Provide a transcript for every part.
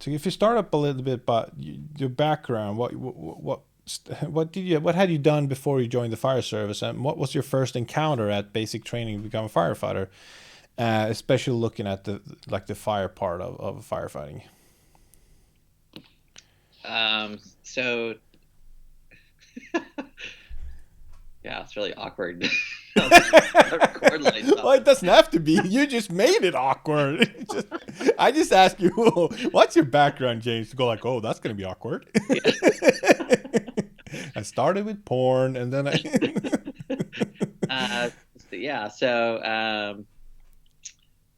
So if you start up a little bit about your background, what had you done before you joined the fire service, and what was your first encounter at basic training to become a firefighter, especially looking at the fire part of firefighting? So yeah, it's really awkward. Record lights Well, off. it doesn't have to be. You just made it awkward. I just asked you, what's your background, James? To go like, oh, that's gonna be awkward. Yeah. I started with porn, and then I. uh, yeah.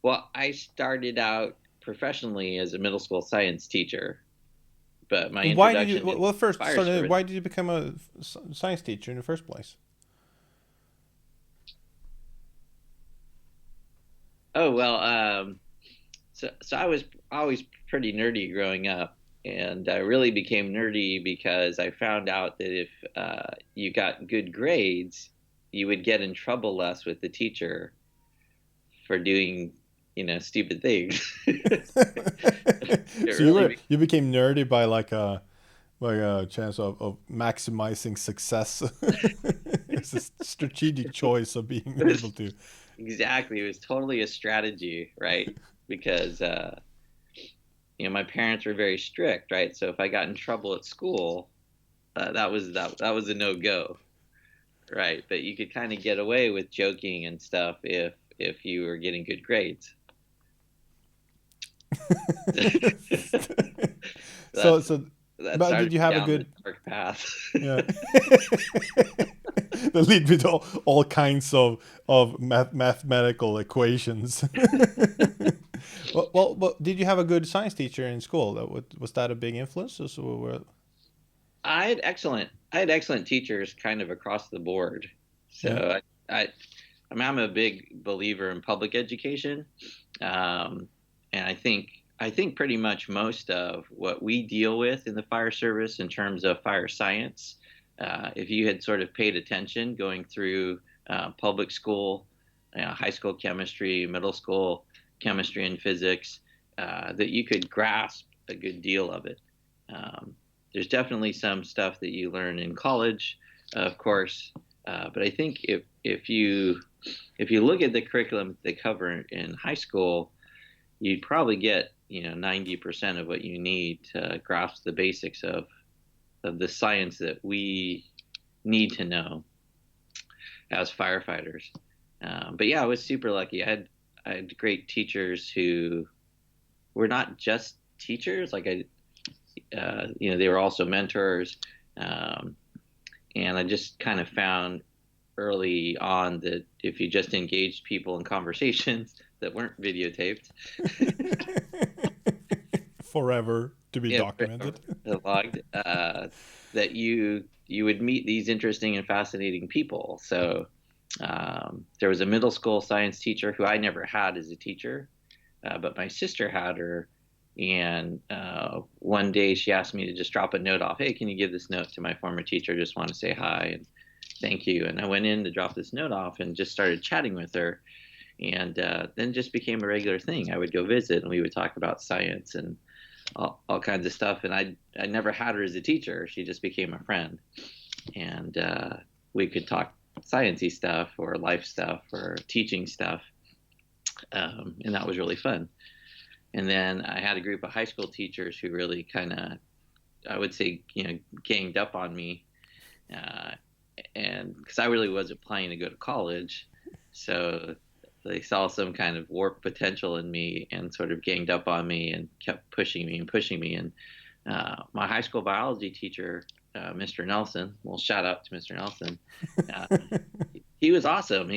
Well, I started out professionally as a middle school science teacher, but my Why did you? introduction to Well, first, fire sorry, service. why did you become a science teacher in the first place? Oh well, so I was always pretty nerdy growing up, and I really became nerdy because I found out that if you got good grades, you would get in trouble less with the teacher for doing, stupid things. It So you were really, you became nerdy by like a chance of maximizing success. It's a strategic choice of being it able was to. exactly, it was totally a strategy, right? Because my parents were very strict, right? So if I got in trouble at school, that was a no go, right? But you could kind of get away with joking and stuff if you were getting good grades. so That's so, that but did started you me have a down this good? dark path. Yeah. That lead me to all kinds of mathematical equations. Well, did you have a good science teacher in school? Was that a big influence? I had excellent teachers kind of across the board. Yeah. So I'm a big believer in public education. And I think pretty much most of what we deal with in the fire service in terms of fire science, if you had sort of paid attention going through public school, high school chemistry, middle school chemistry and physics, that you could grasp a good deal of it. Um, there's definitely some stuff that you learn in college, of course, but I think if you look at the curriculum they cover in high school, you'd probably get 90% of what you need to grasp the basics of the science that we need to know as firefighters. But yeah, I was super lucky. I had great teachers who were not just teachers. Like they were also mentors. Um, and I just kind of found early on that if you just engaged people in conversations that weren't videotaped, Forever to be if documented. logged, that you would meet these interesting and fascinating people. So there was a middle school science teacher who I never had as a teacher, but my sister had her. And one day she asked me to just drop a note off. Hey, can you give this note to my former teacher? Just want to say hi and thank you. And I went in to drop this note off and just started chatting with her. And then just became a regular thing. I would go visit and we would talk about science and all kinds of stuff. And I never had her as a teacher. She just became a friend. And we could talk sciencey stuff or life stuff or teaching stuff. And that was really fun. And then I had a group of high school teachers who really kind of, I would say, ganged up on me. Uh, and because I really wasn't planning to go to college. So they saw some kind of warped potential in me and sort of ganged up on me and kept pushing me and pushing me. And my high school biology teacher, Mr. Nelson, well, shout out to Mr. Nelson. Uh, he was awesome.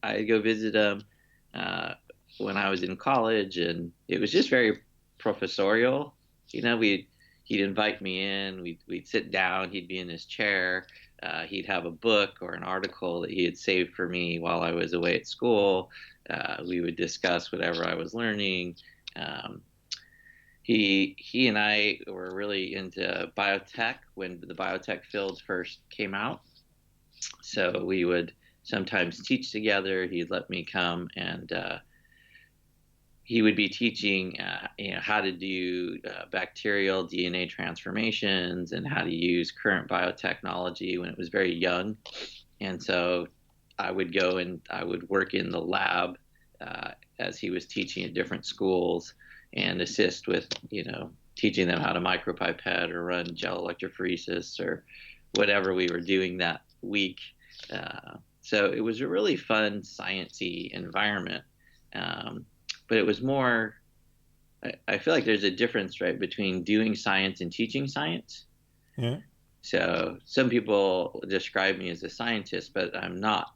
I go visit him uh, when I was in college, and it was just very professorial. He'd invite me in. We'd sit down. He'd be in his chair. He'd have a book or an article that he had saved for me while I was away at school. We would discuss whatever I was learning. Um, he and I were really into biotech when the biotech field first came out. So we would sometimes teach together. He'd let me come and he would be teaching, how to do bacterial DNA transformations and how to use current biotechnology when it was very young. And so I would go and I would work in the lab as he was teaching at different schools and assist with, teaching them how to micropipette or run gel electrophoresis or whatever we were doing that week. So it was a really fun, sciencey environment. But it was more, I feel like there's a difference, right, between doing science and teaching science. Yeah. So some people describe me as a scientist, but I'm not.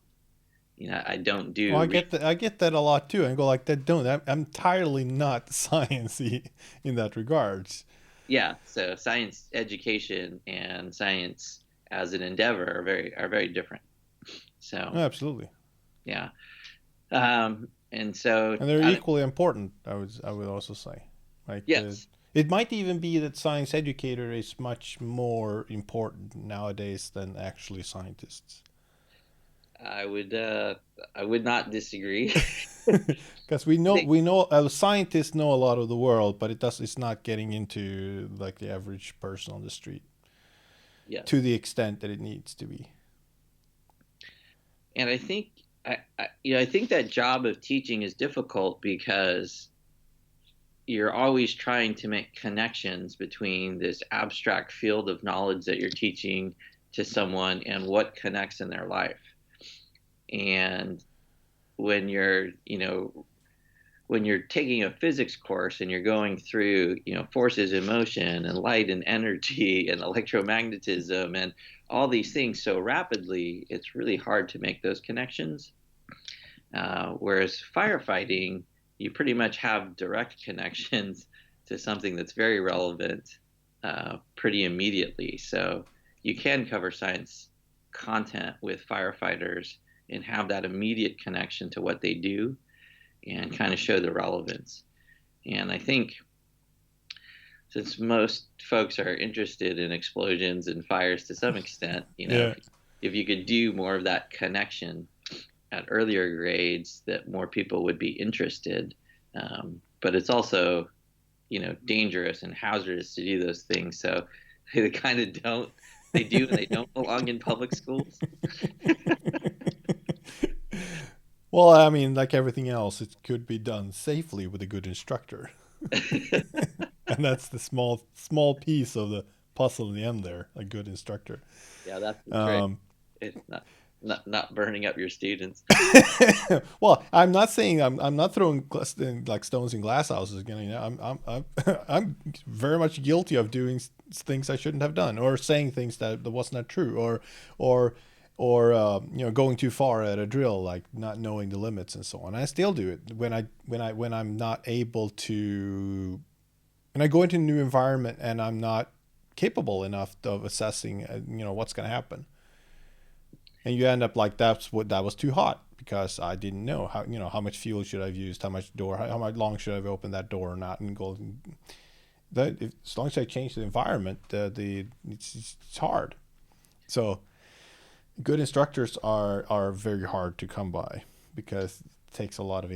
I don't do. Well, I get that a lot too. I go like that. I'm entirely not sciencey in that regards. Yeah. So science education and science as an endeavor are very different. So Absolutely. yeah. And so And they're equally important. I would also say, like, yes. It might even be that science educator is much more important nowadays than actually scientists. I would not disagree. Because we know scientists know a lot of the world, but it's not getting into like the average person on the street. Yeah. To the extent that it needs to be. And I think I think that job of teaching is difficult because you're always trying to make connections between this abstract field of knowledge that you're teaching to someone and what connects in their life. And when you're taking a physics course and you're going through, forces in motion and light and energy and electromagnetism and all these things so rapidly, it's really hard to make those connections. Whereas firefighting, you pretty much have direct connections to something that's very relevant pretty immediately. So you can cover science content with firefighters and have that immediate connection to what they do and kind of show the relevance. And I think since most folks are interested in explosions and fires to some extent, if you could do more of that connection at earlier grades, that more people would be interested. But it's also, dangerous and hazardous to do those things. So they kind of don't. They do and they don't belong in public schools. Well, I mean, like everything else, it could be done safely with a good instructor. And that's the small piece of the puzzle in the end there, a good instructor. Yeah, that's great. It's not burning up your students. Well, I'm not saying I'm not throwing like stones in glass houses again. I'm very much guilty of doing things I shouldn't have done, or saying things that was not true, or going too far at a drill, like not knowing the limits and so on. I still do it when I'm not able to, when I go into a new environment and I'm not capable enough of assessing what's going to happen. And you end up like that was too hot because I didn't know how much fuel should I've used, how much long should I've opened that door or not, and go. As long as I change the environment, it's hard. So good instructors are very hard to come by because it takes a lot of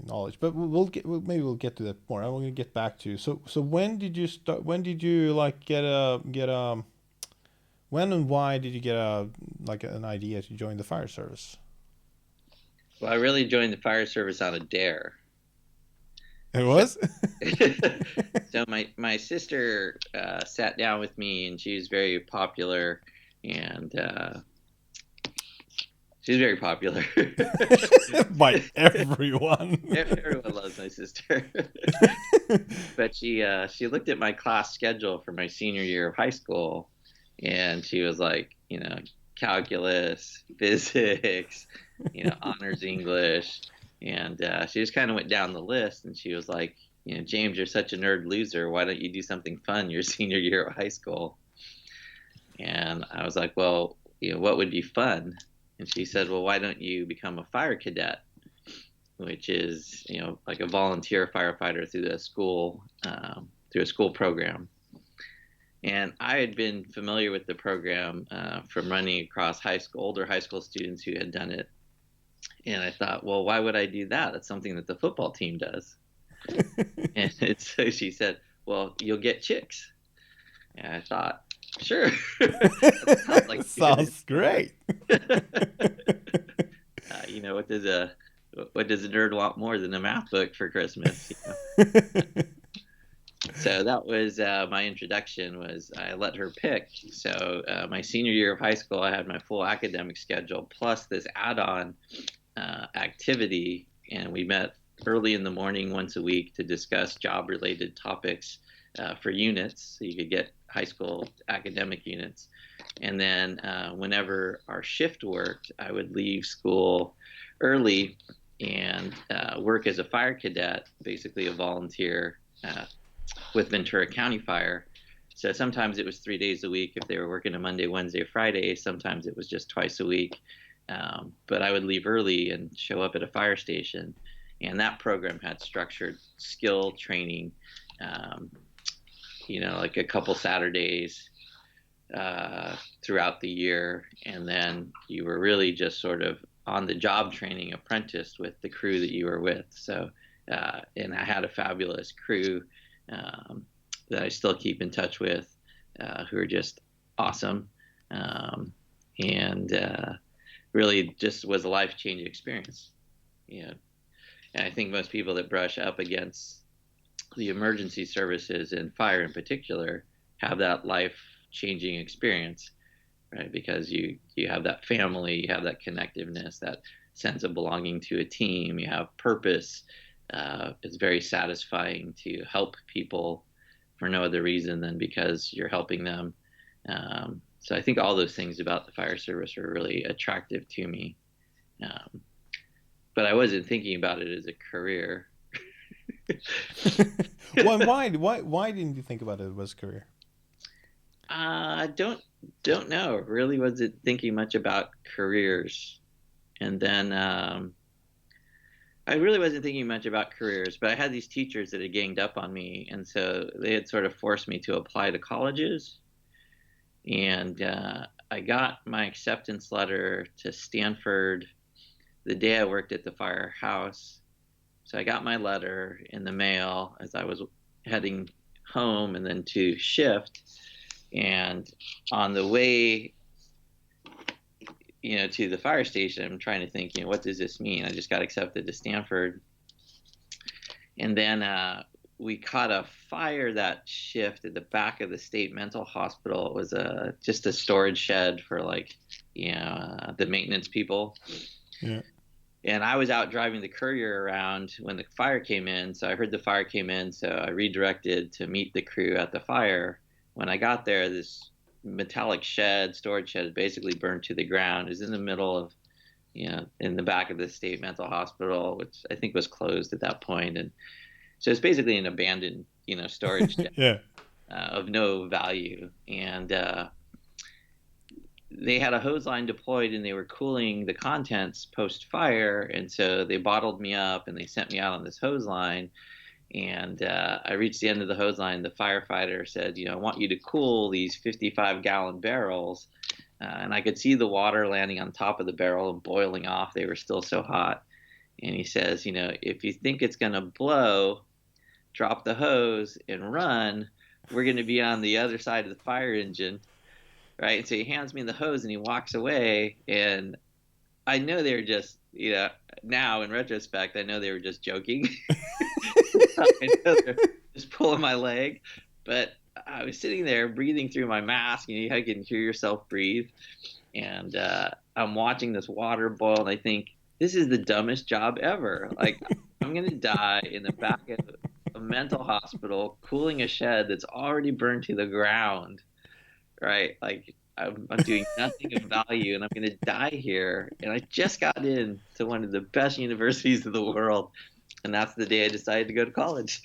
knowledge. But maybe we'll get to that more. I'm going to get back to so when did you start? When did you like get a when and why did you get an idea to join the fire service? Well, I really joined the fire service on a dare. It was? So my sister sat down with me, and she was very popular, and she's very popular. By everyone. Everyone loves my sister. But she looked at my class schedule for my senior year of high school, and she was like, calculus, physics, honors English. And she just kind of went down the list, and she was like, James, you're such a nerd loser. Why don't you do something fun your senior year of high school? And I was like, well, what would be fun? And she said, well, why don't you become a fire cadet, which is, like a volunteer firefighter through a school program. And I had been familiar with the program from running across older high school students who had done it. And I thought, well, why would I do that? That's something that the football team does. And so she said, well, you'll get chicks. And I thought, sure, that sounds like a good Sounds great. what does a nerd want more than a math book for Christmas? So that was my introduction. Was I let her pick. So my senior year of high school, I had my full academic schedule plus this add-on activity, and we met early in the morning once a week to discuss job-related topics for units, so you could get high school academic units. And then whenever our shift worked, I would leave school early and work as a fire cadet, basically a volunteer with Ventura County Fire. So sometimes it was 3 days a week if they were working a Monday, Wednesday, Friday. Sometimes it was just twice a week. But I would leave early and show up at a fire station. And that program had structured skill training, like a couple Saturdays throughout the year. And then you were really just sort of on the job training apprenticed with the crew that you were with. So, and I had a fabulous crew that I still keep in touch with, who are just awesome. And really just was a life-changing experience. And I think most people that brush up against the emergency services and fire in particular have that life-changing experience, right? Because you have that family, you have that connectiveness, that sense of belonging to a team, you have purpose. It's very satisfying to help people for no other reason than because you're helping them. So I think all those things about the fire service are really attractive to me. But I wasn't thinking about it as a career. Why didn't you think about it as a career? I don't know. Really wasn't thinking much about careers. And then I really wasn't thinking much about careers, but I had these teachers that had ganged up on me, and so they had sort of forced me to apply to colleges. And I got my acceptance letter to Stanford the day I worked at the firehouse. So I got my letter in the mail as I was heading home and then to shift. And on the way, to the fire station, I'm trying to think, what does this mean? I just got accepted to Stanford. And then we caught a fire that shift at the back of the state mental hospital. It was just a storage shed for the maintenance people. Yeah. And I was out driving the courier around when the fire came in. So I heard the fire came in. So I redirected to meet the crew at the fire. When I got there, this metallic storage shed, basically burned to the ground. It was in the middle of, in the back of the state mental hospital, which I think was closed at that point. And so it's basically an abandoned, storage shed Yeah. of no value. And they had a hose line deployed and they were cooling the contents post-fire. And so they bottled me up and they sent me out on this hose line. And I reached the end of the hose line. The firefighter said, I want you to cool these 55-gallon barrels. And I could see the water landing on top of the barrel and boiling off. They were still so hot. And he says, if you think it's going to blow, drop the hose and run. We're going to be on the other side of the fire engine. Right. And so he hands me the hose and he walks away. And I know they were just, now in retrospect, I know they were just joking. I know they're just pulling my leg. But I was sitting there breathing through my mask. You can hear yourself breathe. And I'm watching this water boil. And I think, this is the dumbest job ever. Like, I'm going to die in the back of a mental hospital cooling a shed that's already burned to the ground. Right? Like, I'm doing nothing of value and I'm going to die here. And I just got in to one of the best universities in the world. And that's the day I decided to go to college.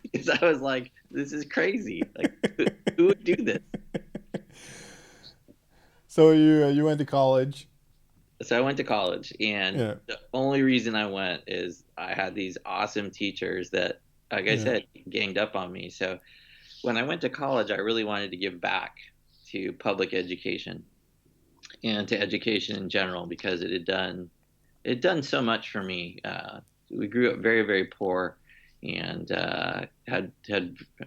Because I was like, this is crazy. Like, who would do this? So you went to college. So I went to college, and Yeah. the only reason I went is I had these awesome teachers that, like I said, ganged up on me. So when I went to college, I really wanted to give back to public education and to education in general because it had done so much for me. we grew up very, very poor, and had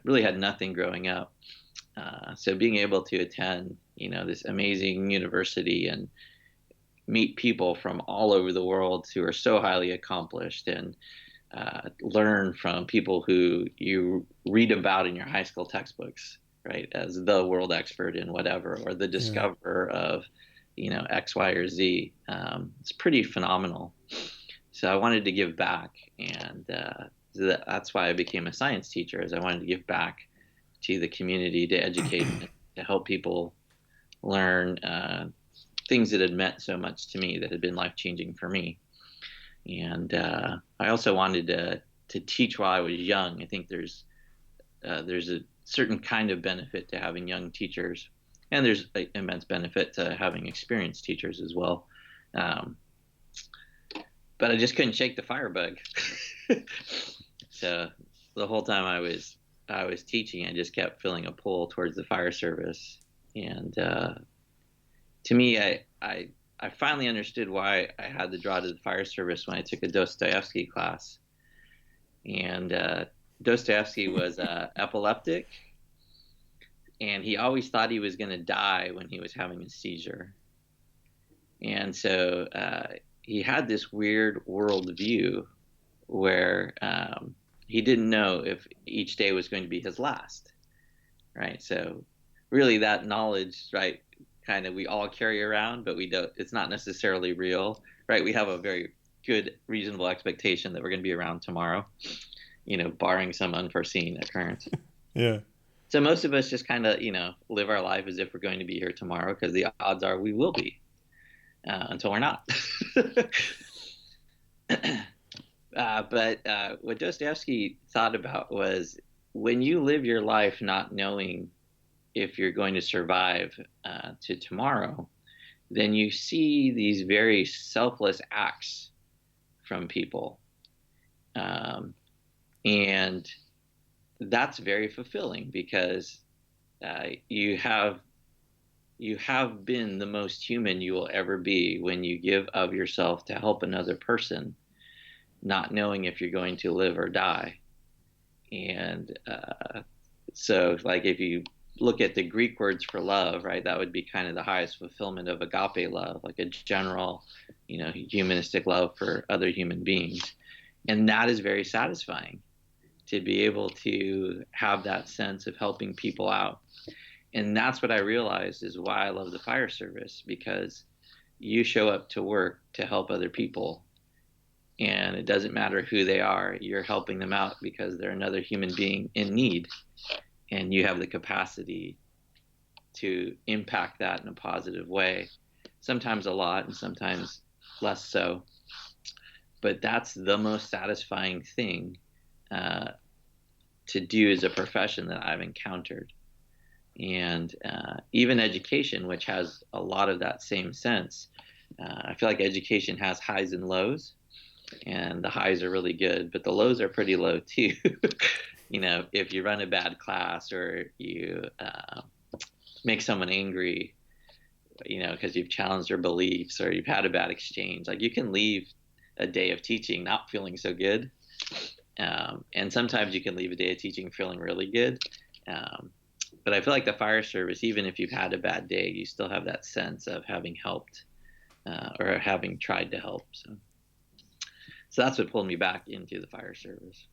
really had nothing growing up. So being able to attend, this amazing university and meet people from all over the world who are so highly accomplished, and learn from people who you read about in your high school textbooks, right, as the world expert in whatever, or the Yeah. discoverer of, X, Y, or Z. It's pretty phenomenal. So I wanted to give back, and that's why I became a science teacher, is I wanted to give back to the community, to educate, to help people learn things that had meant so much to me, that had been life changing for me. And I also wanted to teach while I was young. I think there's a certain kind of benefit to having young teachers, and there's an immense benefit to having experienced teachers as well. Um, but I just couldn't shake the firebug. So the whole time I was teaching, I just kept feeling a pull towards the fire service. And to me, I finally understood why I had to draw to the fire service when I took a Dostoevsky class. And Dostoevsky was epileptic, and he always thought he was going to die when he was having a seizure. And so he had this weird worldview where he didn't know if each day was going to be his last, right? So really that knowledge, right, kind of we all carry around, but we don't, it's not necessarily real, right? We have a very good, reasonable expectation that we're going to be around tomorrow, barring some unforeseen occurrence. Yeah. So most of us just kind of, live our life as if we're going to be here tomorrow, because the odds are we will be until we're not. But what Dostoevsky thought about was, when you live your life not knowing if you're going to survive to tomorrow, then you see these very selfless acts from people. And that's very fulfilling, because you have been the most human you will ever be when you give of yourself to help another person, not knowing if you're going to live or die. And so, like, if you look at the Greek words for love, right, that would be kind of the highest fulfillment of agape love, like a general, humanistic love for other human beings. And that is very satisfying, to be able to have that sense of helping people out. And that's what I realized is why I love the fire service, because you show up to work to help other people. And it doesn't matter who they are, you're helping them out because they're another human being in need. And you have the capacity to impact that in a positive way, sometimes a lot and sometimes less so. But that's the most satisfying thing to do as a profession that I've encountered. And even education, which has a lot of that same sense, I feel like education has highs and lows, and the highs are really good, but the lows are pretty low too. If you run a bad class, or you make someone angry, because you've challenged their beliefs, or you've had a bad exchange, like, you can leave a day of teaching not feeling so good. And sometimes you can leave a day of teaching feeling really good. But I feel like the fire service, even if you've had a bad day, you still have that sense of having helped or having tried to help. So that's what pulled me back into the fire service.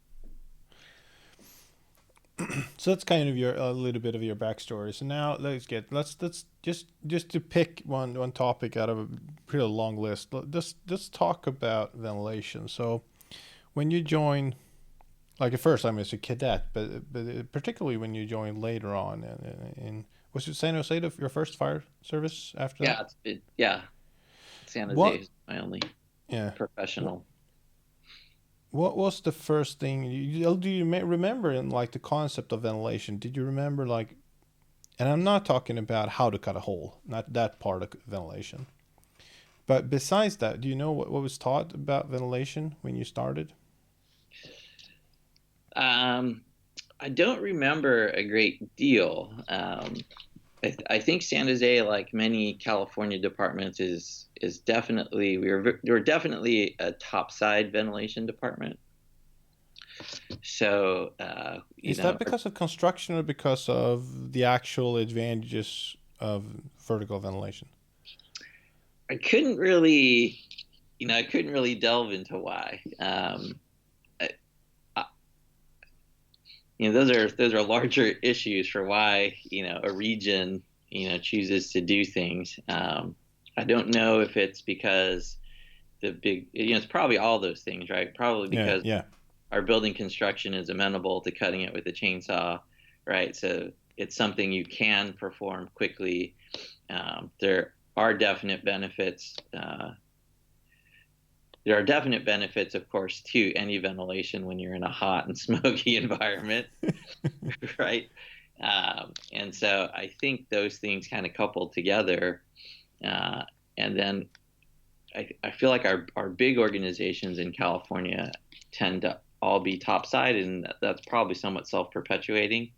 So that's kind of a little bit of your backstory. So now let's just to pick one topic out of a pretty long list. Let's talk about ventilation. So when you join, like at first I'm as a cadet, but particularly when you join later on, in was it San Jose your first fire service after that? Yeah, San Jose What? is my only Yeah. professional. What was the first thing do you remember in like the concept of ventilation? Did you remember like, and I'm not talking about how to cut a hole, not that part of ventilation, but besides that, do you know what was taught about ventilation when you started? I don't remember a great deal. I think San Jose, like many California departments, is definitely we're definitely a topside ventilation department. So Is that because of construction or because of the actual advantages of vertical ventilation? I couldn't really, I couldn't really delve into why. I, I, those are larger issues for why a region chooses to do things. I don't know if it's because the big, it's probably all those things, right? Probably Yeah, because yeah. our building construction is amenable to cutting it with a chainsaw, right? So it's something you can perform quickly. There are definite benefits. There are definite benefits, of course, to any ventilation when you're in a hot and smoky environment, right? And so I think those things kind of coupled together. And then I feel like our big organizations in California tend to all be topside, and that's probably somewhat self-perpetuating.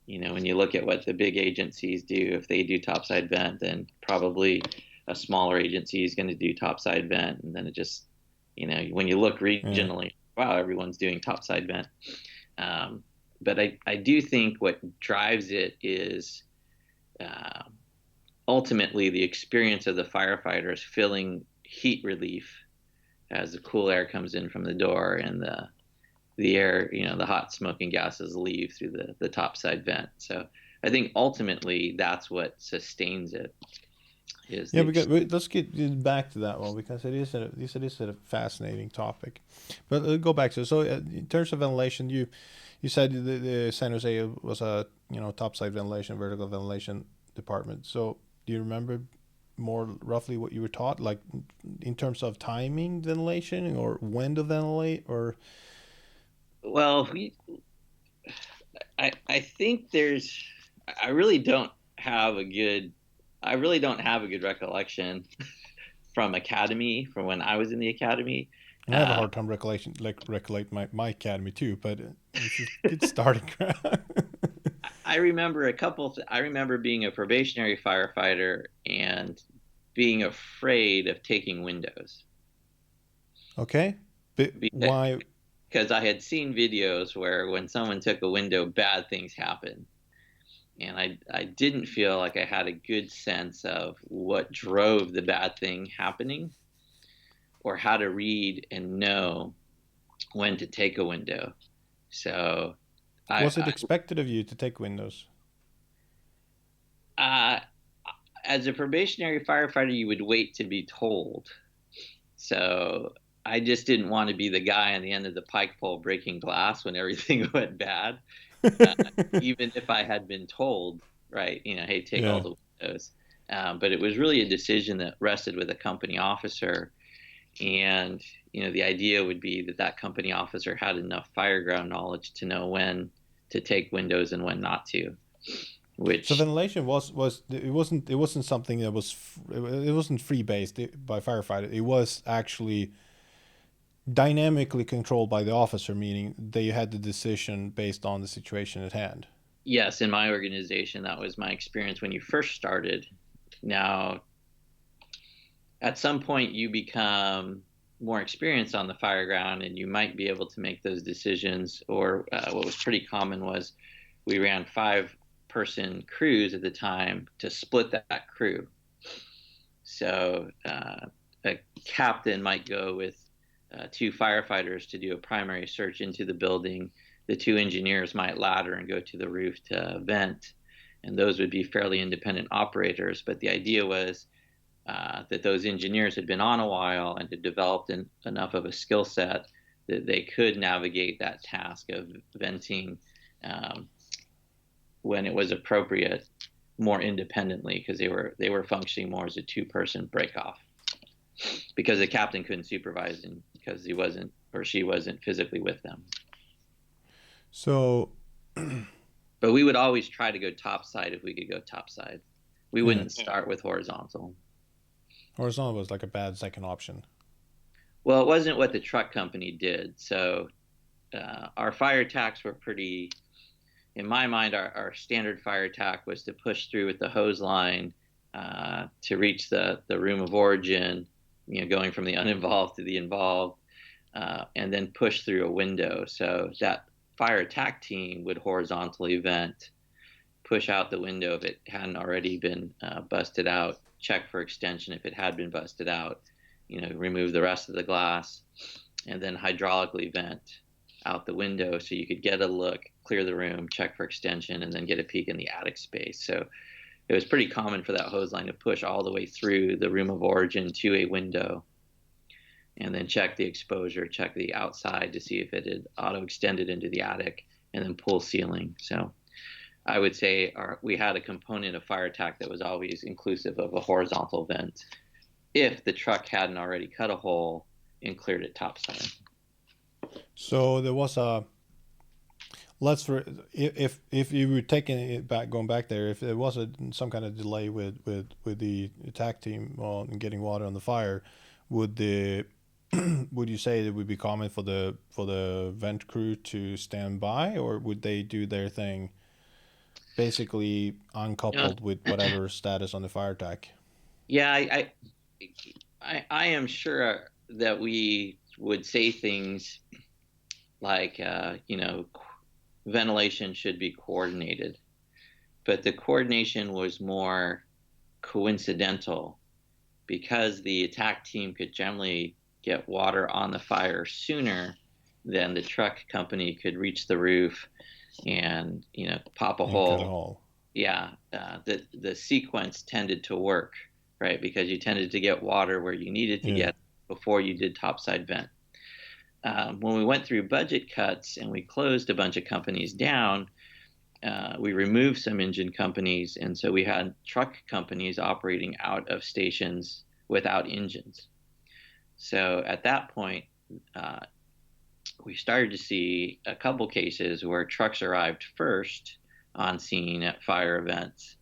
When you look at what the big agencies do, if they do topside vent, then probably a smaller agency is going to do topside vent, and then it just, when you look Yeah. regionally, wow, everyone's doing topside vent. But I do think what drives it is uh, ultimately the experience of the firefighters feeling heat relief as the cool air comes in from the door and the air, the hot smoking gases leave through the top side vent. So I think ultimately that's what sustains it is Yeah, the because let's get back to that one because it is a fascinating topic. But go back to so in terms of ventilation, you said the San Jose was a topside ventilation, vertical ventilation department. So do you remember more roughly what you were taught, like in terms of timing ventilation or when to ventilate, or well, I think I really don't have a good I really don't have a good recollection from academy from when I was in the academy. I have a Uh, hard time recollect my academy too, but it's a good starting ground. I remember I remember being a probationary firefighter and being afraid of taking windows Okay, but because, why? because I had seen videos where when someone took a window, bad things happen. And I didn't feel like I had a good sense of what drove the bad thing happening or how to read and know when to take a window. So Was it I, expected of you to take windows? uh, as a probationary firefighter, you would wait to be told. So I just didn't want to be the guy on the end of the pike pole breaking glass when everything went bad, uh, even if I had been told, right, hey, take all Yeah. the windows. But it was really a decision that rested with a company officer. And, the idea would be that that company officer had enough fireground knowledge to know when to take windows and when not to, So which, ventilation was it wasn't something that it wasn't free based by firefighter. It was actually dynamically controlled by the officer, meaning they had the decision based on the situation at hand. yes, in my organization, that was my experience when you first started. Now, at some point, you become more experienced on the fire ground and you might be able to make those decisions. Or what was pretty common was we ran 5-person crews at the time to split that crew. So a captain might go with 2 firefighters to do a primary search into the building. The 2 engineers might ladder and go to the roof to vent, and those would be fairly independent operators. But the idea was that those engineers had been on a while and had developed enough of a skill set that they could navigate that task of venting um, when it was appropriate more independently because they were functioning more as a 2-person break off because the captain couldn't supervise them because he wasn't or she wasn't physically with them. So But we would always try to go topside if we could go topside. We yeah, wouldn't start with horizontal. horizontal was like a bad second option. Well, it wasn't what the truck company did. So our fire attacks were pretty in my mind, our standard fire attack was to push through with the hose line to reach the room of origin, going from the uninvolved to the involved, and then push through a window. So that fire attack team would horizontally vent, push out the window if it hadn't already been busted out, check for extension if it had been busted out, remove the rest of the glass, and then hydraulically vent out the window so you could get a look, clear the room, check for extension, and then get a peek in the attic space. So it was pretty common for that hose line to push all the way through the room of origin to a window and then check the exposure, check the outside to see if it had auto-extended into the attic, and then pull ceiling. So I would say we had a component of fire attack that was always inclusive of a horizontal vent if the truck hadn't already cut a hole and cleared it topside. So there was if you were taking it back, going back there, if there was some kind of delay with the attack team on getting water on the fire, would you say it would be common for the vent crew to stand by, or would they do their thing basically uncoupled with whatever status on the fire attack? Yeah, I am sure that we would say things like, ventilation should be coordinated, but the coordination was more coincidental because the attack team could generally get water on the fire sooner than the truck company could reach the roof and pop a hole. Cut a hole. Yeah, the sequence tended to work, right? Because you tended to get water where you needed to get before you did topside vent. When we went through budget cuts and we closed a bunch of companies down, we removed some engine companies, and so we had truck companies operating out of stations without engines. So at that point, we started to see a couple cases where trucks arrived first on scene at fire events.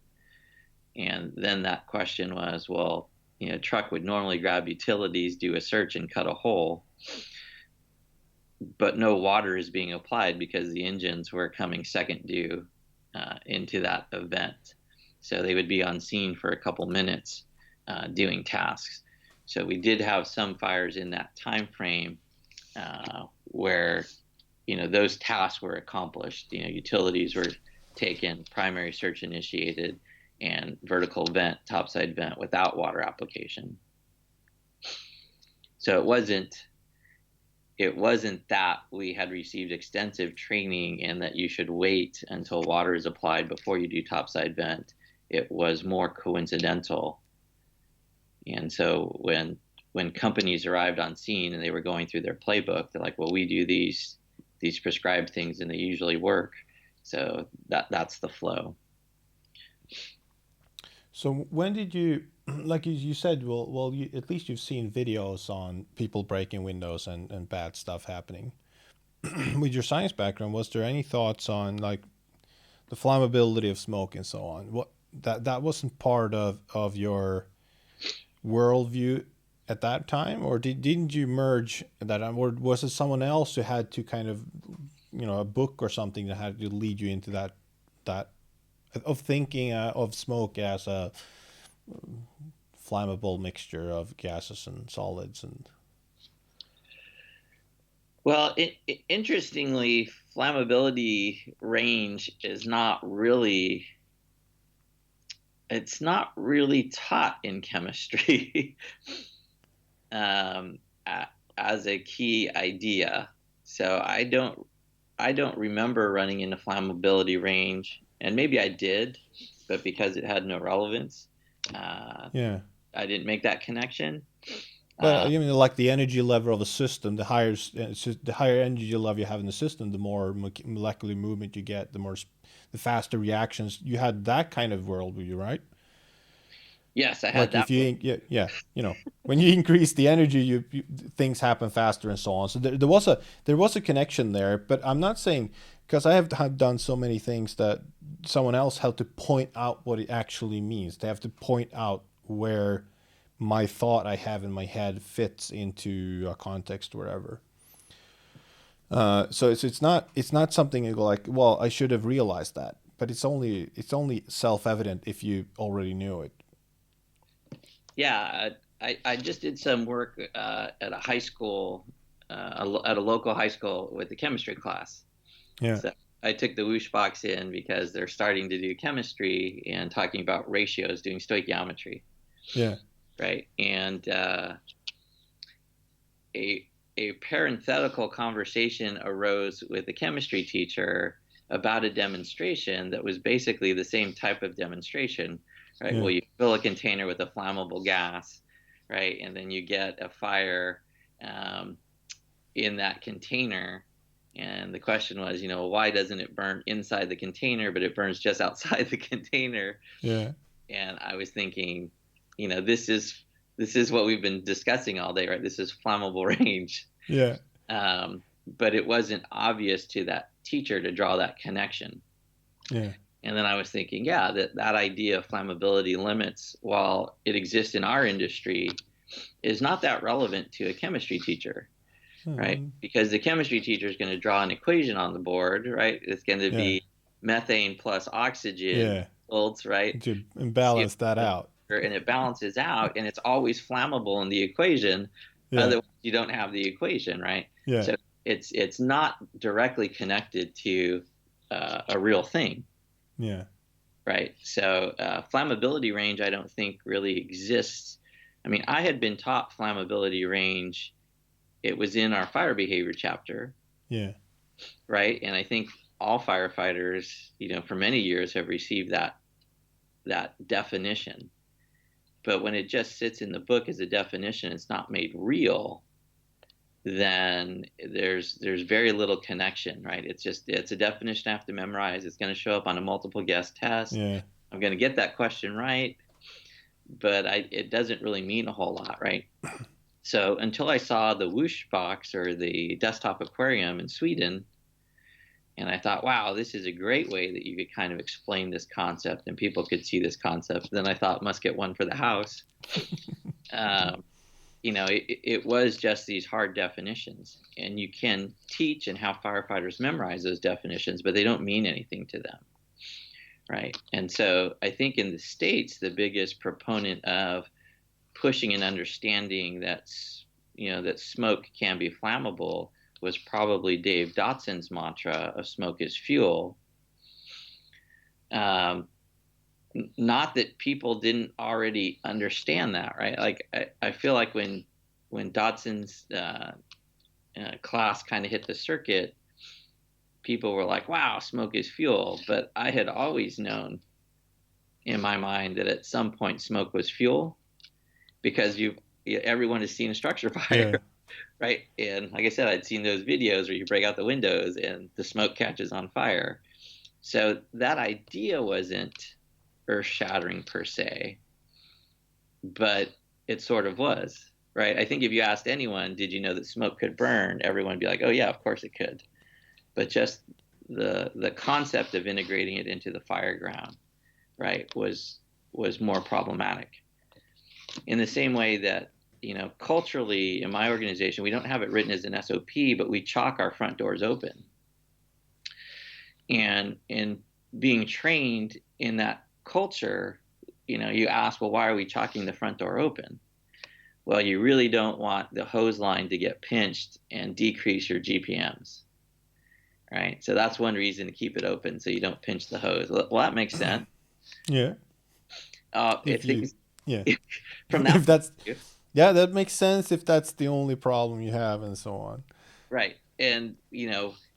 And then that question was, well, truck would normally grab utilities, do a search, and cut a hole. But no water is being applied because the engines were coming second due into that event. So they would be on scene for a couple minutes doing tasks. So we did have some fires in that time frame where, those tasks were accomplished. Utilities were taken, primary search initiated, and vertical vent, topside vent without water application. So it wasn't that we had received extensive training and that you should wait until water is applied before you do topside vent. It was more coincidental. And so when companies arrived on scene and they were going through their playbook, they're like, well, we do these prescribed things and they usually work. So that's the flow. So when did you, like you said, at least you've seen videos on people breaking windows and bad stuff happening. With your science background, was there any thoughts on like the flammability of smoke and so on? What that wasn't part of your worldview at that time, or didn't you merge that, or was it someone else who had to kind of, a book or something that had to lead you into that of thinking of smoke as a flammable mixture of gases and solids? And well, interestingly, flammability range is not really taught in chemistry as a key idea. So I don't remember running into flammability range, and maybe I did, but because it had no relevance, I didn't make that connection. But like the energy level of a system, the higher energy level you have in the system, the more molecular movement you get, the faster reactions. You had that kind of worldview, right? Yes, I had like that. When you increase the energy, things happen faster and so on. So there was a connection there. But I'm not saying, because I have done so many things that someone else had to point out what it actually means. They have to point out where my thought I have in my head fits into a context, wherever. So it's not something you go like, well, I should have realized that, but it's only self-evident if you already knew it. Yeah, I just did some work at a high school, at a local high school with the chemistry class. Yeah, So I took the whoosh box in because they're starting to do chemistry and talking about ratios, doing stoichiometry, yeah, right? And a a parenthetical conversation arose with the chemistry teacher about a demonstration that was basically the same type of demonstration, right? yeah, Well, you fill a container with a flammable gas, right? And then you get a fire um, in that container. And the question was, why doesn't it burn inside the container, but it burns just outside the container? yeah, And I was thinking, this is what we've been discussing all day, right? This is flammable range. yeah, But it wasn't obvious to that teacher to draw that connection. yeah, And then I was thinking, yeah, that idea of flammability limits, while it exists in our industry, is not that relevant to a chemistry teacher, right? Because the chemistry teacher is going to draw an equation on the board, right? It's going to yeah, be methane plus oxygen, yeah. right? To balance that out. And it balances out, and it's always flammable in the equation. Yeah, Otherwise, you don't have the equation, right? yeah, So it's not directly connected to a real thing, yeah, right? So flammability range, I don't think really exists. I mean, I had been taught flammability range. It was in our fire behavior chapter, yeah, right? And I think all firefighters, for many years have received that definition. But when it just sits in the book as a definition, it's not made real, then there's very little connection, right? It's a definition I have to memorize. It's going to show up on a multiple guess test. yeah, I'm going to get that question right, but it doesn't really mean a whole lot, right? So until I saw the whoosh box or the desktop aquarium in Sweden, and I thought, wow, this is a great way that you could kind of explain this concept and people could see this concept. Then I thought, must get one for the house. um, it was just these hard definitions, and you can teach and have firefighters memorize those definitions, but they don't mean anything to them, right? And so I think in the States, the biggest proponent of pushing an understanding that smoke can be flammable was probably Dave Dotson's mantra of smoke is fuel. Not that people didn't already understand that, right? Like I feel like when Dotson's class kind of hit the circuit, people were like, wow, smoke is fuel. But I had always known in my mind that at some point smoke was fuel, because everyone has seen a structure fire. yeah, Right. And like I said, I'd seen those videos where you break out the windows and the smoke catches on fire. So that idea wasn't earth shattering per se, but it sort of was, right? I think if you asked anyone, did you know that smoke could burn? Everyone would be like, oh, yeah, of course it could. But just the concept of integrating it into the fire ground, right, was more problematic. In the same way that, culturally in my organization, we don't have it written as an SOP, but we chalk our front doors open. And in being trained in that culture, you ask, well, why are we chalking the front door open? Well, you really don't want the hose line to get pinched and decrease your GPMs, right? So that's one reason to keep it open, so you don't pinch the hose. Well, that makes sense. yeah. If things, Yeah, from that if that's yeah, that makes sense if that's the only problem you have and so on. right. And,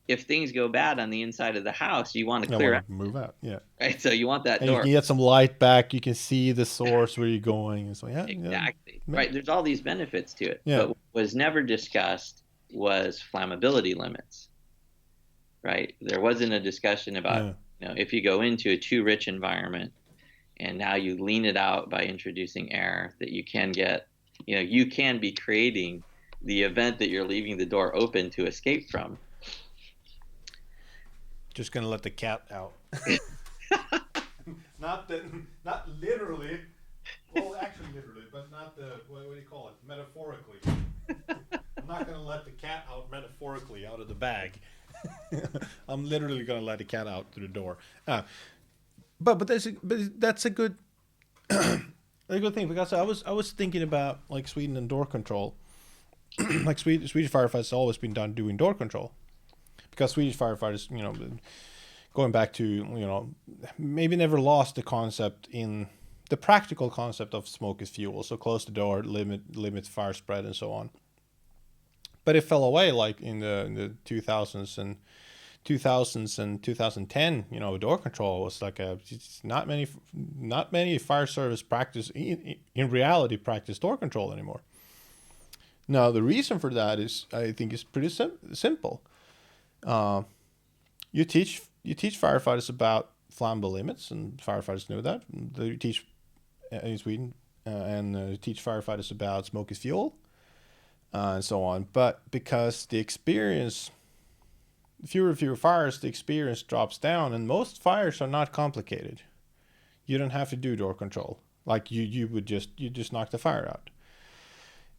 if things go bad on the inside of the house, you want to I clear out, want to move out. Yeah, right? So you want that and you door. can get some light back. You can see the source where you're going, and so yeah, Exactly. yeah, Right. There's all these benefits to it. yeah, But what was never discussed was flammability limits, right? There wasn't a discussion about, if you go into a too rich environment and now you lean it out by introducing air, that you can get, you can be creating the event that you're leaving the door open to escape from. Just gonna let the cat out. Not literally. Well, actually literally, but not the what do you call it? Metaphorically. I'm not going to let the cat out metaphorically out of the bag. I'm literally going to let the cat out through the door. But that's a good a good thing, because I was thinking about like Sweden and door control. Like Swedish firefighters always been done doing door control, because Swedish firefighters, going back to maybe never lost the concept in the practical concept of smoke is fuel. So close the door, limit fire spread, and so on. But it fell away like in the 2000s and 2010. Door control was like not many fire service practice in reality practice door control anymore. Now the reason for that is, I think, is pretty simple. You teach firefighters about flammable limits, and firefighters know that. You teach in Sweden, and teach firefighters about smoke is fuel, and so on. But because the experience, fewer fires, the experience drops down, and most fires are not complicated. You don't have to do door control. Like you just knock the fire out.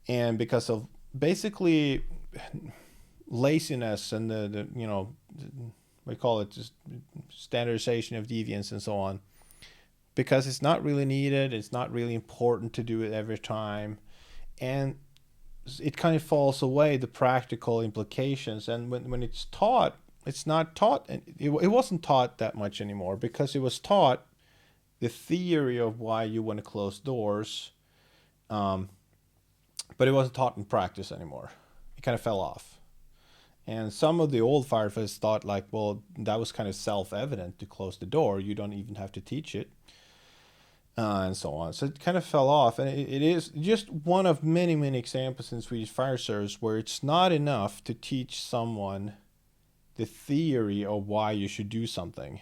And because of basically laziness and the we call it just standardization of deviance and so on, because it's not really needed, it's not really important to do it every time, and it kind of falls away, the practical implications. And when it's taught, it's not taught, it wasn't taught that much anymore, because it was taught the theory of why you want to close doors, but it wasn't taught in practice anymore. It kind of fell off. And some of the old firefighters thought like, well, that was kind of self-evident to close the door. You don't even have to teach it, and so on. So it kind of fell off. And it is just one of many, many examples in Swedish fire service where it's not enough to teach someone the theory of why you should do something.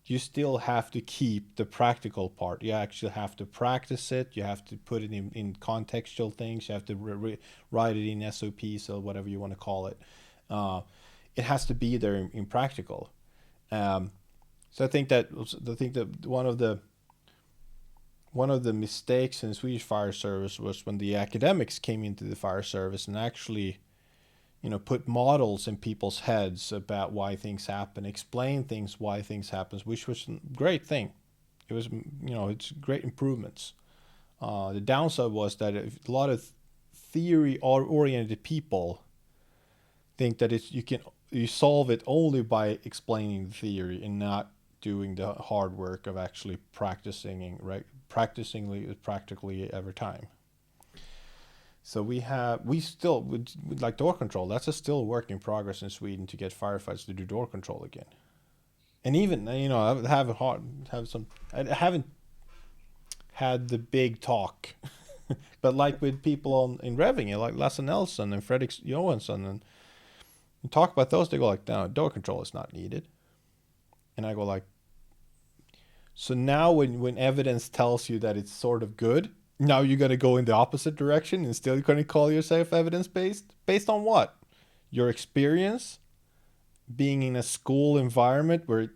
You still have to keep the practical part. You actually have to practice it. You have to put it in contextual things. You have to write it in SOPs or whatever you want to call it. It has to be there in practical. So I think that one of the mistakes in Swedish fire service was when the academics came into the fire service and actually put models in people's heads about why things happen, explain things, why things happen, which was a great thing. It was, it's great improvements. The downside was that a lot of theory-oriented people think that you solve it only by explaining the theory and not doing the hard work of actually practicing practically every time. So we still would like door control. That's still a work in progress in Sweden to get firefighters to do door control again. And even I haven't had the big talk, but like with people in Revinge, like Lasse Nelson and Fredrik Johansson, and you talk about those, they go like, no, door control is not needed. And I go like, so now when evidence tells you that it's sort of good, now you're going to go in the opposite direction and still going to call yourself evidence-based? Based on what? Your experience being in a school environment where it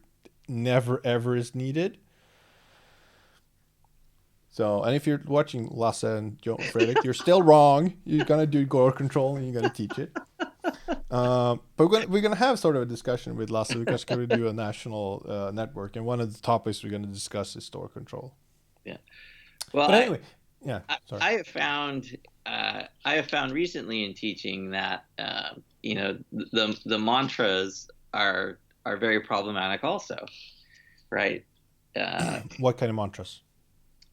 never ever is needed? So, and if you're watching Lasse and Fredrik, you're still wrong. You're going to do door control and you're going to teach it. But we're gonna have sort of a discussion with Lasse, because we're going to do a national network, and one of the topics we're going to discuss is door control. Yeah. Well, but anyway, sorry. I have found recently in teaching that the mantras are very problematic also, right? What kind of mantras?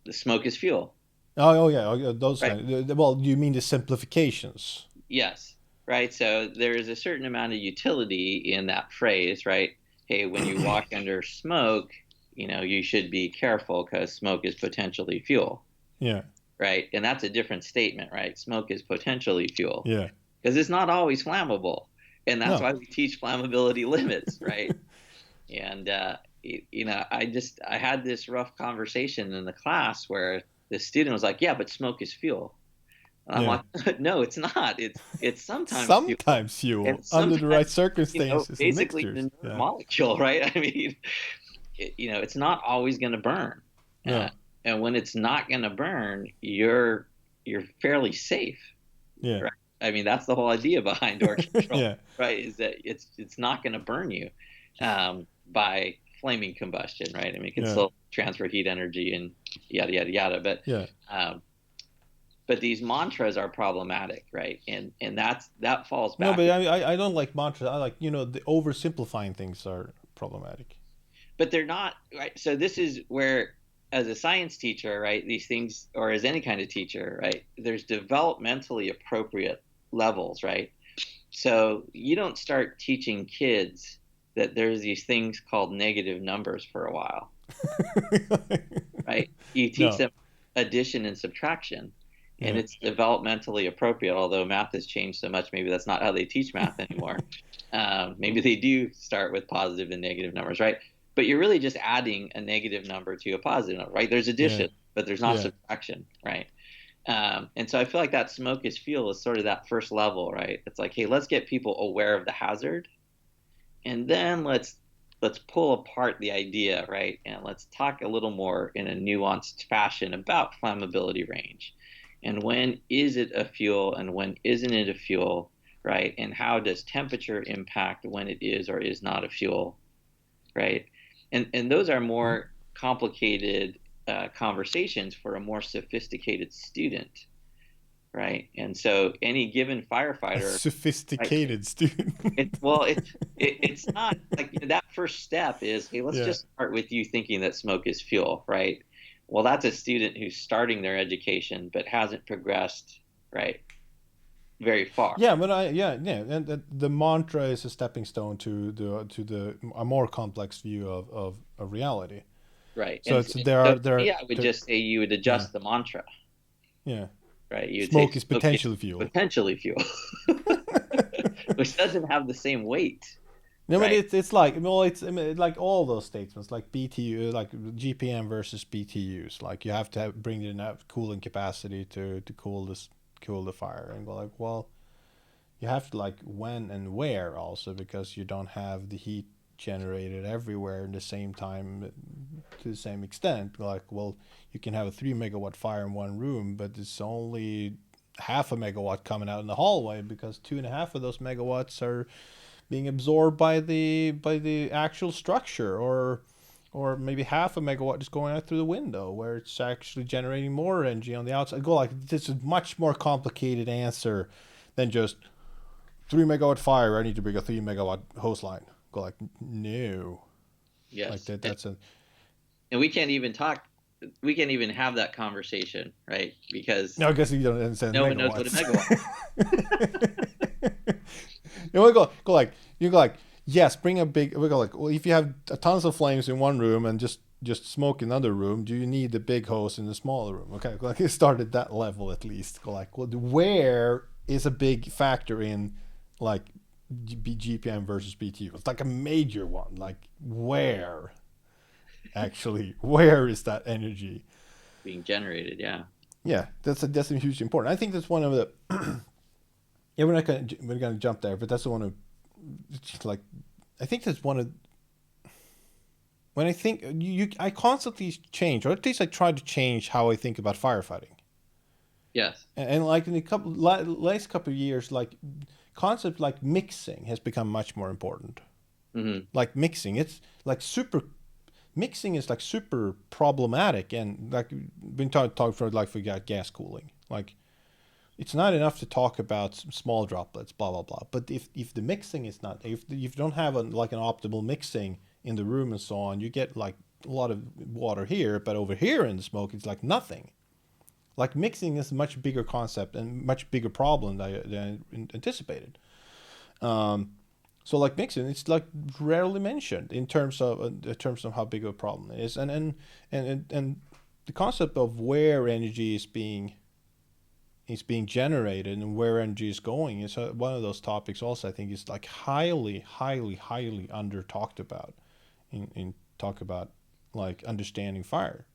The smoke is fuel. Oh yeah, those right. Kind. Well, you mean the simplifications? Yes. Right. So there is a certain amount of utility in that phrase, right? Hey, when you walk under smoke, you should be careful because smoke is potentially fuel. Yeah. Right. And that's a different statement, right? Smoke is potentially fuel. Yeah. Because it's not always flammable. And that's why we teach flammability limits, right? And, I had this rough conversation in the class where the student was like, yeah, but smoke is fuel. I'm like, no, it's not. It's sometimes fuel under the right circumstances. Basically the molecule, right? I mean, it's not always going to burn. Yeah. And when it's not going to burn, you're fairly safe. Yeah. Right? I mean, that's the whole idea behind door control, Yeah. right? Is that it's not going to burn you by flaming combustion, right? I mean, it can Yeah. still transfer heat energy and yada yada yada, Yeah. um, but these mantras are problematic, right? And that falls No, back. but I don't like mantras. I like, the oversimplifying things are problematic. But they're not, right. So this is where, as a science teacher, right, these things, or as any kind of teacher, right, there's developmentally appropriate levels, right? So you don't start teaching kids that there's these things called negative numbers for a while, right? You teach No. them addition and subtraction, and Yeah. it's developmentally appropriate. Although math has changed so much, maybe that's not how they teach math anymore. Maybe they do start with positive and negative numbers, right? But you're really just adding a negative number to a positive number, right? There's Yeah. addition, but there's not Yeah. subtraction, right? And so I feel like that smoke is fuel is sort of that first level, right? It's like, hey, let's get people aware of the hazard, and then let's pull apart the idea, right? And let's talk a little more in a nuanced fashion about flammability range. And when is it a fuel and when isn't it a fuel, right? And how does temperature impact when it is or is not a fuel, right? And those are more complicated conversations for a more sophisticated student, right? And so any given A firefighter, right, sophisticated student. it's not like, that first step is, hey, let's Yeah. just start with you thinking that smoke is fuel, right? Well, that's a student who's starting their education but hasn't progressed, right, very far. Yeah, but and the mantra is a stepping stone to the a more complex view of reality. Right. So And it's so to me, I would there just say you would yeah, adjust the mantra, yeah. right? You would say Smoke is smoke is potentially fuel. potentially fuel, which doesn't have the same weight, No, but right? it's like, well, it's, I mean, like all those statements, like BTU, like GPM versus BTUs. Like you have to bring in enough cooling capacity to cool the fire, and go like, well, you have to, like, when and where also, because you don't have the heat generated everywhere in the same time to the same extent. Like, well, you can have a 3 megawatt fire in one room, but it's only half a megawatt coming out in the hallway because 2.5 of those megawatts are being absorbed by the actual structure, or maybe half a megawatt is going out through the window where it's actually generating more energy on the outside. Go like, this is much more complicated answer than just 3 megawatt fire. I need to bring a 3 megawatt hose line. Go like, no, like Yes. that. That's a And we can't even talk, we can't even have that conversation, right? Because no. I guess you don't understand no one knows what a megawatts. megawatt. We go like, you go like, yes, bring a big. We go like, well, if you have tons of flames in one room and just smoke in another room, do you need the big hose in the smaller room? Okay, like it started that level at least. Go like, well, where is a big factor in, like, GPM versus BTU? It's like a major one. Like, where where is that energy? Being generated, yeah. Yeah, that's a hugely important. I think that's one of the. Yeah, we're gonna jump there, but that's the one of, like, I think that's one of, when I think I constantly change, or at least I try to change how I think about firefighting. Yes. And like in the last couple of years, like, concept like mixing has become much more important. Hmm. Like mixing, it's like super. Mixing is like super problematic, and like been talking for, like, for gas cooling. Like, it's not enough to talk about small droplets, blah blah blah. But if the mixing is not, if you don't have like an optimal mixing in the room and so on, you get like a lot of water here, but over here in the smoke, it's like nothing. Like, mixing is a much bigger concept and much bigger problem than I anticipated. So like mixing, it's like rarely mentioned in terms of how big of a problem it is, and the concept of where energy is being generated and where energy is going is one of those topics. Also, I think is like highly under talked about in talk about, like, understanding fire.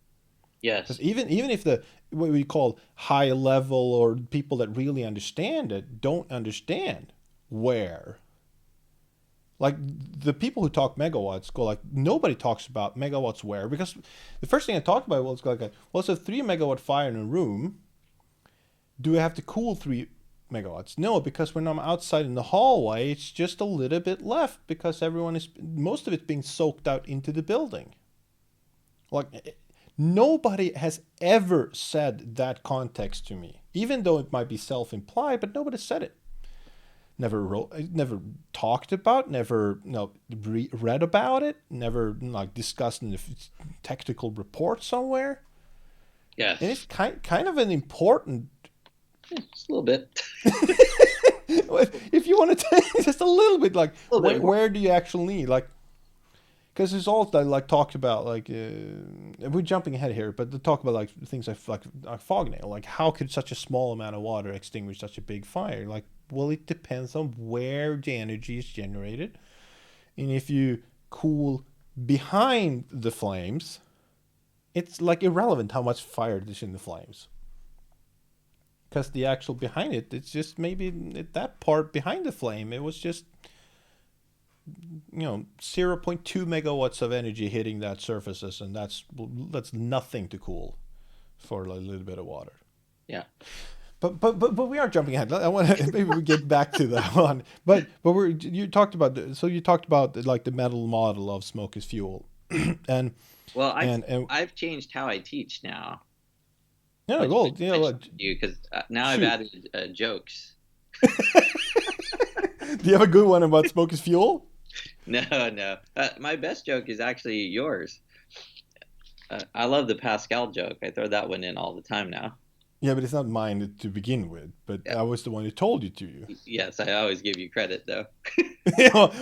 Because Yes. even if the what we call high level, or people that really understand it, don't understand where, like, the people who talk megawatts go like, nobody talks about megawatts where, because the first thing I talked about was like, well, it's a 3 megawatt fire in a room. Do we have to cool megawatts. No, because when I'm outside in the hallway, it's just a little bit left because most of it's being soaked out into the building. Like, nobody has ever said that context to me, even though it might be self-implied, but nobody said it. Never talked about, never read about it, never like discussed in a technical report somewhere. Yes. And it's kind of an important. Just a little bit. If you want to take just a little bit, like where do you actually need, like, because there's all that like talked about, like we're jumping ahead here, but they talk about like things like fog nail, like how could such a small amount of water extinguish such a big fire? Like, well, it depends on where the energy is generated, and if you cool behind the flames, it's like irrelevant how much fire is in the flames. Because the actual behind it, it's just maybe that part behind the flame, it was just 0.2 megawatts of energy hitting that surfaces, and that's nothing to cool for a little bit of water. Yeah. But we are jumping ahead. I want to maybe we get back to that one. But you talked about like the mental model of smoke is fuel, and I've changed how I teach now. Yeah, well, because now I've added jokes. Do you have a good one about smoke is fuel? No. My best joke is actually yours. I love the Pascal joke. I throw that one in all the time now. Yeah, but it's not mine to begin with. But yeah. I was the one who told it to you. Yes, I always give you credit, though.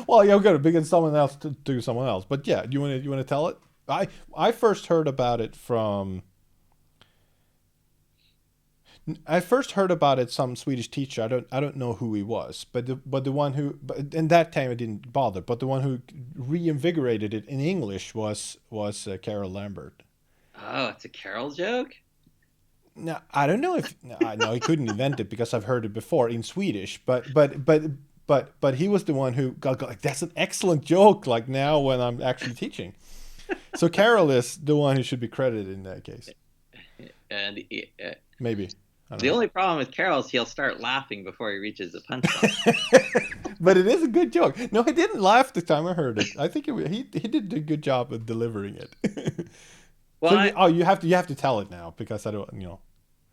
Well, I've got to begin someone else to do someone else. But yeah, you want to tell it? I first heard about it from. I first heard about it some Swedish teacher. I don't know who he was, but the one who, in that time I didn't bother. But the one who reinvigorated it in English was Carol Lambert. Oh, it's a Carol joke. No, I don't know if I know he couldn't invent it because I've heard it before in Swedish. But he was the one who got like, that's an excellent joke. Like now when I'm actually teaching, so Carol is the one who should be credited in that case. And maybe. The only problem with Carol is he'll start laughing before he reaches the punchline. But it is a good joke. No, he didn't laugh the time I heard it. I think he did a good job of delivering it. Well, so you have to tell it now because I don't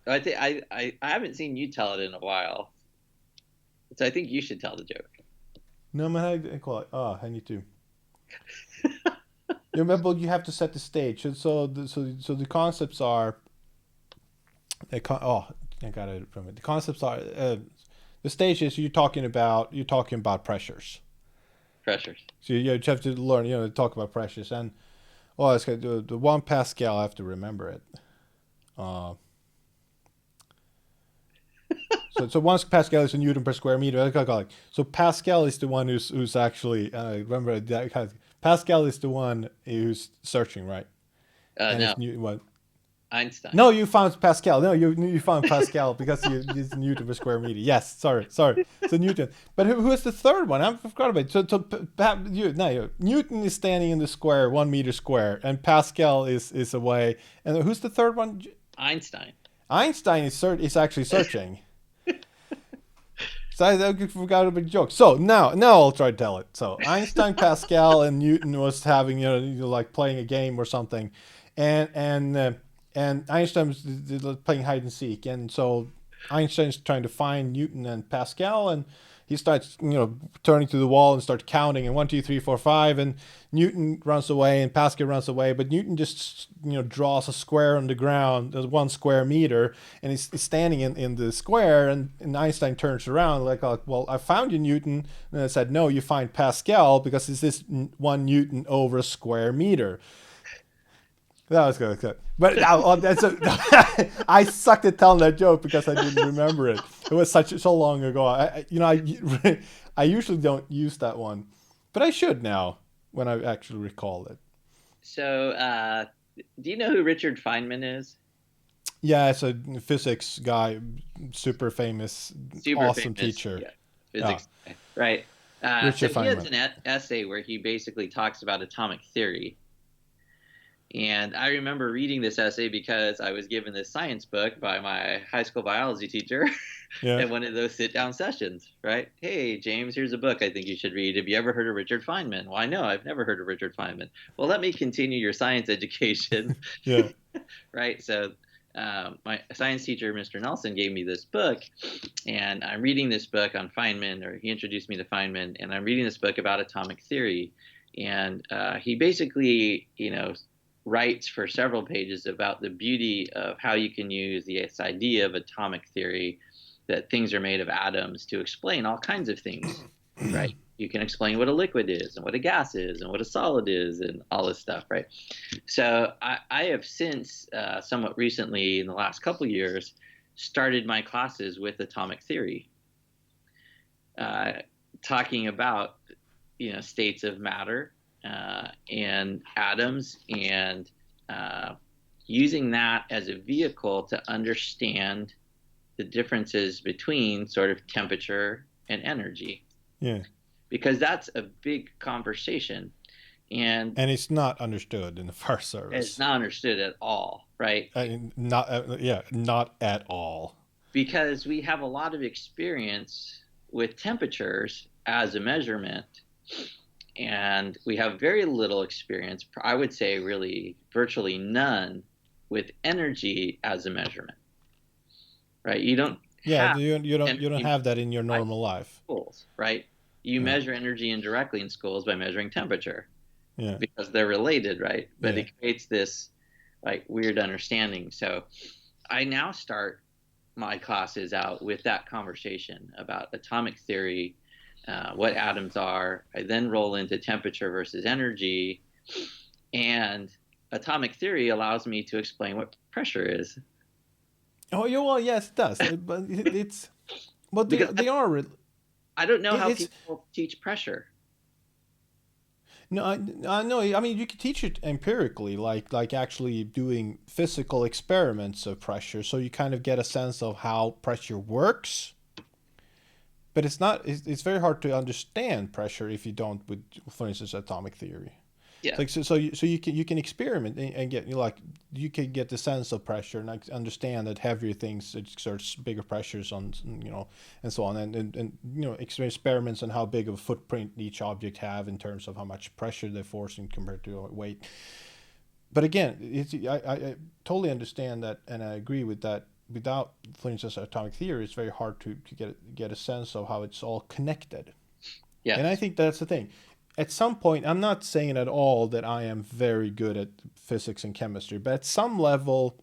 I think I haven't seen you tell it in a while, so I think you should tell the joke. No, man, I call it. Oh, I need to. You remember, you have to set the stage. So the concepts are. I got it from it. The concepts are the stage is you're talking about pressures. Pressures. So you have to learn to talk about pressures, and it's got the 1 Pascal. I have to remember it. So 1 Pascal is a Newton per square meter. So Pascal is the one who's actually remember that Pascal is the one who's searching, right? No. Einstein. No, you found Pascal. No, you found Pascal because it's Newton per square meter. Yes, sorry. So Newton. But who is the third one? I forgot about it. Newton is standing in the square, 1 meter square, and Pascal is away. And who's the third one? Einstein. Einstein is actually searching. So I forgot about the joke. So now I'll try to tell it. So Einstein, Pascal, and Newton was having like playing a game or something, and Einstein was playing hide and seek, and so Einstein's trying to find Newton and Pascal, and he starts turning to the wall and starts counting, and 1, 2, 3, 4, 5, and Newton runs away and Pascal runs away, but Newton just draws a square on the ground, 1 square meter, and he's standing in the square, and Einstein turns around like, well, I found you, Newton, and I said, no, you find Pascal because it's this 1 Newton over a square meter. That was good. But I sucked at telling that joke because I didn't remember it. It was so long ago. I usually don't use that one, but I should now when I actually recall it. So, do you know who Richard Feynman is? Yeah, it's a physics guy, super famous, awesome teacher. Yeah, physics guy. Right. Richard Feynman. He has an essay where he basically talks about atomic theory. And I remember reading this essay because I was given this science book by my high school biology teacher Yeah. at one of those sit down sessions, right? Hey, James, here's a book I think you should read. Have you ever heard of Richard Feynman? Why, no, I've never heard of Richard Feynman. Well, let me continue your science education, Yeah. right? So, my science teacher, Mr. Nelson, gave me this book, and I'm reading this book on Feynman, or he introduced me to Feynman, and I'm reading this book about atomic theory. And he basically, writes for several pages about the beauty of how you can use this idea of atomic theory, that things are made of atoms, to explain all kinds of things, right? You can explain what a liquid is and what a gas is and what a solid is and all this stuff, right? So I have since, somewhat recently, in the last couple of years, started my classes with atomic theory, uh, talking about states of matter, and atoms, and using that as a vehicle to understand the differences between sort of temperature and energy, Yeah. because that's a big conversation, and And it's not understood in the fire it's service. not understood at all, right? Not yeah, not at all. Because we have a lot of experience with temperatures as a measurement, and we have very little experience, I would say really virtually none, with energy as a measurement, right? You don't Yeah, have you don't energy have that in your by normal life. schools, right? You Yeah. measure energy indirectly in schools by measuring temperature, Yeah. because they're related, right? But Yeah. it creates this like weird understanding. So I now start my classes out with that conversation about atomic theory, what atoms are. I then roll into temperature versus energy, and atomic theory allows me to explain what pressure is. Oh, yeah, well, yes, it does. But it's but Because they are I don't know how it's people teach pressure. no, I know. I mean, you can teach it empirically, like actually doing physical experiments of pressure, so you kind of get a sense of how pressure works. But it's not. It's very hard to understand pressure if you don't with, for instance, atomic theory. Yeah. Like so you can experiment and get you can get the sense of pressure and like understand that heavier things exerts bigger pressures on and so on and experiments on how big of a footprint each object have in terms of how much pressure they're forcing compared to weight. But again, I totally understand that and I agree with that. Without, for instance, atomic theory, it's very hard to get a sense of how it's all connected. And I Yes. think that's the thing. At some point, I'm not saying at all that I am very good at physics and chemistry, but at some level,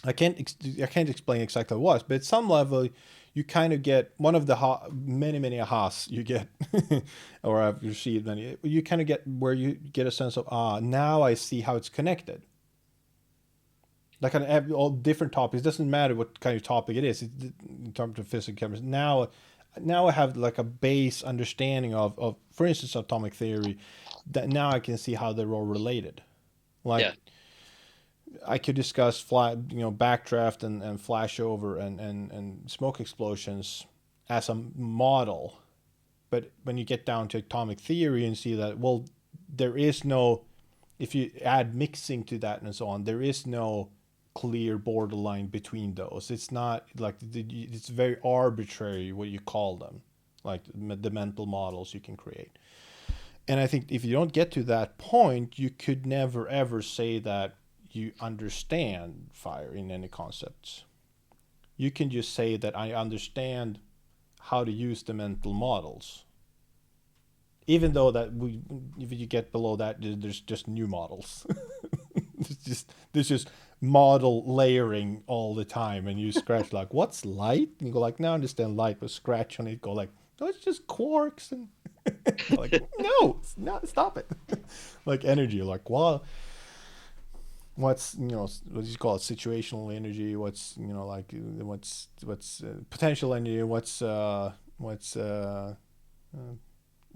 I can't explain exactly what it was, but at some level, you kind of get one of the many ahas you get, or I've received many. You kind of get where you get a sense of now I see how it's connected. Like on all different topics, it doesn't matter what kind of topic it is. In terms of physics and chemistry, now I have like a base understanding of for instance atomic theory, that now I can see how they're all related. Yeah. Like I could discuss backdraft and flashover and smoke explosions as a model, but when you get down to atomic theory and see that, well, there is no, if you add mixing to that and so on, there is no clear borderline between those. It's not like it's very arbitrary what you call them, like the mental models you can create. And I think if you don't get to that point, you could never ever say that you understand fire in any concepts. You can just say that I understand how to use the mental models. Even though that if you get below that, there's just new models. there's just model layering all the time, and you scratch like, what's light? And you go like, now I understand light, but scratch on it, go like, no, it's just quarks, and like, no, stop it. Like energy, like, well, what's what do you call it, situational energy? What's like what's potential energy? What's in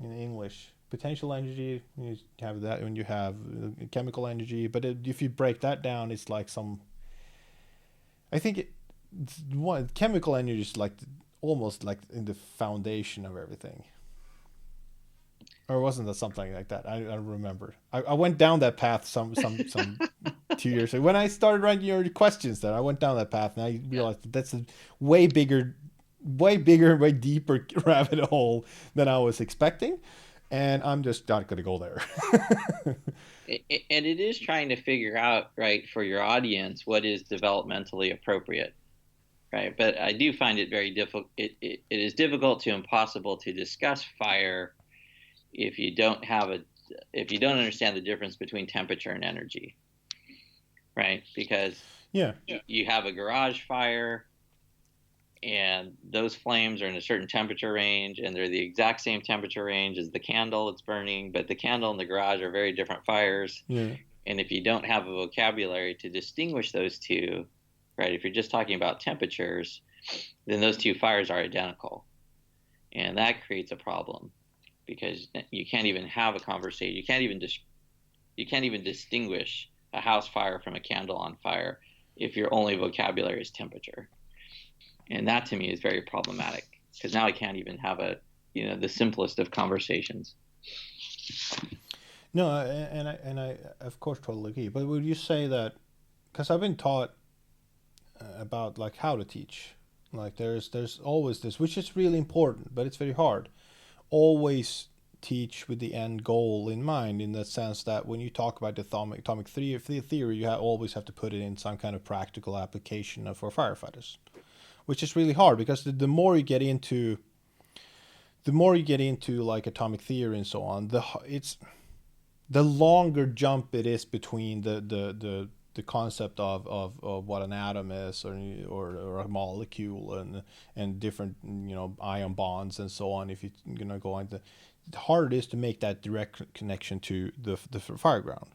English? Potential energy, you have that when you have chemical energy, but if you break that down, it's like some. I think one chemical energy is like almost like in the foundation of everything. Or wasn't that something like that? I don't remember. I went down that path some 2 years ago. When I started writing your questions there, I went down that path and I realized that that's a way bigger, way bigger, way deeper rabbit hole than I was expecting. And I'm just not going to go there. And it is trying to figure out, right, for your audience, what is developmentally appropriate, right? But I do find it very difficult. It is difficult to impossible to discuss fire if you don't understand the difference between temperature and energy, right? Because Yeah. you have a garage fire and those flames are in a certain temperature range and they're the exact same temperature range as the candle that's burning, but the candle and the garage are very different fires. Yeah. And if you don't have a vocabulary to distinguish those two, right, if you're just talking about temperatures, then those two fires are identical. And that creates a problem because you can't even have a conversation. You can't even distinguish a house fire from a candle on fire if your only vocabulary is temperature. And that to me is very problematic because now I can't even have the simplest of conversations. No, and I of course totally agree. But would you say that, because I've been taught about like how to teach, like there's always this, which is really important, but it's very hard. Always teach with the end goal in mind, in the sense that when you talk about the atomic theory, you always have to put it in some kind of practical application for firefighters, which is really hard because the more you get into like atomic theory and so on, the longer jump it is between the concept of what an atom is or a molecule and different ion bonds and so on. If you're go on, the harder it is to make that direct connection to the fireground.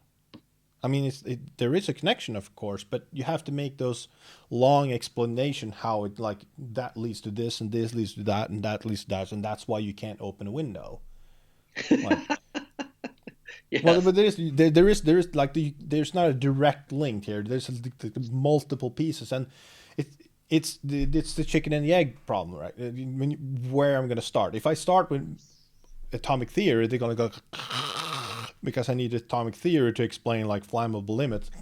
I mean, there is a connection, of course, but you have to make those long explanation how it, like, that leads to this and this leads to that and that leads to that, and that's why you can't open a window. Like, Yes. well, but there is like there's not a direct link here. There's multiple pieces, and it's the chicken and the egg problem, right? Where I'm going to start. If I start with atomic theory, they're going to go because I need atomic theory to explain like flammable limits,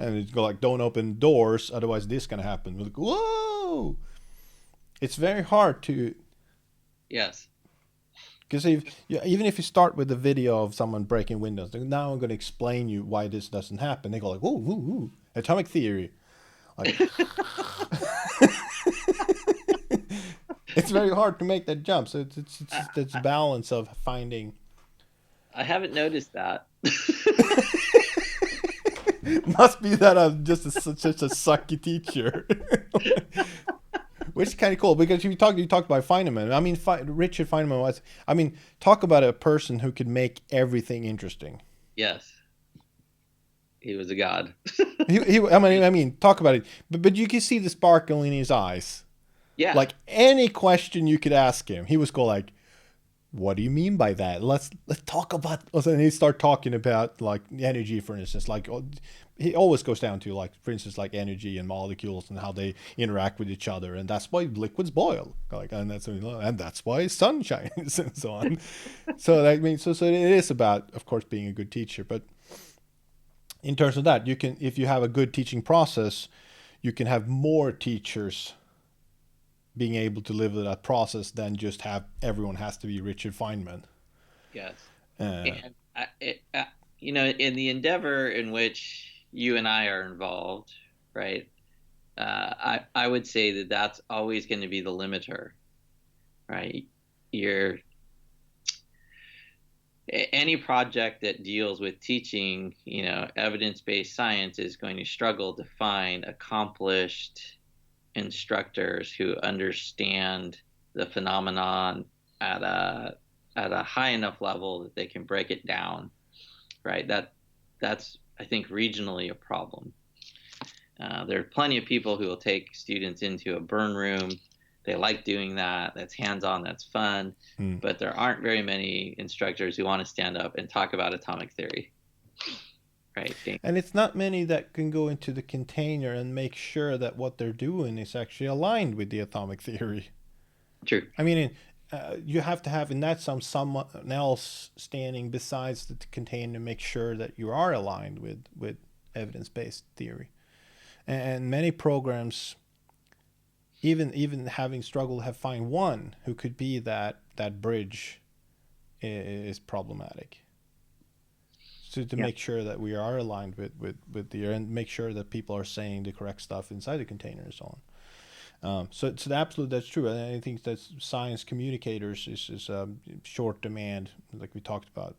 and it's go like, don't open doors, otherwise this can happen. Like, whoa! It's very hard to. Yes. Because even if you start with a video of someone breaking windows, now I'm going to explain you why this doesn't happen. They go like, ooh, atomic theory. Like, it's very hard to make that jump. So it's a balance of finding. I haven't noticed that. Must be that I'm just such a sucky teacher. Which is kind of cool because you talked about Feynman. I mean, Richard Feynman was. I mean, talk about a person who could make everything interesting. Yes, he was a god. I mean, talk about it. But you can see the sparkle in his eyes. Yeah. Like any question you could ask him, he was go like, "What do you mean by that? Let's talk about." And he start talking about like energy, for instance. Like he always goes down to like, for instance, like energy and molecules and how they interact with each other, and that's why liquids boil. Like, and that's why sun shines and so on. So I mean, so it is about, of course, being a good teacher. But in terms of that, you can, if you have a good teaching process, you can have more teachers being able to live with that process than just have everyone has to be Richard Feynman. Yes. And in the endeavor in which you and I are involved, right? I would say that that's always going to be the limiter, right? Any project that deals with teaching, evidence-based science is going to struggle to find accomplished instructors who understand the phenomenon at a high enough level that they can break it down, right? That's I think regionally a problem. There are plenty of people who will take students into a burn room. They like doing that. That's hands-on. That's fun. But there aren't very many instructors who want to stand up and talk about atomic theory. Right. And it's not many that can go into the container and make sure that what they're doing is actually aligned with the atomic theory. True. I mean, you have to have in that someone else standing besides the container to make sure that you are aligned with evidence-based theory. And many programs, even having struggled, have find one who could be that bridge is problematic. So to make sure that we are aligned with the, and make sure that people are saying the correct stuff inside the container and so on. So the absolute, that's true. And I think that science communicators is short demand, like we talked about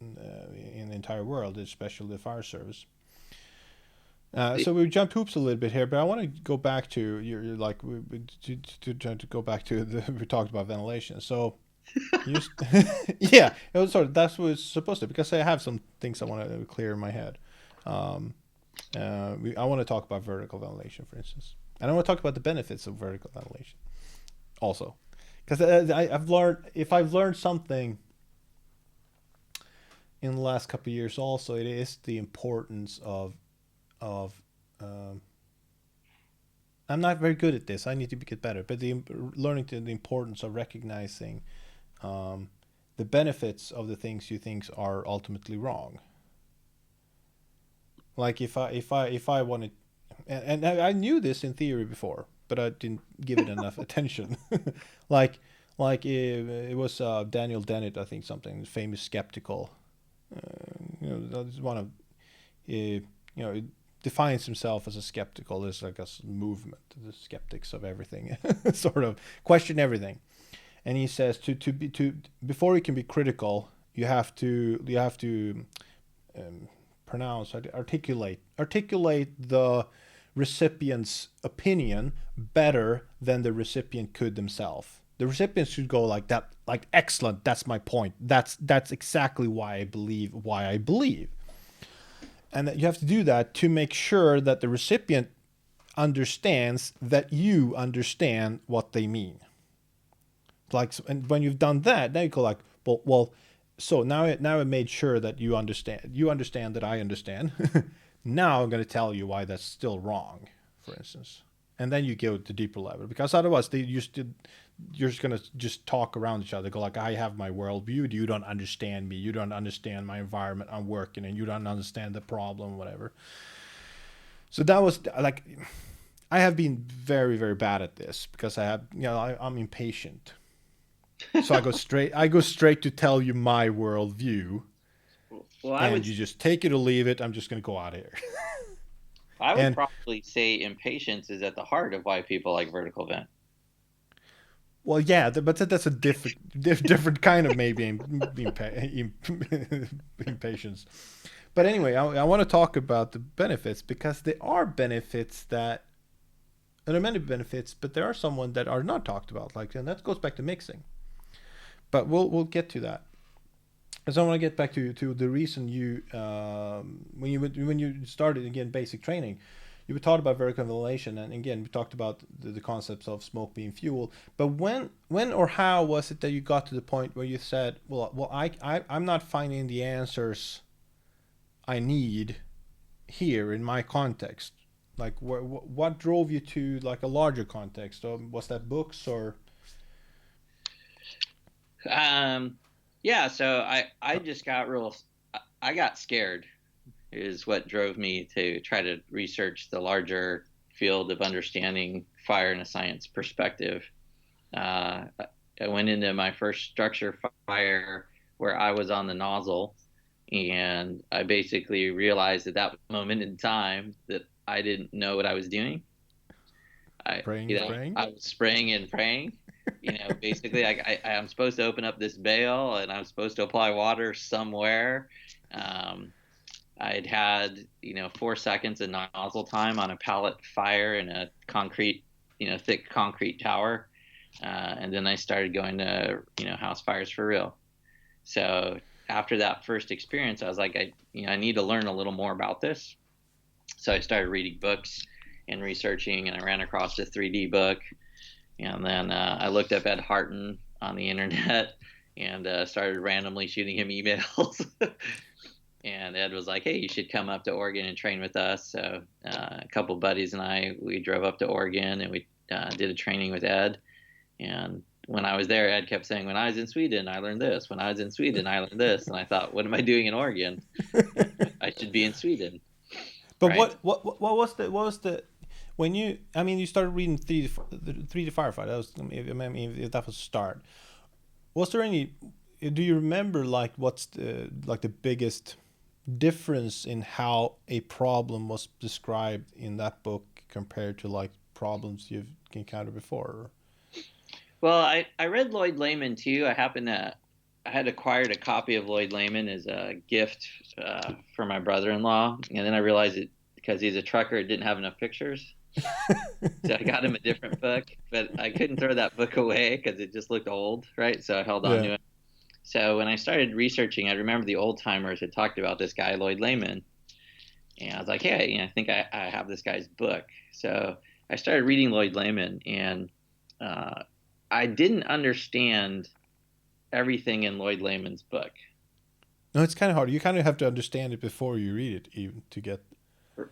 in the entire world, especially the fire service. So we jumped hoops a little bit here, but I want to go back to your like to go back to we talked about ventilation. So yeah, it was sort of that's what it's supposed to, because I have some things I want to clear in my head. I want to talk about vertical ventilation, for instance. And I want to talk about the benefits of vertical ventilation also. Because I've learned something in the last couple of years also, it is the importance of I'm not very good at this. I need to get better. But learning the importance of recognizing the benefits of the things you think are ultimately wrong. Like if I wanted, and I knew this in theory before, but I didn't give it enough attention. like it was Daniel Dennett, I think, something famous skeptical. That's one of it defines himself as a skeptical. There's like a movement, the skeptics of everything, sort of question everything. And he says to before you can be critical, you have to articulate the recipient's opinion better than the recipient could themselves. The recipient should go like that, like, excellent, that's my point. That's exactly why I believe. And that you have to do that to make sure that the recipient understands that you understand what they mean. Like, and when you've done that, then you go like, well, so now I made sure that you understand. You understand that I understand. Now I'm going to tell you why that's still wrong, for instance. And then you go to deeper level, because otherwise you're just going to just talk around each other. Go like, I have my worldview. You don't understand me. You don't understand my environment I'm working in. You don't understand the problem, whatever. So that was like, I have been very, very bad at this because I'm impatient. So I go straight to tell you my worldview. Well, you just take it or leave it. I'm just going to go out of here. I would probably say impatience is at the heart of why people like vertical vent. Well, yeah, but that's a different kind of maybe impatience. But anyway, I want to talk about the benefits, because there are benefits there are many benefits, but there are some that are not talked about, and that goes back to mixing. But we'll get to that. So I want to get back to the reason you when you started again basic training, you were taught about vertical ventilation, and again we talked about the concepts of smoke being fuel. But when or how was it that you got to the point where you said, well I'm not finding the answers I need here in my context? Like what drove you to like a larger context? Or was that books or? Yeah, so I just got I got scared is what drove me to try to research the larger field of understanding fire in a science perspective. I went into my first structure fire where I was on the nozzle, and I basically realized at that moment in time that I didn't know what I was doing. Praying. I was spraying and praying. Basically, I'm supposed to open up this bale and I'm supposed to apply water somewhere. I'd had 4 seconds of nozzle time on a pallet fire in a concrete, thick concrete tower, and then I started going to house fires for real. So after that first experience, I was like, I need to learn a little more about this. So I started reading books and researching, and I ran across a 3D book. And then I looked up Ed Harton on the internet and started randomly shooting him emails. And Ed was like, hey, you should come up to Oregon and train with us. So a couple buddies and we drove up to Oregon, and we did a training with Ed. And when I was there, Ed kept saying, when I was in Sweden, I learned this. When I was in Sweden, I learned this. And I thought, what am I doing in Oregon? I should be in Sweden, But right? what was the when you, I mean, you started reading 3D Firefight. That was, I mean, if that was a start. Was there any? Do you remember like what's the biggest difference in how a problem was described in that book compared to like problems you've encountered before? Well, I read Lloyd Layman too. I had acquired a copy of Lloyd Layman as a gift for my brother-in-law, and then I realized it because he's a trucker, it didn't have enough pictures. So I got him a different book, but I couldn't throw that book away because it just looked old, right? So I held on Yeah. to it. So when I started researching, I remember the old timers had talked about this guy, Lloyd Layman. And I was like, hey, I think I have this guy's book. So I started reading Lloyd Layman, and uh, I didn't understand everything in Lloyd Layman's book. No, it's kind of hard. You kind of have to understand it before you read it, even to get.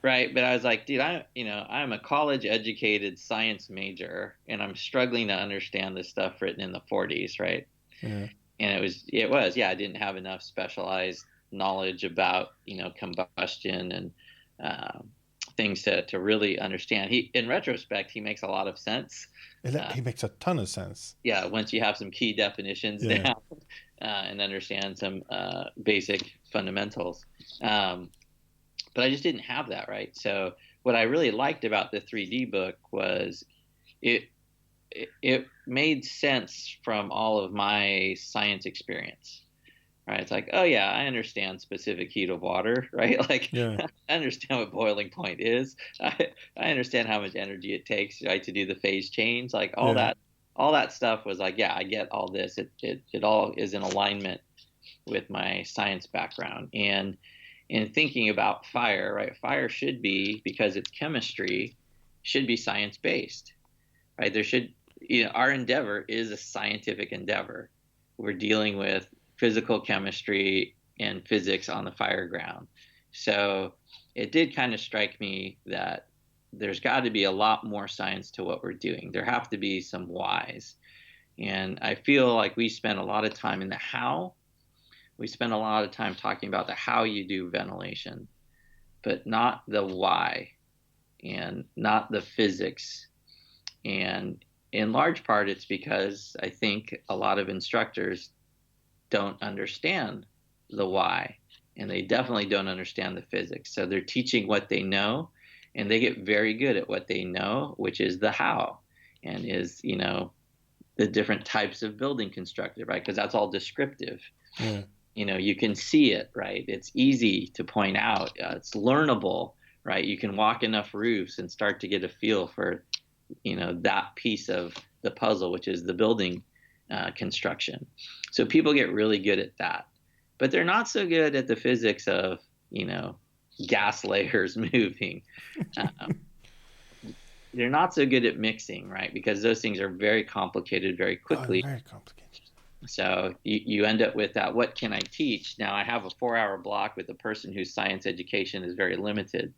Right. But I was like, dude, I'm a college educated science major, and I'm struggling to understand this stuff written in the 40s. Right. Yeah. And yeah, I didn't have enough specialized knowledge about, combustion and uh, things to really understand. In retrospect, he makes a lot of sense. It makes a ton of sense. Yeah, once you have some key definitions Yeah. down and understand some basic fundamentals. But I just didn't have that, right? So what I really liked about the 3D book was it it made sense from all of my science experience, right? It's like, oh yeah, I understand specific heat of water, right? Like Yeah. I understand what boiling point is. I understand how much energy it takes, right, to do the phase change. Like Yeah. all that stuff was like, yeah, I get all this. It all is in alignment with my science background. And in thinking about fire, right? Fire should be, because it's chemistry, should be science based, right? There should, our endeavor is a scientific endeavor. We're dealing with physical chemistry and physics on the fire ground. So it did kind of strike me that there's got to be a lot more science to what we're doing. There have to be some whys. And I feel like we spend a lot of time in the how. We spend a lot of time talking about the how you do ventilation, but not the why and not the physics. And in large part, it's because I think a lot of instructors don't understand the why, and they definitely don't understand the physics. So they're teaching what they know, and they get very good at what they know, which is the how, and is, the different types of building constructed, right? Because that's all descriptive. Yeah. You can see it, right? It's easy to point out. It's learnable, right? You can walk enough roofs and start to get a feel for, that piece of the puzzle, which is the building construction. So people get really good at that, but they're not so good at the physics of, gas layers moving. They're not so good at mixing, right? Because those things are very complicated very quickly. Very complicated. So you end up with that. What can I teach? Now I have a 4-hour block with a person whose science education is very limited,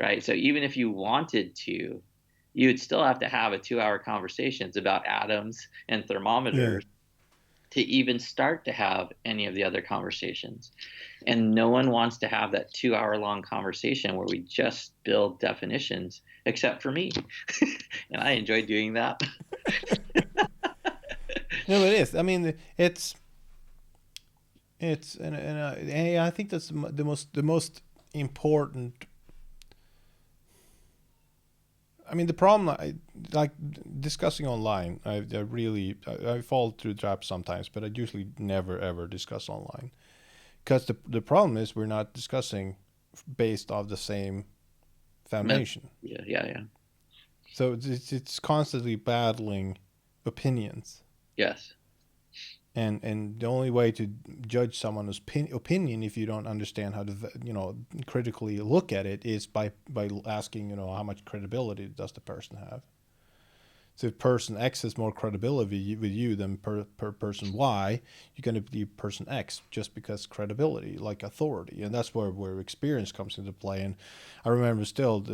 right? So even if you wanted to, you would still have to have a 2-hour conversations about atoms and thermometers to even start to have any of the other conversations. And no one wants to have that 2-hour long conversation where we just build definitions, except for me. And I enjoy doing that. No, it is. I mean, and I think that's the most important. I mean, the problem, like discussing online, I fall through traps sometimes, but I usually never ever discuss online, because the problem is we're not discussing based off the same foundation. Yeah. So it's constantly battling opinions. Yes. And the only way to judge someone's opinion, if you don't understand how to critically look at it, is by asking, how much credibility does the person have. So if person X has more credibility with you than per person Y, you're going to be person X just because credibility, like authority, and that's where experience comes into play. And I remember still,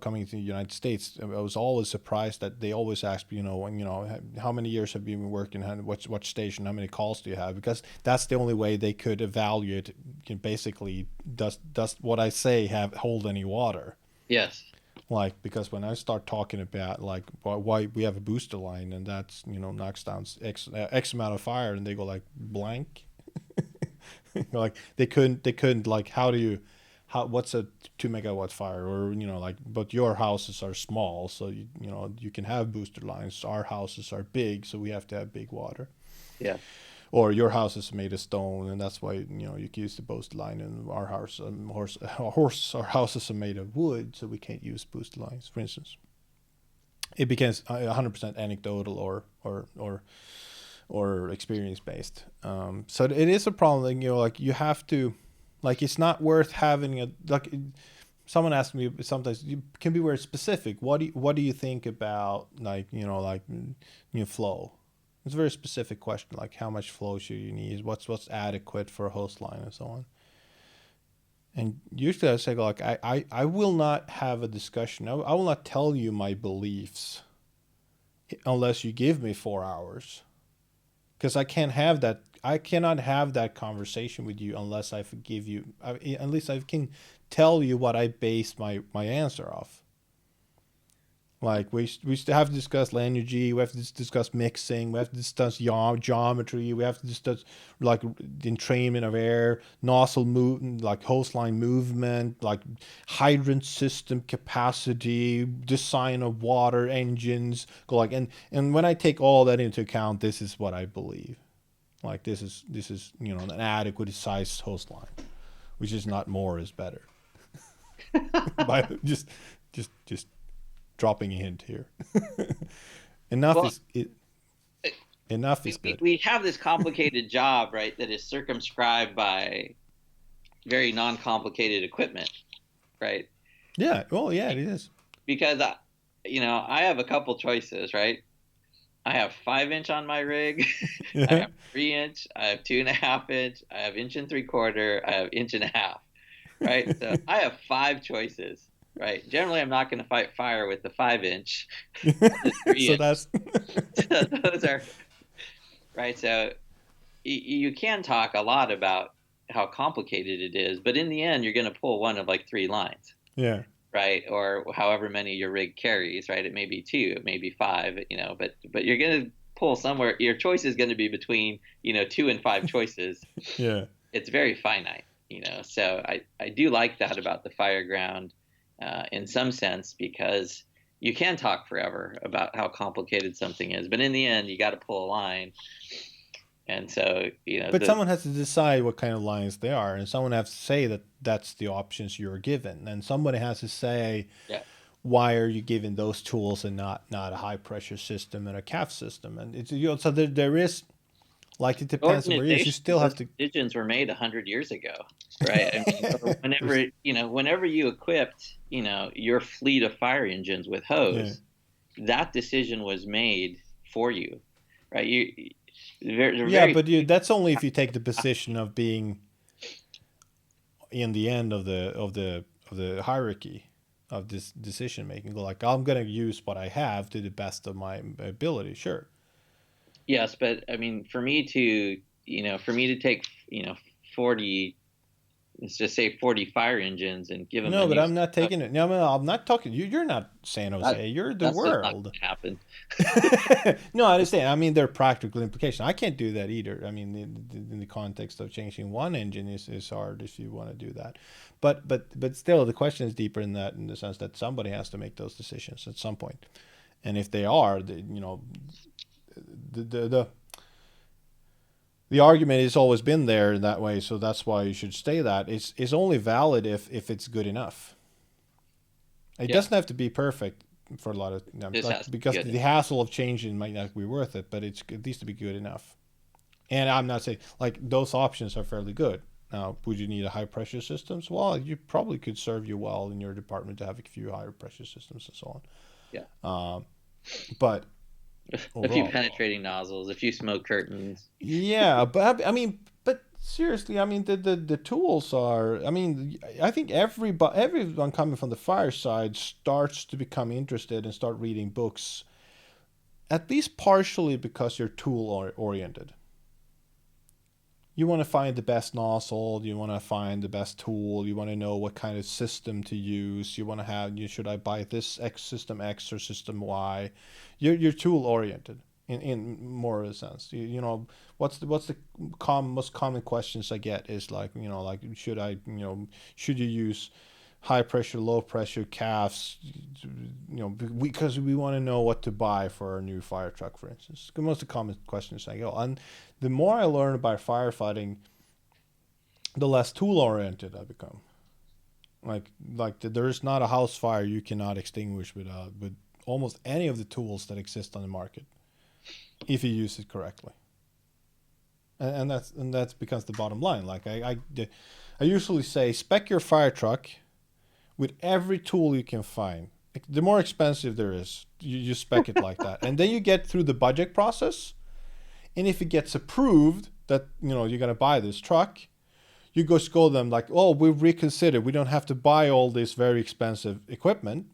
coming to the United States, I was always surprised that they always asked, how many years have you been working, what station, how many calls do you have? Because that's the only way they could evaluate. Basically, does what I say hold any water? Yes. Like, because when I start talking about like why we have a booster line and that's knocks down X amount of fire, and they go like blank, like they couldn't like what's a 2 megawatt fire, or but your houses are small, so you can have booster lines. Our houses are big, so we have to have big water. Yeah. Or your house is made of stone, and that's why you can use the booster line. And our house, our houses are made of wood, so we can't use booster lines, for instance. It becomes 100% anecdotal or experience based. So it is a problem. Like you have to, like it's not worth having a like. Someone asked me sometimes, you can be very specific. What do you think about flow? It's a very specific question, like how much flow should you need, what's adequate for a host line, and so on. And usually I say, like, I will not have a discussion. I will not tell you my beliefs unless you give me 4 hours, because I can't have that. I cannot have that conversation with you unless I give you, at least I can tell you what I base my answer off. Like we still have to discuss energy, we have to discuss mixing, we have to discuss geometry, we have to discuss like entrainment of air, nozzle movement, like hose line movement, like hydrant system capacity, design of water engines. And when I take all that into account, this is what I believe. Like this is an adequate sized hose line, which is not more is better. But just dropping a hint here. Enough is good. We have this complicated job, right, that is circumscribed by very non-complicated equipment, right? Yeah, well, yeah, it is. Because, I have a couple choices, right? I have 5-inch on my rig. I have 3-inch. I have 2.5-inch. I have 1.75 inches. I have 1.5 inches, right? So I have 5 choices. Right. Generally, I'm not going to fight fire with the 5-inch. So that's so those are right. So you can talk a lot about how complicated it is, but in the end, you're going to pull one of like 3 lines. Yeah. Right. Or however many your rig carries. Right. It may be 2, it may be 5. But you're going to pull somewhere. Your choice is going to be between 2 and 5 choices. Yeah. It's very finite. So I do like that about the Fireground. In some sense, because you can talk forever about how complicated something is, but in the end, you got to pull a line. And so, But someone has to decide what kind of lines they are, and someone has to say that that's the options you're given, and somebody has to say, yeah, why are you given those tools and not a high pressure system and a CAF system? And it's so there is. Like it depends on where it is. You still have to. Decisions were made 100 years ago, right? I mean, whenever you equipped, your fleet of fire engines with hose, that decision was made for you, right? That's only if you take the position of being in the end of the hierarchy of this decision making. Go like, I'm going to use what I have to the best of my ability. Sure. Yes, but I mean, for me to take, 40, let's just say 40 fire engines and give them. No, but I'm not taking it. No, I'm not talking. You're not San Jose. You're the world. That's not gonna happen. No, I understand. I mean, there are practical implications. I can't do that either. I mean, in the context of changing one engine is hard if you want to do that. But still, the question is deeper in that, in the sense that somebody has to make those decisions at some point, and if they are, the argument has always been there in that way, so that's why you should stay that. It's only valid if it's good enough. It doesn't have to be perfect for a lot of because the hassle of changing might not be worth it, but it needs to be good enough. And I'm not saying like those options are fairly good. Now, would you need a high pressure systems? Well, you probably could serve you well in your department to have a few higher pressure systems and so on. Yeah. But A few overall, penetrating nozzles, a few smoke curtains. yeah, but I mean, but seriously, I mean, the tools are. I mean, I think everyone coming from the fireside starts to become interested and start reading books, at least partially because you're tool oriented. You want to find the best nozzle, you want to find the best tool, you want to know what kind of system to use, you want to have, you should I buy this X system X or system Y. You're tool oriented in more of a sense. You know, what's the most common questions I get is like, you know, like should I, you know, should you use high pressure, low pressure calves, you know, because we want to know what to buy for our new fire truck, for instance. The most common questions I go. And the more I learn about firefighting, the less tool oriented I become. There is not a house fire you cannot extinguish with almost any of the tools that exist on the market if you use it correctly. And that's becomes the bottom line. Like I usually say, spec your fire truck with every tool you can find. The more expensive there is, you spec it like that, and then you get through the budget process. And if it gets approved that you know you're gonna buy this truck, you go scold them like, "Oh, we've reconsidered. We don't have to buy all this very expensive equipment.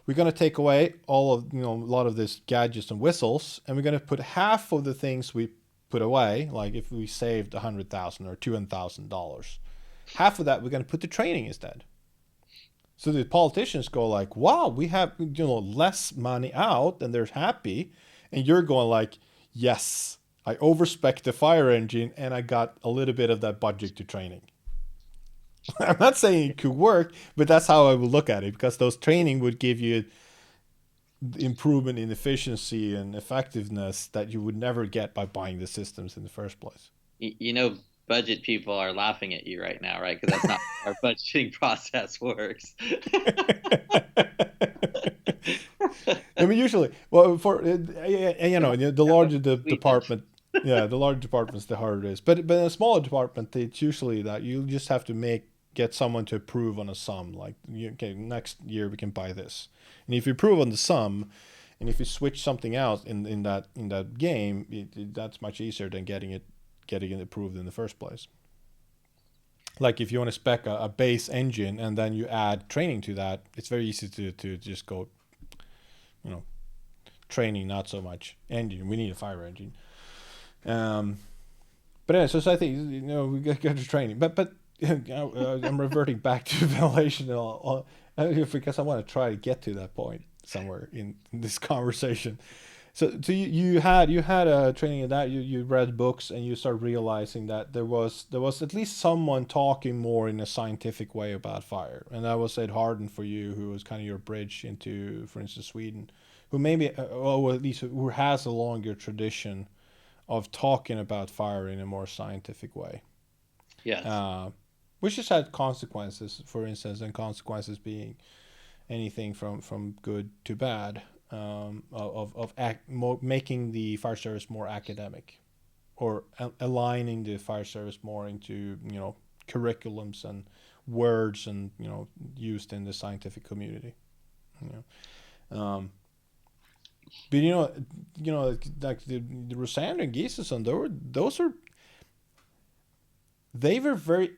We're gonna take away all of a lot of this gadgets and whistles, and we're gonna put half of the things we put away. Like if we saved $100,000 or $200,000, half of that we're gonna put to training instead." So the politicians go like, "Wow, we have less money out," and they're happy, and you're going like, "Yes, I overspec the fire engine, and I got a little bit of that budget to training." I'm not saying it could work, but that's how I would look at it, because those training would give you improvement in efficiency and effectiveness that you would never get by buying the systems in the first place. You know, budget people are laughing at you right now, right? Because that's not how our budgeting process works. I mean, usually, well, for the larger the Sweden. department, yeah, the larger departments, the harder it is. But in a smaller department, it's usually that you just have to get someone to approve on a sum. Like, okay, next year we can buy this, and if you approve on the sum, and if you switch something out in that game, that's much easier than getting it approved in the first place. Like if you want to spec a base engine and then you add training to that, it's very easy to just go, you know, training, not so much engine. We need a fire engine. Um, but anyway, so I think we got to training. But I'm reverting back to ventilation because I want to try to get to that point somewhere in this conversation. So you had a training in that, you read books and you start realizing that there was at least someone talking more in a scientific way about fire, and that was Ed Harden for you, who was kind of your bridge into, for instance, Sweden, who maybe or at least who has a longer tradition of talking about fire in a more scientific way, Yes. uh, which has had consequences, for instance, and consequences being anything from good to bad, making the fire service more academic, or aligning the fire service more into curriculums and words and used in the scientific community. You um, but like the Rosander and Giseson, they were very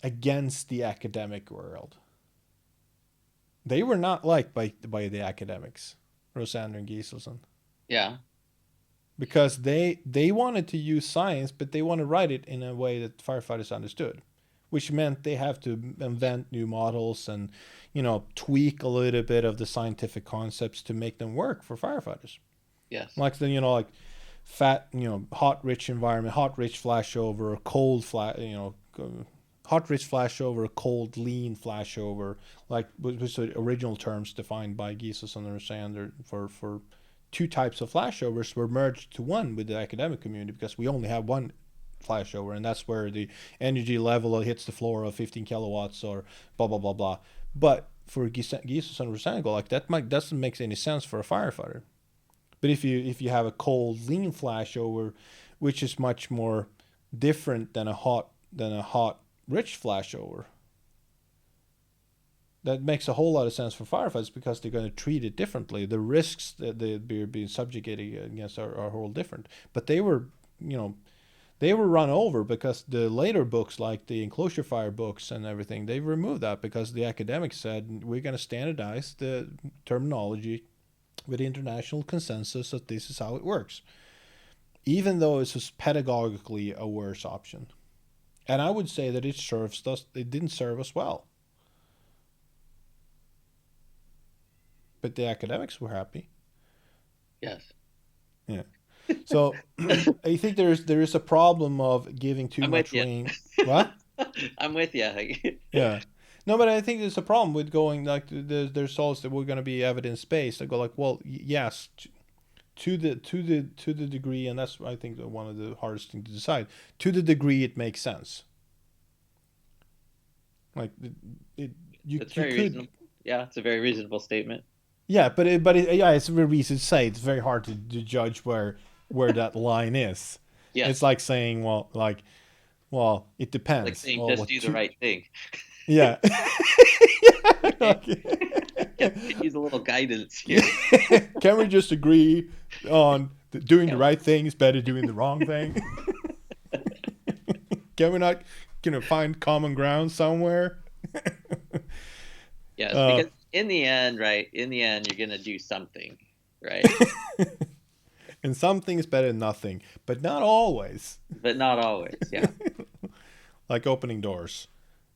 against the academic world. They were not liked by the academics, Rosander and Giselson, Yeah. because they wanted to use science, but they want to write it in a way that firefighters understood, which meant they have to invent new models and tweak a little bit of the scientific concepts to make them work for firefighters. Yes. Like like fat, hot rich environment, hot rich flashover, cold hot rich flashover, cold lean flashover, like was the original terms defined by Giseson and Sander for two types of flashovers, were merged to one with the academic community, because we only have one flashover, and that's where the energy level hits the floor of 15 kilowatts or blah blah blah blah. But for Giseson and Rosander, like doesn't make any sense for a firefighter. But if you have a cold lean flashover, which is much more different than a hot rich flashover, that makes a whole lot of sense for firefighters because they're going to treat it differently. The risks that they're being subjugated against are whole different. But they were, you know, they were run over because the later books, like the enclosure fire books and everything, they removed that because the academics said we're going to standardize the terminology with international consensus that this is how it works, even though it's just pedagogically a worse option. And I would say that it serves us. It didn't serve us well, but the academics were happy. Yes. Yeah. So I think there is a problem of giving too I'm with much you. rein. What? I'm with you. Yeah. No, but I think there's a problem with going like there's also that we're going to be evidence based. I go like, well, yes, to the degree, and that's I think one of the hardest thing to decide. To the degree it makes sense. Like it That's you very could. reasonable. Yeah, it's a very reasonable statement. Yeah, yeah, it's very easy to say. It's very hard to judge where that line is. It's Yes. like saying, well, it Like depends. saying Well, just what do the two? right thing. Yeah. Okay. Could use a little guidance here. Can we just agree on doing the Yeah. right thing is better doing the wrong thing? Can we not, find common ground somewhere? Yes, Uh, because in the end, right, in the end, you're going to do something, right? and something is better than nothing, but not always. But not always. Yeah. Like opening doors.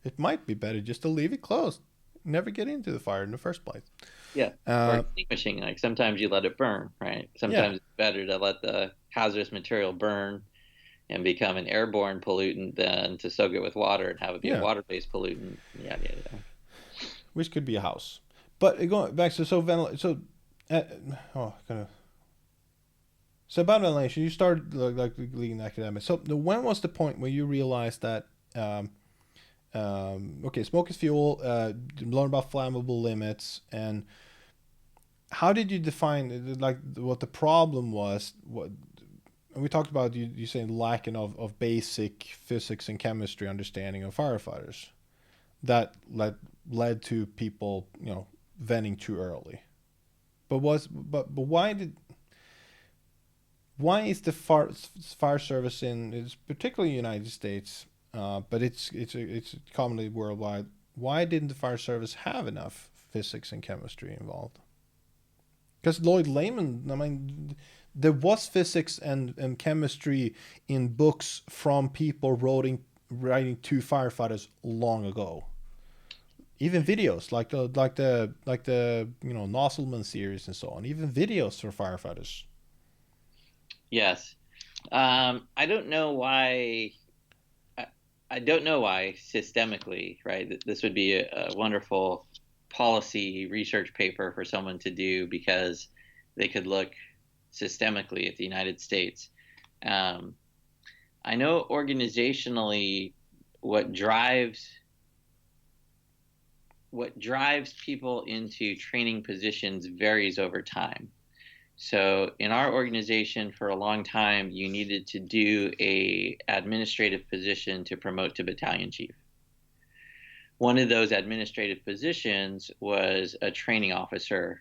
It might be better just to leave it closed. Never get into the fire in the first place. Yeah. Or Uh, extinguishing, like sometimes you let it burn, right? yeah, Sometimes it's better to let the hazardous material burn and become an airborne pollutant than to soak it with water and have it be a yeah, water-based pollutant. Yada yada yada. which could be a house. But going back to uh, kind of. So about ventilation, you started like leading academics. So when was the point where you realized that okay, smoke is fuel, learn about flammable limits, and how did you define like what the problem was? What we talked about, you saying lacking of basic physics and chemistry understanding of firefighters that led to people venting too early. But why is the fire service in it's particularly United States, but it's commonly worldwide. Why didn't the fire service have enough physics and chemistry involved? Because Lloyd Layman, I mean, there was physics and chemistry in books from people writing to firefighters long ago. Even videos like the Nosselman series and so on. Even videos for firefighters. Yes. I don't know why. I, I don't know why systemically, right? This would be a wonderful policy research paper for someone to do because they could look systemically at the United States. Um, I know organizationally what drives what drives people into training positions varies over time. So in our organization for a long time, you needed to do a administrative position to promote to battalion chief. One of those administrative positions was a training officer,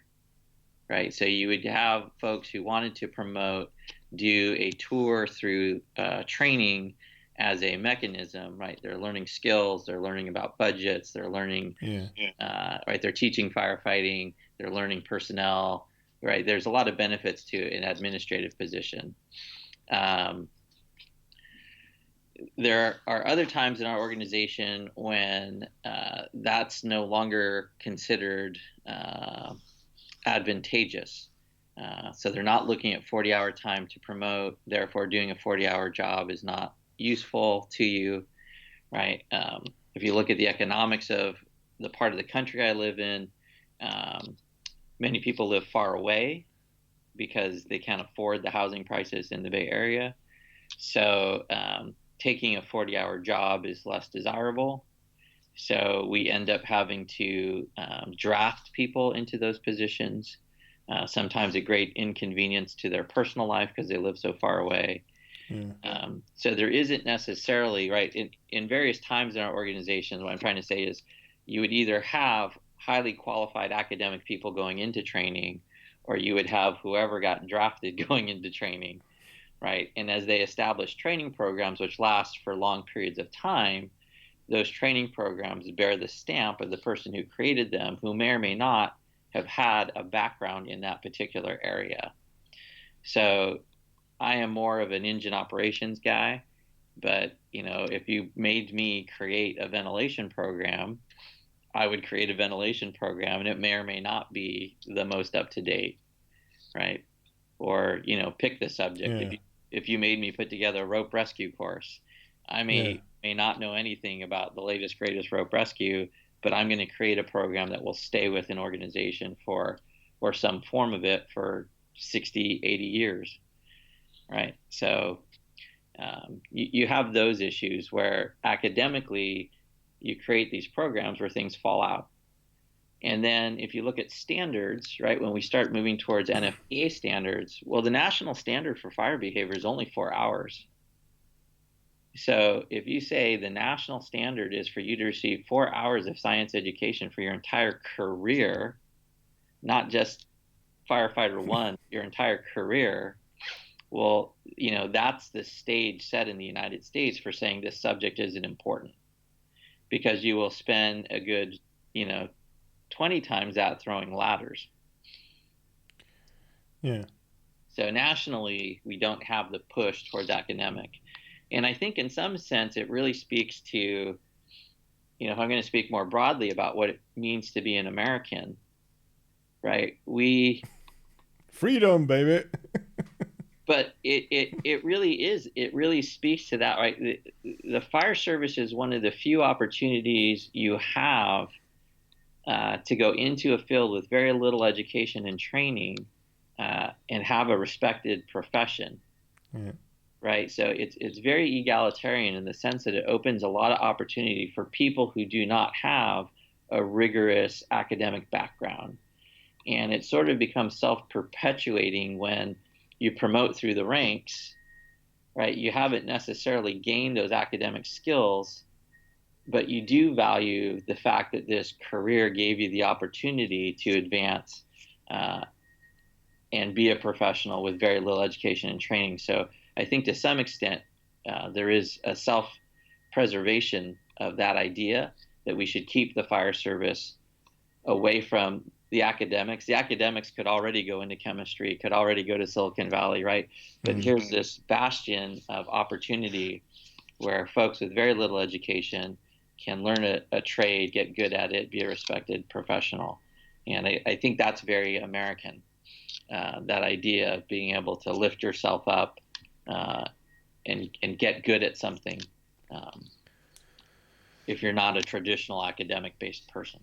right? So you would have folks who wanted to promote do a tour through training as a mechanism, right? They're learning skills, they're learning about budgets, they're learning, Yeah. right? They're teaching firefighting, they're learning personnel, right? There's a lot of benefits to an administrative position. Um, there are other times in our organization when that's no longer considered advantageous. So they're not looking at 40-hour time to promote. Therefore, doing a 40-hour job is not useful to you, right? If you look at the economics of the part of the country I live in, many people live far away because they can't afford the housing prices in the Bay Area. So taking a 40-hour job is less desirable. So we end up having to draft people into those positions, sometimes at great inconvenience to their personal life because they live so far away. Yeah. So there isn't necessarily, right, in various times in our organization, what I'm trying to say is you would either have highly qualified academic people going into training, or you would have whoever got drafted going into training, right? And as they establish training programs which last for long periods of time, those training programs bear the stamp of the person who created them, who may or may not have had a background in that particular area. So I am more of an engine operations guy, but if you made me create a ventilation program, I would create a ventilation program, and it may or may not be the most up to date, right? Or pick the subject. Yeah. If you made me put together a rope rescue course, I Yeah. may not know anything about the latest greatest rope rescue, but I'm going to create a program that will stay with an organization for, or some form of it, for 60, 80 years, right? So you have those issues where academically you create these programs where things fall out. And then if you look at standards, right, when we start moving towards NFPA standards, well, the national standard for fire behavior is only 4 hours. So if you say the national standard is for you to receive 4 hours of science education for your entire career, not just firefighter one, your entire career, well, that's the stage set in the United States for saying this subject isn't important, because you will spend a good, 20 times that throwing ladders. Yeah. So nationally, we don't have the push towards academic. And I think in some sense, it really speaks to, if I'm going to speak more broadly about what it means to be an American, right? Freedom, baby. But it really speaks to that, right? The fire service is one of the few opportunities you have to go into a field with very little education and training and have a respected profession. Yeah. Right? So it's very egalitarian in the sense that it opens a lot of opportunity for people who do not have a rigorous academic background. And it sort of becomes self-perpetuating when you promote through the ranks, right? You haven't necessarily gained those academic skills, but you do value the fact that this career gave you the opportunity to advance and be a professional with very little education and training. So I think to some extent there is a self-preservation of that idea that we should keep the fire service away from the academics. The academics could already go into chemistry, could already go to Silicon Valley, right? But here's this bastion of opportunity where folks with very little education can learn a trade, get good at it, be a respected professional. And I think that's very American, that idea of being able to lift yourself up and get good at something if you're not a traditional academic-based person.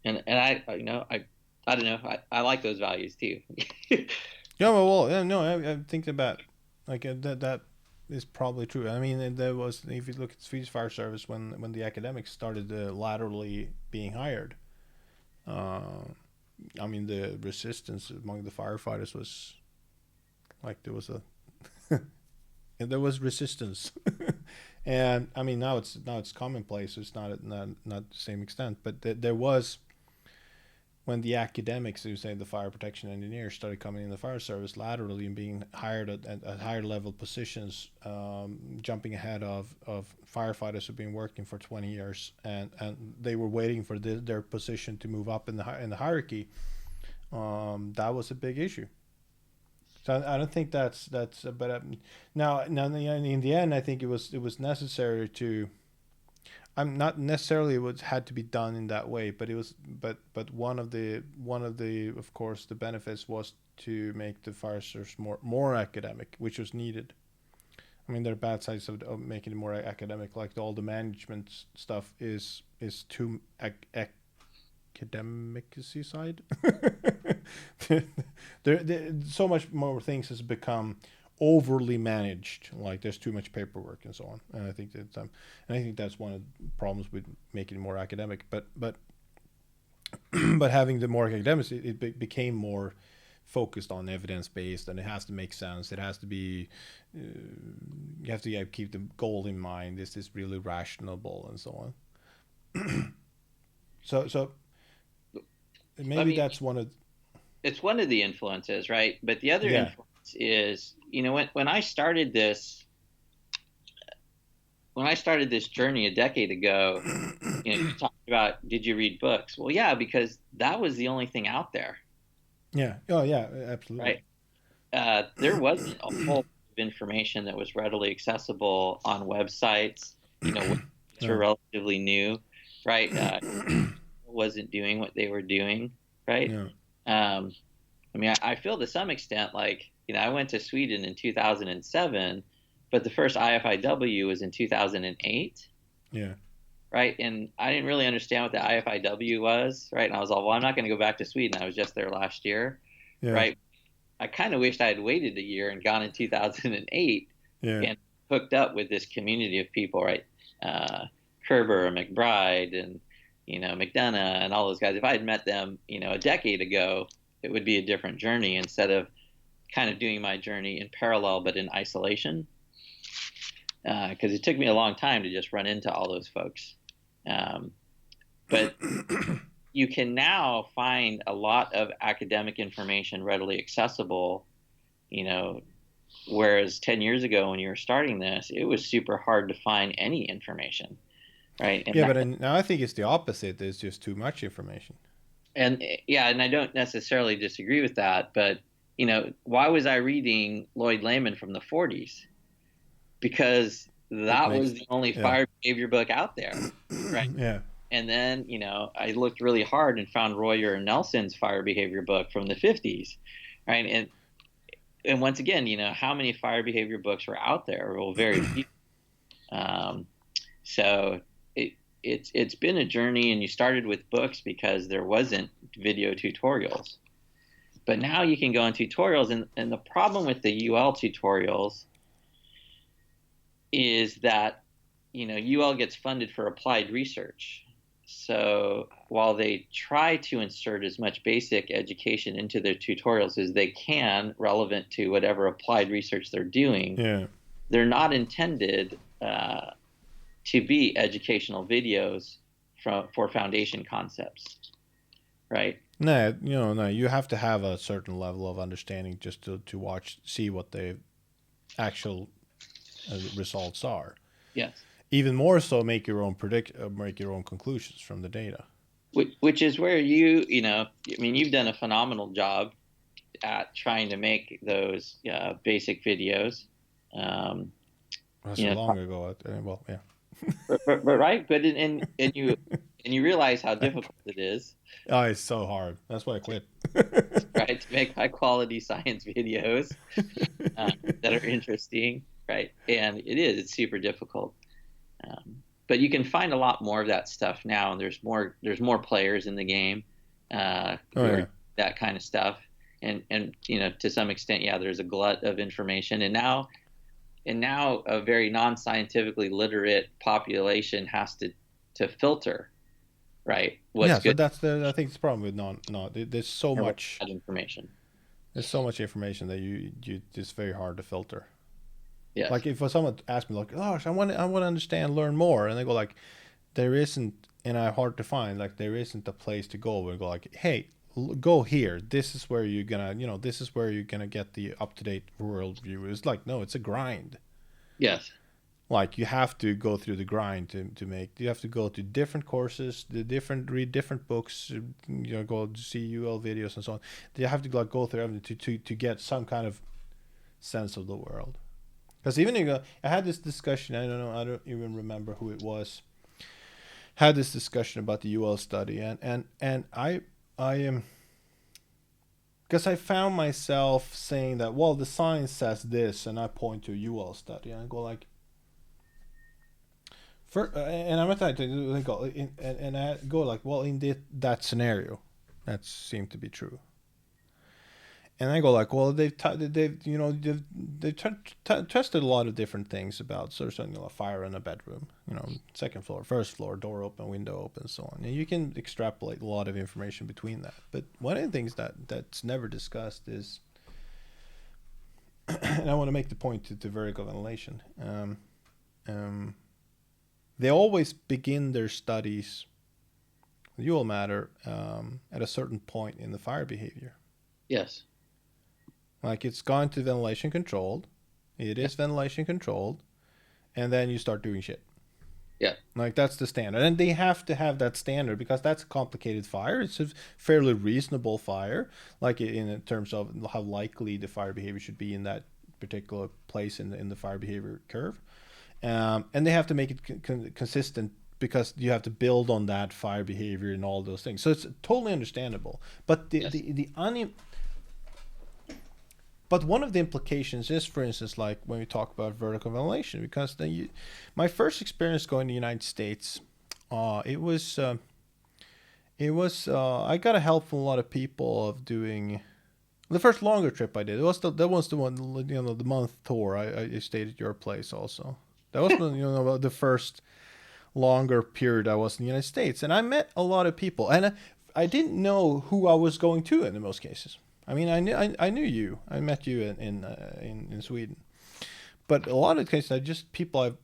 And I don't know, I like those values too. Yeah, well, yeah, no, I think about like that is probably true. I mean, there was, if you look at Swedish fire service when the academics started laterally being hired, I mean, the resistance among the firefighters was like there was there was resistance, and I mean now it's commonplace. It's not the same extent, but there was, when the academics, who say the fire protection engineers, started coming in the fire service laterally and being hired at higher level positions, jumping ahead of firefighters who've been working for 20 years, and they were waiting for their position to move up in the hierarchy. That was a big issue. So I don't think that's but now in the end I think it was necessary to. I'm not necessarily it was had to be done in that way, but it was but one of the of course the benefits was to make the fire service more academic, which was needed. I mean, there are bad sides of making it more academic, like all the management stuff is too academic side. there so much more things has become overly managed, like there's too much paperwork and so on, and I think that's one of the problems with making it more academic, but but having the more academics, it became more focused on evidence based, and it has to make sense, it has to be you have to keep the goal in mind, is this really rational and so on. So I maybe mean, that's one of. it's one of the influences, right? But the other Yeah. influence is, when I started this journey a decade ago, you talked about, did you read books? Well, yeah, because that was the only thing out there, Yeah. Oh yeah. Absolutely. right? There wasn't a whole lot of information that was readily accessible on websites. Websites were No. relatively new, right? Wasn't doing what they were doing, right? No. Um, I mean, I feel to some extent like, I went to Sweden in 2007, but the first IFIW was in 2008, Yeah. right? And I didn't really understand what the IFIW was, right? And I was like, well, I'm not going to go back to Sweden. I was just there last year, Yeah. right? I kind of wished I had waited a year and gone in 2008 Yeah. and hooked up with this community of people, right? Uh, Kerber, McBride, and McDonough, and all those guys. If I had met them, a decade ago, it would be a different journey instead of kind of doing my journey in parallel but in isolation. Because it took me a long time to just run into all those folks. But you can now find a lot of academic information readily accessible, you know, whereas 10 years ago when you were starting this, it was super hard to find any information, right? And Yeah, but that, now I think it's the opposite. There's just too much information. and yeah, and I don't necessarily disagree with that, but why was I reading Lloyd Layman from the 40s? Because It that makes. was the only Yeah. fire behavior book out there, right? Yeah. And then, I looked really hard and found Royer and Nelson's fire behavior book from the 50s, right? And once again, how many fire behavior books were out there? Well, very few. Um, so it's been a journey, and you started with books because there wasn't video tutorials. But now you can go on tutorials, and the problem with the UL tutorials is that, UL gets funded for applied research. So while they try to insert as much basic education into their tutorials as they can, relevant to whatever applied research they're doing, Yeah. they're not intended to be educational videos for foundation concepts, right? No, no. You have to have a certain level of understanding just to watch, see what the actual results are. Yes. Even more so, make your own conclusions from the data. Which is where you've done a phenomenal job at trying to make those basic videos. That's so long ago. Well, yeah. but right, but and you realize how difficult it is, Oh, it's so hard. That's why I quit. right, to make high quality science videos that are interesting, right? And it's super difficult. But you can find a lot more of that stuff now, and there's more players in the game who are that kind of stuff, and to some extent, yeah, there's a glut of information, and now a very non-scientifically literate population has to filter, right, what's Yeah, so good that's I think it's the problem with there's so and what's much bad information. there's so much information that you it's very hard to filter. Yes. Like if someone asks me like, "Oh, I want to understand, learn more," and they go like, "There isn't," and I hard to find like there isn't a place to go where you go like, "Hey, go here. This is where you're gonna, this is where you're gonna get the up to date world view." It's like no, it's a grind. Yes. Like you have to go through the grind to make. You have to go to different courses, read different books, go to see UL videos and so on. You have to like go through everything to get some kind of sense of the world. Because even I had this discussion. I don't know. I don't even remember who it was. Had this discussion about the UL study, and I am because I found myself saying that well the science says this, and I point to a UL study, and I go like, and I'm not to go and I go like well in that scenario, that seemed to be true. And I go like, well, they've tested a lot of different things about sort of a fire in a bedroom, second floor, first floor, door open, window open, so on. And you can extrapolate a lot of information between that. But one of the things that's never discussed is, and I want to make the point to vertical ventilation. They always begin their studies you will matter at a certain point in the fire behavior. Yes. Like it's gone to ventilation controlled. It is ventilation controlled, and then you start doing shit. Yeah. Like that's the standard, and they have to have that standard because that's a complicated fire. It's a fairly reasonable fire, like in terms of how likely the fire behavior should be in that particular place in the fire behavior curve, and they have to make it consistent because you have to build on that fire behavior and all those things. So it's totally understandable. But but one of the implications is, for instance, like when we talk about vertical ventilation, because my first experience going to the United States, it was I got a help from a lot of people of doing the first longer trip I did. That was the one, the month tour. I stayed at your place also. That was the first longer period I was in the United States, and I met a lot of people, and I didn't know who I was going to in most cases. I mean, I knew you. I met you in Sweden, but a lot of cases, I just people I've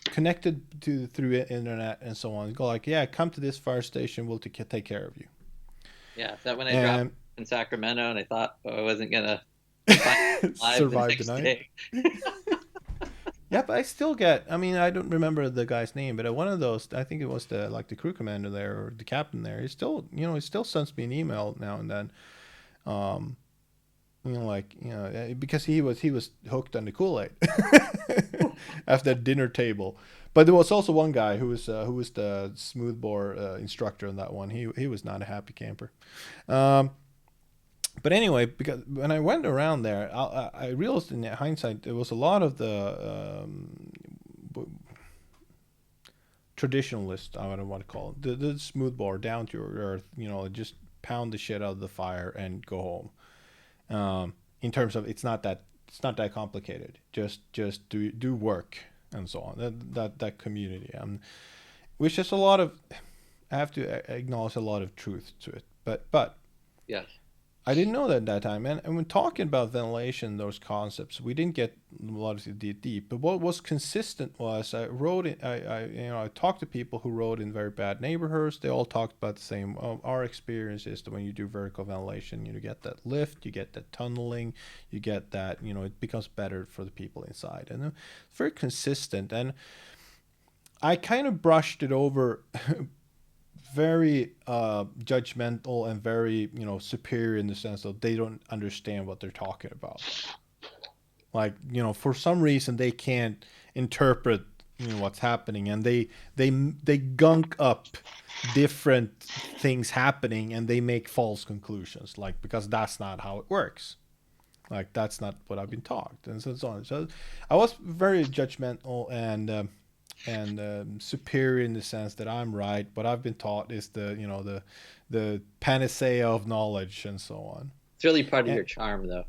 connected to through internet and so on. Go like, yeah, come to this fire station. We'll take care of you. Yeah, is that when I dropped in Sacramento and I thought I wasn't gonna survive the night? Day. Yeah, but I still get. I mean, I don't remember the guy's name, but one of those, I think it was the crew commander there or the captain there. He still sends me an email now and then. Because he was hooked on the Kool-Aid after that dinner table. But there was also one guy who was the smoothbore instructor on that one. He was not a happy camper. But anyway, because when I went around there, I realized in hindsight there was a lot of the traditionalist, I don't want to call it, the smoothbore, down to earth, just pound the shit out of the fire and go home. In terms of it's not that complicated. Just do work and so on. That community, which is a lot of. I have to acknowledge a lot of truth to it, but yes. I didn't know that at that time, and when talking about ventilation, those concepts, we didn't get a lot of deep. But what was consistent was I talked to people who rode in very bad neighborhoods. They all talked about the same. Our experience is that when you do vertical ventilation, you get that lift, you get that tunneling, you get that it becomes better for the people inside, and it's very consistent. And I kind of brushed it over. Very judgmental and very superior in the sense that they don't understand what they're talking about. Like for some reason they can't interpret what's happening, and they gunk up different things happening, and they make false conclusions, like because that's not how it works. Like that's not what I've been taught, and so on. So I was very judgmental and superior in the sense that I'm right. What I've been taught is the panacea of knowledge and so on. It's really part of your charm, though.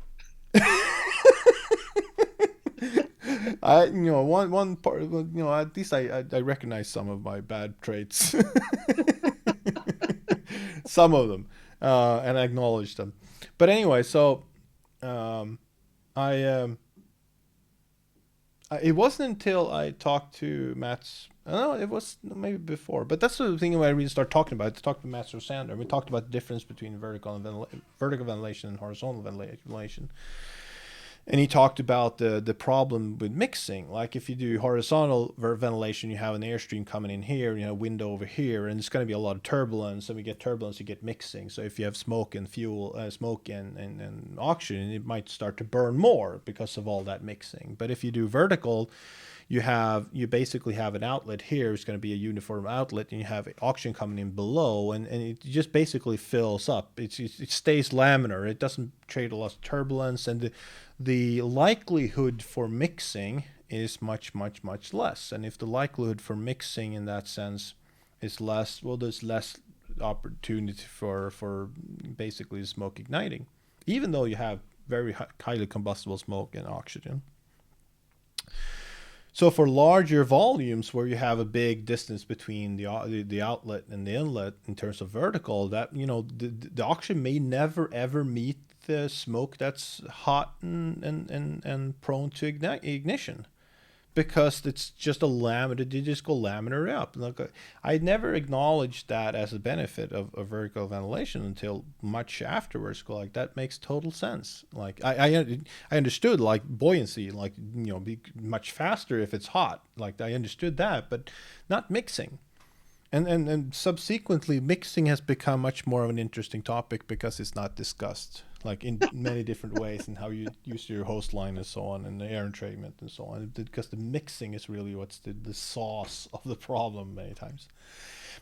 One part, at least I recognize some of my bad traits, some of them, and I acknowledge them. But anyway, so it wasn't until I talked to Matt's. No, it was maybe before, but that's the thing when I really start talking about it. To talk to Master Sander, we talked about the difference between vertical ventilation and horizontal ventilation, and he talked about the problem with mixing. Like if you do horizontal ventilation, you have an airstream coming in here, window over here, and it's going to be a lot of turbulence. And we get turbulence, you get mixing. So if you have smoke and fuel, smoke and oxygen, it might start to burn more because of all that mixing. But if you do vertical, you basically have an outlet here. It's going to be a uniform outlet, and you have oxygen coming in below, and it just basically fills up. It stays laminar. It doesn't create a lot of turbulence, and the likelihood for mixing is much, much, much less. And if the likelihood for mixing in that sense is less, well, there's less opportunity for basically smoke igniting, even though you have very highly combustible smoke and oxygen. So for larger volumes where you have a big distance between the outlet and the inlet in terms of vertical, that the oxygen may never ever meet the smoke that's hot and prone to ignition, because it's just a laminar. You just go laminar up. Look, I never acknowledged that as a benefit of vertical ventilation until much afterwards. Like, that makes total sense. Like, I understood, like, buoyancy, like, be much faster if it's hot. Like, I understood that, but not mixing. And subsequently, mixing has become much more of an interesting topic because it's not discussed, like, in many different ways, and how you use your host line and so on, and the air entrainment and so on. Because the mixing is really what's the sauce of the problem many times.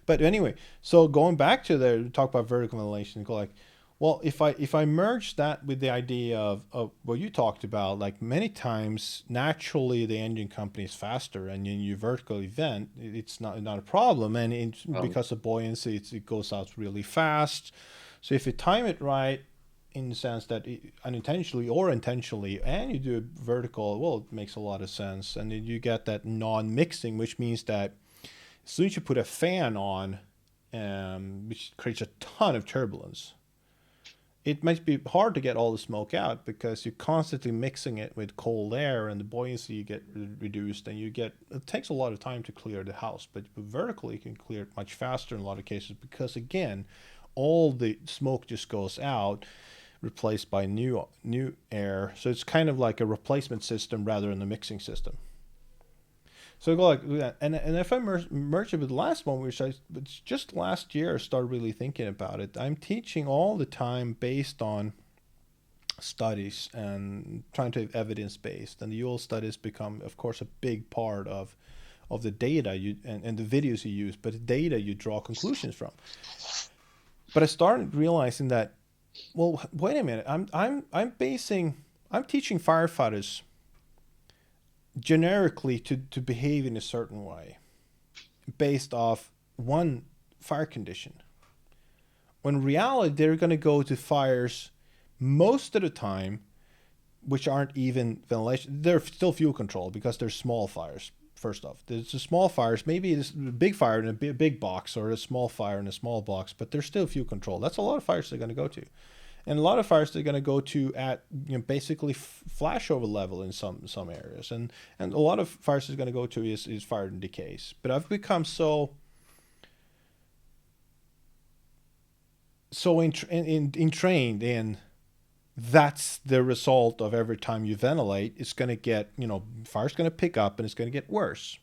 But anyway, so going back to there, talk about vertical ventilation, go like, well, if I merge that with the idea of what you talked about, like, many times naturally the engine company is faster, and in your vertical vent, it's not a problem, and because of buoyancy, it goes out really fast. So if you time it right, in the sense that unintentionally or intentionally, and you do a vertical, well, it makes a lot of sense, and then you get that non-mixing, which means that as soon as you put a fan on, which creates a ton of turbulence, it might be hard to get all the smoke out because you're constantly mixing it with cold air, and the buoyancy you get reduced, and it takes a lot of time to clear the house. But vertically, you can clear it much faster in a lot of cases because, again, all the smoke just goes out, replaced by new air. So it's kind of like a replacement system rather than a mixing system. So I go like that, and if I merge it with the last one, which it's just last year I started really thinking about it. I'm teaching all the time based on studies and trying to have evidence based, and the UL studies become, of course, a big part of the data and the videos you use, but the data you draw conclusions from. But I started realizing that, well, wait a minute, I'm teaching firefighters generically to behave in a certain way based off one fire condition, when in reality they're going to go to fires most of the time which aren't even ventilation. They're still fuel control because they're small fires. First off, there's the small fires, maybe it's a big fire in a big box or a small fire in a small box, but they're still fuel control. That's a lot of fires they're going to go to. And a lot of fires they're going to go to at basically flashover level in some areas, and a lot of fires they're going to go to is fire and decays. But I've become so entrained in that's the result of every time you ventilate, it's going to get fire's going to pick up and it's going to get worse.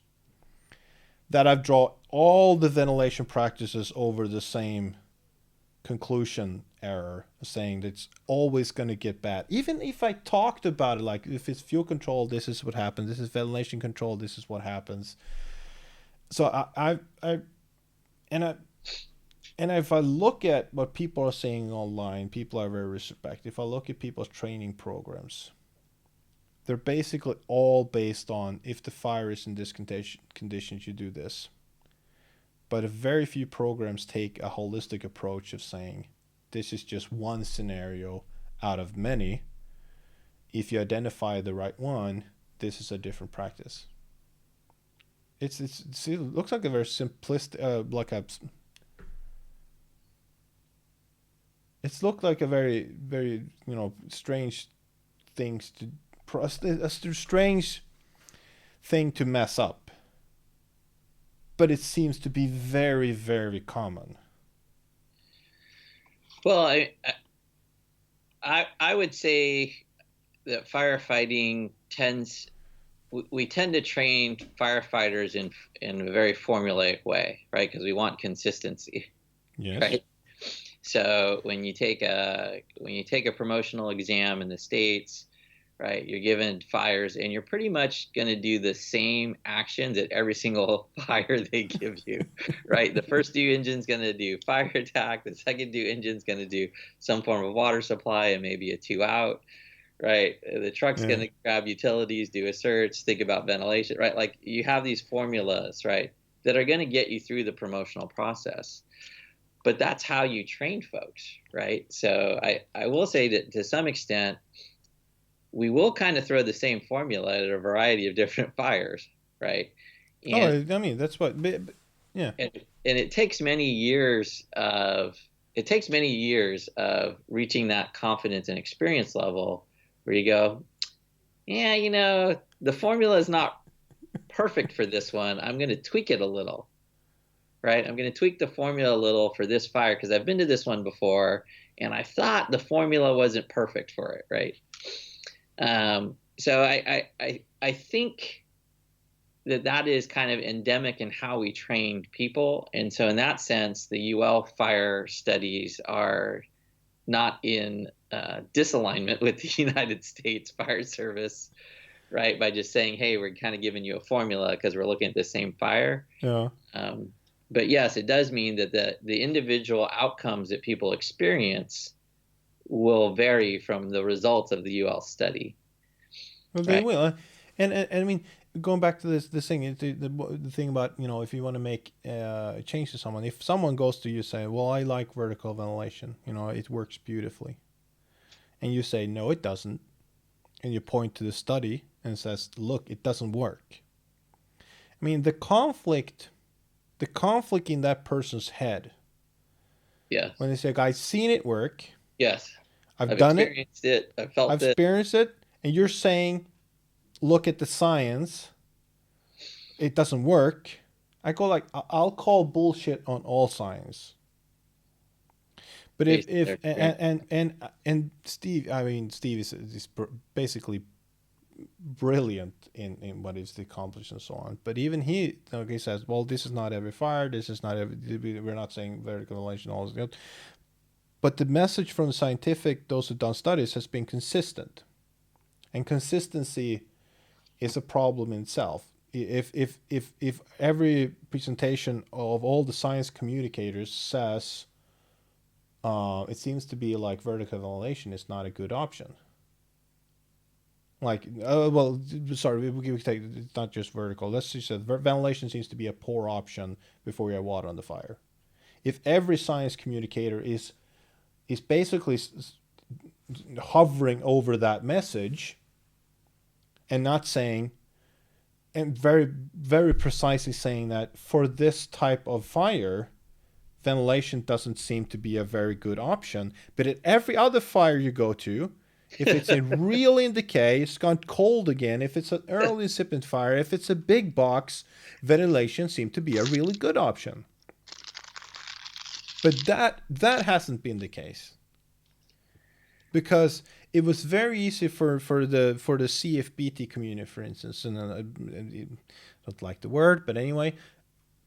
That I've drawn all the ventilation practices over the same conclusion error, saying that it's always going to get bad. Even if I talked about it, like, if it's fuel control, this is what happens. This is ventilation control, this is what happens. So and if I look at what people are saying online, people are very respectful. If I look at people's training programs, they're basically all based on, if the fire is in this conditions, you do this. But very few programs take a holistic approach of saying, this is just one scenario out of many. If you identify the right one, this is a different practice. It looks like a very simplistic, it's looked like a very, very, strange a strange thing to mess up. But it seems to be very, very common. Well, I would say that firefighting we tend to train firefighters in a very formulaic way, right? Because we want consistency. Yes. Right. So when you take a promotional exam in the States, right, you're given fires, and you're pretty much going to do the same actions at every single fire they give you, right? The first due engine's going to do fire attack. The second due engine's going to do some form of water supply and maybe a 2-out, right? The truck's going to grab utilities, do a search, think about ventilation, right? Like, you have these formulas, right, that are going to get you through the promotional process. But that's how you train folks, right? So I will say that to some extent, we will kind of throw the same formula at a variety of different fires, right? And, I mean, that's what, yeah. And it takes many years of reaching that confidence and experience level where you go, yeah, the formula is not perfect for this one. I'm going to tweak it a little, right? I'm going to tweak the formula a little for this fire because I've been to this one before, and I thought the formula wasn't perfect for it, right? So I think that is kind of endemic in how we trained people. And so in that sense, the UL fire studies are not in disalignment with the United States Fire Service, right? By just saying, hey, we're kind of giving you a formula because we're looking at the same fire. Yeah. But yes, it does mean that the individual outcomes that people experience will vary from the results of the UL study. Well, they will. And I mean, going back to this thing, the thing about, you know, if you want to make a change to someone, if someone goes to you say, well, I like vertical ventilation, you know, it works beautifully, and you say, no, it doesn't, and you point to the study and says, look, it doesn't work. I mean, the conflict in that person's head. Yes. When they say, I've seen it work. Yes. I've done experienced it. I've felt it. I've experienced it. And you're saying, look at the science. It doesn't work. I'll call bullshit on all science. But if and Steve, I mean, Steve is basically brilliant in what is accomplished and so on. But even he says, well, this is not every fire. This is not every. We're not saying vertical ventilation. All this. But the message from the scientific, those who've done studies, has been consistent, and consistency is a problem in itself. If every presentation of all the science communicators says it seems to be like vertical ventilation is not a good option. Like, well, sorry, we take it's not just vertical. Let's just say ventilation seems to be a poor option before you have water on the fire. If every science communicator is basically hovering over that message and not saying, and very, very precisely saying that for this type of fire, ventilation doesn't seem to be a very good option. But at every other fire you go to, if it's a really in decay, it's gone cold again, if it's an early incipient fire, if it's a big box, ventilation seems to be a really good option. But that hasn't been the case. Because it was very easy for the CFBT community, for instance, and I don't like the word, but anyway,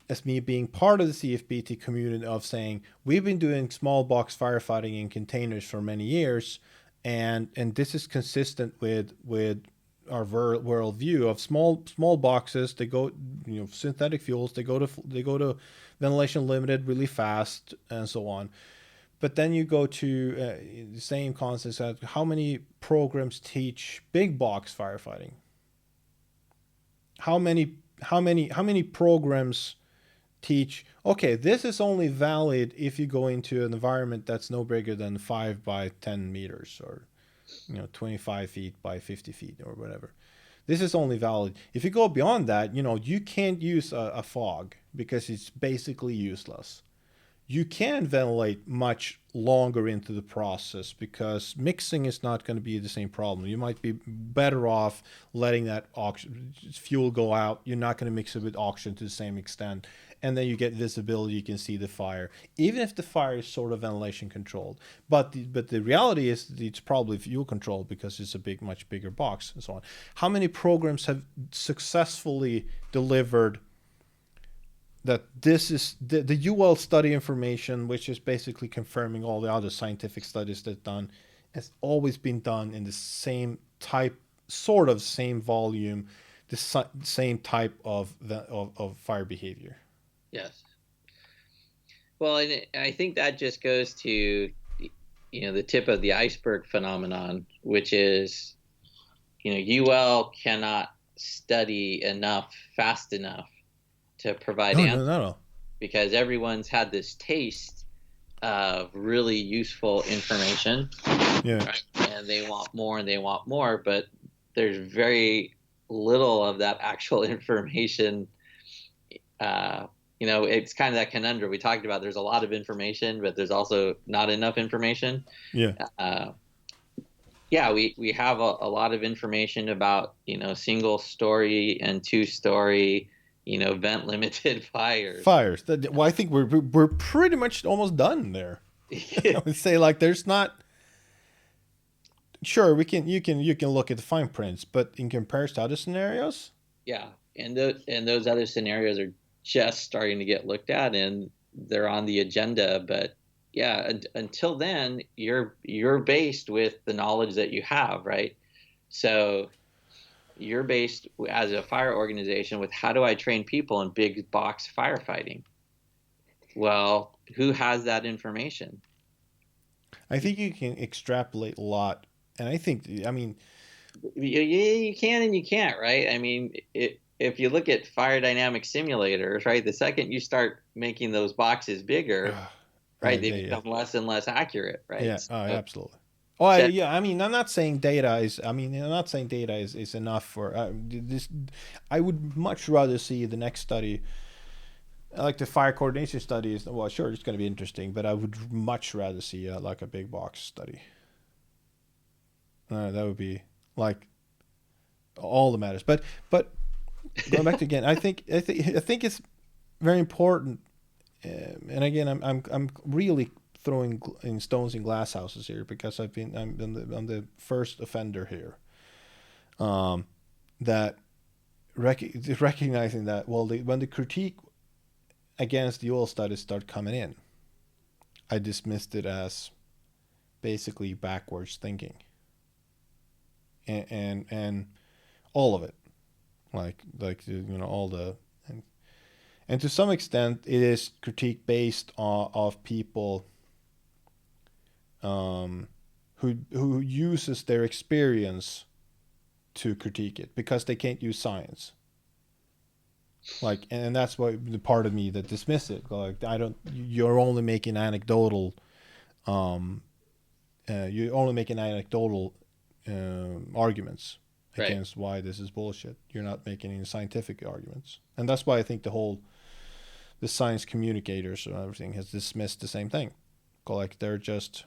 as me being part of the CFBT community of saying, we've been doing small box firefighting in containers for many years, and this is consistent with our world view of small boxes. They go, you know, synthetic fuels. They go to ventilation limited really fast and so on. But then you go to the same concepts as how many programs teach big box firefighting. How many programs teach, okay, this is only valid if you go into an environment that's no bigger than 5 by 10 meters or, you know, 25 feet by 50 feet or whatever. This is only valid. If you go beyond that, you know, you can't use a fog because it's basically useless. You can ventilate much longer into the process because mixing is not going to be the same problem. You might be better off letting that fuel go out. You're not going to mix it with oxygen to the same extent. And then you get visibility, you can see the fire, even if the fire is sort of ventilation controlled. But the reality is it's probably fuel controlled because it's a much bigger box and so on. How many programs have successfully delivered that this is the UL study information, which is basically confirming all the other scientific studies that's done, has always been done in the same type, sort of same volume, the same type of fire behavior. Yes. Well, and I think that just goes to, you know, the tip of the iceberg phenomenon, which is, you know, UL cannot study enough fast enough to provide answers. No. Because everyone's had this taste of really useful information. Yeah. Right? And they want more and they want more, but there's very little of that actual information. You know, it's kind of that conundrum we talked about. There's a lot of information, but there's also not enough information. Yeah. Yeah, we have a lot of information about, single story and two-story, vent limited fires. Fires. Well, I think we're pretty much almost done there. I would say like there's not. Sure, we can you can look at the fine prints, but in comparison to other scenarios, Yeah, and those other scenarios are just starting to get looked at, and they're on the agenda. But yeah, until then, you're based with the knowledge that you have, right? So you're based as a fire organization with how do I train people in big box firefighting? Well, who has that information? I think you can extrapolate a lot. And I think, I mean, You can and you can't, right? I mean, if you look at fire dynamic simulators, right, the second you start making those boxes bigger, right, they yeah, become less and less accurate, right? yeah, So, absolutely. Oh, so yeah. I mean, I'm not saying data is. I mean, I'm not saying data is enough for this. I would much rather see the next study, like the fire coordination studies. Well, sure, it's going to be interesting, but I would much rather see like a big box study. That would be like all that matters. But going back to again, I think it's very important. And again, I'm really throwing in stones in glass houses here because I'm the first offender here. That recognizing that when the critique against the oil studies start coming in, I dismissed it as basically backwards thinking, and all of it, all the and to some extent it is critique based on of people who uses their experience to critique it because they can't use science. Like, and that's why the part of me that dismiss it. Like, I don't. You're only making anecdotal. Um, you're only making anecdotal arguments right. against why this is bullshit. You're not making any scientific arguments, and that's why I think the science communicators and everything has dismissed the same thing. Like they're just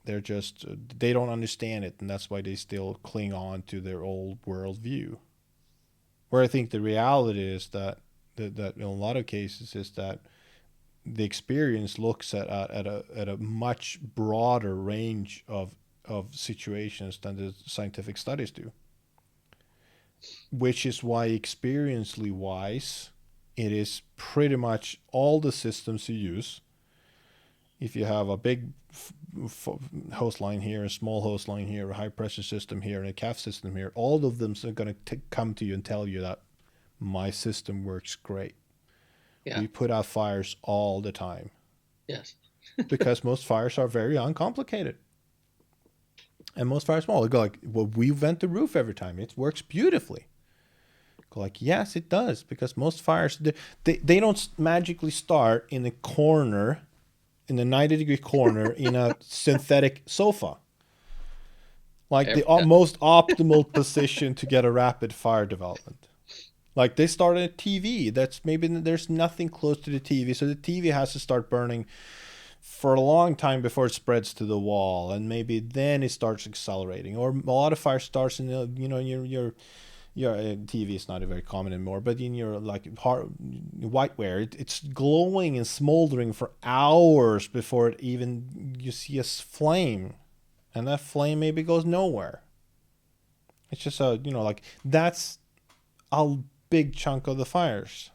they don't understand it, and that's why they still cling on to their old worldview. Where I think the reality is that in a lot of cases is that the experience looks at a much broader range of situations than the scientific studies do, which is why experientially wise, it is pretty much all the systems you use. If you have a big host line here, a small host line here, a high pressure system here, and a CAF system here, all of them are going to come to you and tell you that my system works great. Yeah. We put out fires all the time Yes. because most fires are very uncomplicated. And most fires small. They go like, well, we vent the roof every time. It works beautifully. Go like, yes, it does, because most fires they don't magically start in the corner, in the 90-degree corner in a synthetic sofa. Like the Every, most optimal position to get a rapid fire development. Like they start at a TV. That's maybe there's nothing close to the TV, so the TV has to start burning for a long time before it spreads to the wall, and maybe then it starts accelerating. Or a lot of fire starts in your TV is not very common anymore, but in your like hard whiteware, it's glowing and smoldering for hours before it even you see a flame, and that flame maybe goes nowhere. It's just like that's a big chunk of the fires.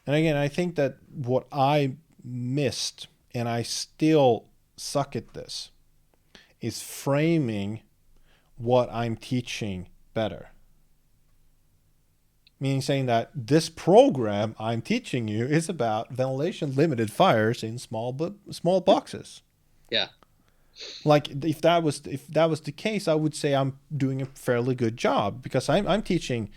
And again, I think that what I missed, and I still suck at this, is framing what I'm teaching better. Meaning saying that this program I'm teaching you is about ventilation limited fires in small boxes. yeah. Like if that was the case, I would say I'm doing a fairly good job, because I'm teaching.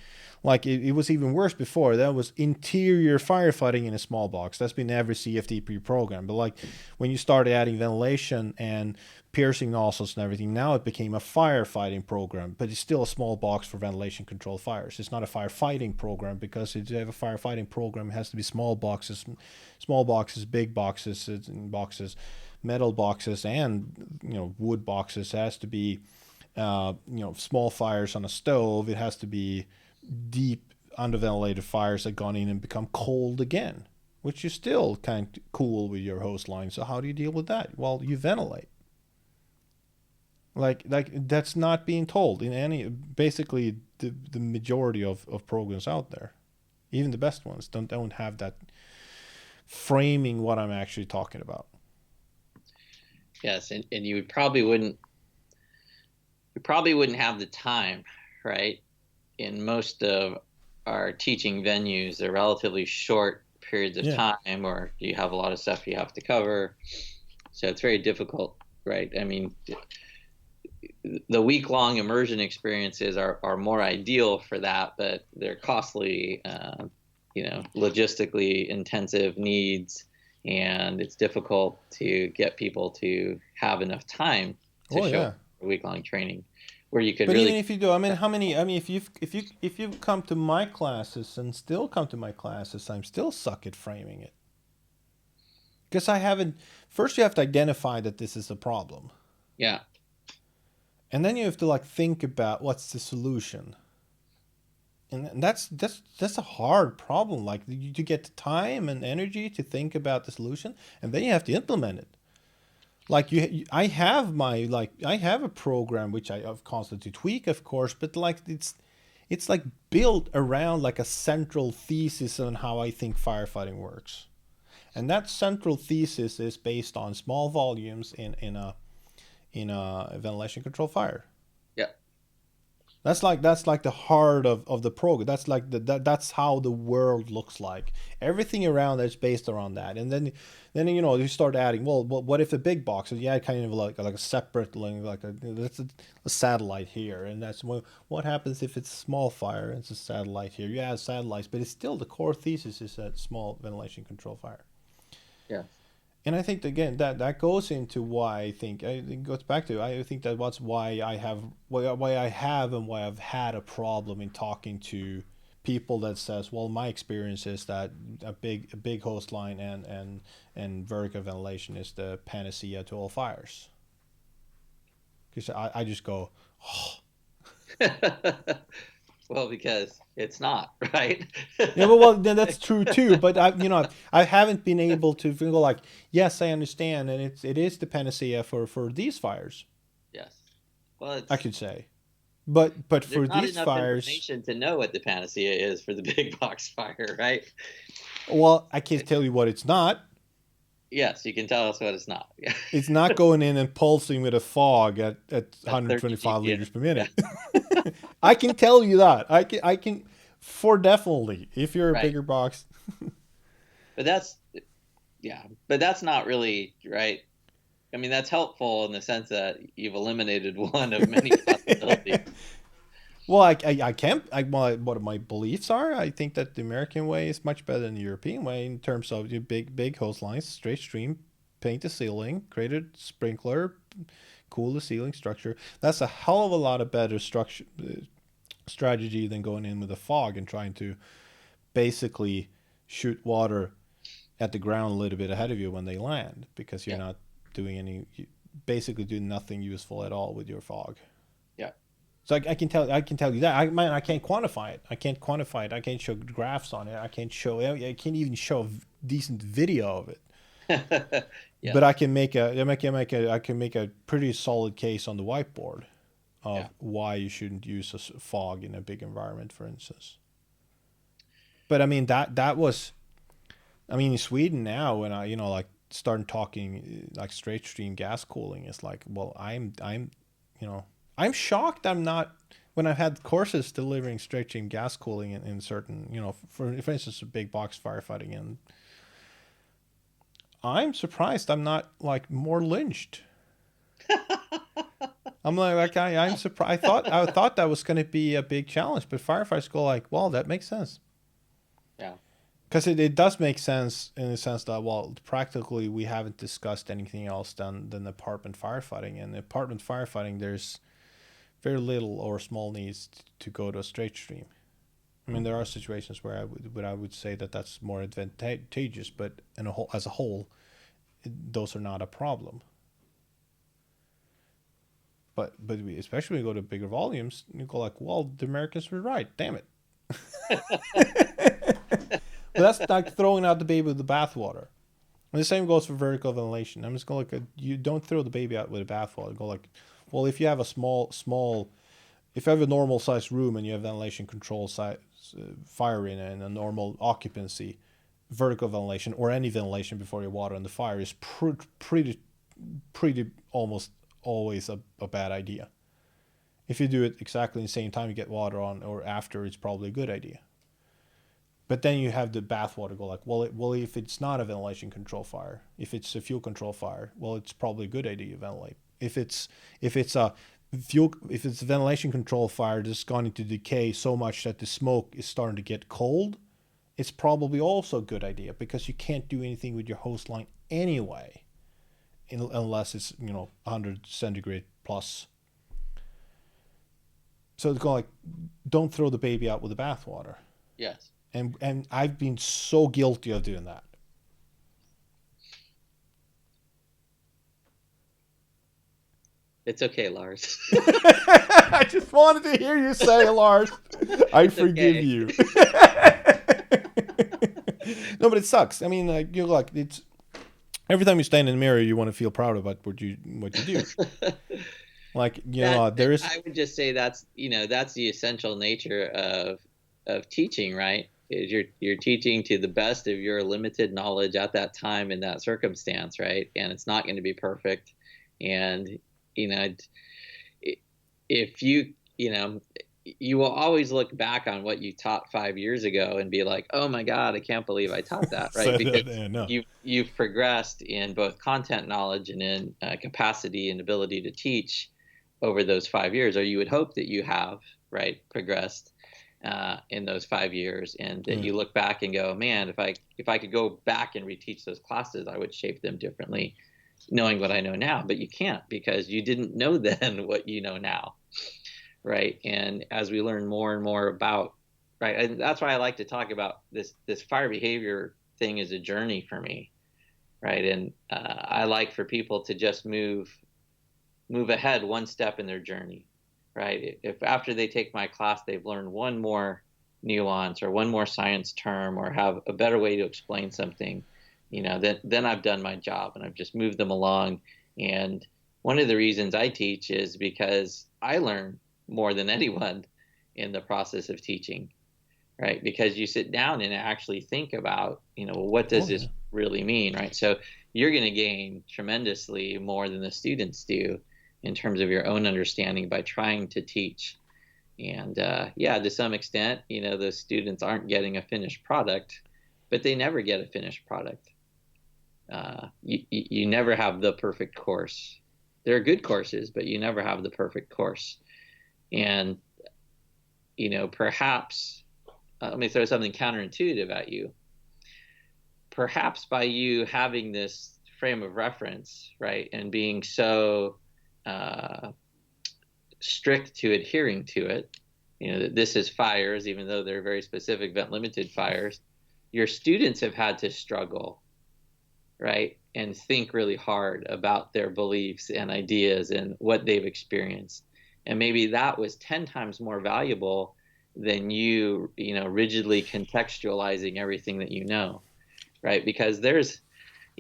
Like it was even worse before. That was interior firefighting in a small box. That's been every CFDP program. But like when you started adding ventilation and piercing nozzles and everything, now it became a firefighting program. But it's still a small box for ventilation controlled fires. It's not a firefighting program, because if you have a firefighting program, it has to be small boxes, big boxes, and boxes, metal boxes and wood boxes. It has to be small fires on a stove. It has to be deep underventilated fires that gone in and become cold again, which is still kind of cool with your hose line. So how do you deal with that? Well, you ventilate. Like that's not being told in any, basically the majority of programs out there, even the best ones don't have that framing what I'm actually talking about. Yes, and you probably wouldn't have the time, right? In most of our teaching venues, they're relatively short periods of time, or you have a lot of stuff you have to cover. So it's very difficult, right? I mean, the week-long immersion experiences are more ideal for that, but they're costly, logistically intensive needs, and it's difficult to get people to have enough time to show a week-long training where you could. But really, even if you do, if you come to my classes and still come to my classes, I'm still suck at framing it, because I haven't. First, you have to identify that this is a problem. Yeah. And then you have to think about what's the solution. And that's a hard problem. You get the time and energy to think about the solution, and then you have to implement it. I have a program which I have constantly tweak, of course, but it's built around a central thesis on how I think firefighting works. And that central thesis is based on small volumes in a ventilation control fire. Yeah. That's the heart of the program. That's that's how the world looks like. Everything around that's based around that. And then you start adding, well, what if the big box? You add kind of like a separate link, that's a satellite here, and that's what happens if it's a small fire and it's a satellite here. You add satellites, but it's still the core thesis is that small ventilation control fire. Yeah. And I think again that goes into why it goes back to I think that what's why I have and why I've had a problem in talking to people that says, well, my experience is that a big hose line and vertical ventilation is the panacea to all fires. Because I just go, oh. Well, because it's not, right? Yeah, well, that's true too. But I haven't been able to go yes, I understand, and it is the panacea for these fires. Yes, well, I could say, but for these fires, information to know what the panacea is for the big box fire, right? Well, I can't tell you what it's not. Yes, you can tell us what it's not. It's not going in and pulsing with a fog at 125 liters per minute. Yeah. I can tell you that. I can for definitely if you're a bigger box. But that's not really right. I mean, that's helpful in the sense that you've eliminated one of many possibilities. Well, I can't. What my beliefs are. I think that the American way is much better than the European way in terms of your big hose lines, straight stream, paint the ceiling, create a sprinkler, cool the ceiling structure. That's a hell of a lot of better strategy than going in with a fog and trying to basically shoot water at the ground a little bit ahead of you when they land, because you're not doing basically doing nothing useful at all with your fog. Yeah. So I can tell you that I can't quantify it. I can't show graphs on it. I can't even show a decent video of it. Yeah. But I can make a pretty solid case on the whiteboard of why you shouldn't use a fog in a big environment, for instance. But I mean that was, in Sweden now, when I started talking straight stream gas cooling, it's well, I'm shocked I'm not, when I've had courses delivering straight stream gas cooling in certain, for instance, a big box firefighting, and I'm surprised I'm not more lynched. I'm I'm surprised. I thought that was going to be a big challenge, but firefighters go well, that makes sense. Yeah. Because it does make sense in the sense that, well, practically we haven't discussed anything else than apartment firefighting. And apartment firefighting, there's very little or small needs to go to a straight stream. I mean, there are situations where I would say that that's more advantageous, but as a whole, those are not a problem. But especially when you go to bigger volumes, you go like, well, the Americans were right. Damn it. But that's like throwing out the baby with the bathwater. And the same goes for vertical ventilation. I'm just going to you don't throw the baby out with the bathwater. Go like, well, if you have a if you have a normal sized room and you have ventilation control fire in it and a normal occupancy, vertical ventilation or any ventilation before you water on the fire is pretty almost always a bad idea. If you do it exactly the same time you get water on or after, it's probably a good idea. But then you have the bathwater go like, well, if it's not a ventilation control fire, if it's a fuel control fire, well, it's probably a good idea to ventilate. If it's a ventilation control fire that's gone into decay so much that the smoke is starting to get cold, it's probably also a good idea because you can't do anything with your hose line anyway, unless it's 100 centigrade plus. So it's going like, don't throw the baby out with the bathwater. Yes. And I've been so guilty of doing that. It's okay, Lars. I just wanted to hear you say, Lars, I forgive you. No, but it sucks. I mean, it's every time you stand in the mirror, you want to feel proud about what you do. Like, there is. I would just say that's the essential nature of teaching, right? Is you're teaching to the best of your limited knowledge at that time in that circumstance, right? And it's not going to be perfect. And if you will always look back on what you taught 5 years ago and be like, oh my God, I can't believe I taught that, right? Because you've progressed in both content knowledge and in capacity and ability to teach over those 5 years, or you would hope that you have, right, progressed in those 5 years, and that you look back and go, man, if I could go back and reteach those classes, I would shape them differently, knowing what I know now. But you can't, because you didn't know then what you know now, right? And as we learn more and more about, right, and that's why I like to talk about this fire behavior thing as a journey for me, right? And I like for people to just move ahead one step in their journey. Right? If after they take my class, they've learned one more nuance or one more science term or have a better way to explain something, then I've done my job and I've just moved them along. And one of the reasons I teach is because I learn more than anyone in the process of teaching, right? Because you sit down and actually think about, what does this really mean, right? So you're going to gain tremendously more than the students do in terms of your own understanding by trying to teach. And to some extent, those students aren't getting a finished product, but they never get a finished product. You never have the perfect course. There are good courses, but you never have the perfect course. And, perhaps, let me throw something counterintuitive at you. Perhaps by you having this frame of reference, right, and being so strict to adhering to it, that this is fires, even though they're very specific vent limited fires, your students have had to struggle, right, and think really hard about their beliefs and ideas and what they've experienced. And maybe that was 10 times more valuable than you rigidly contextualizing everything that you know, right? Because there's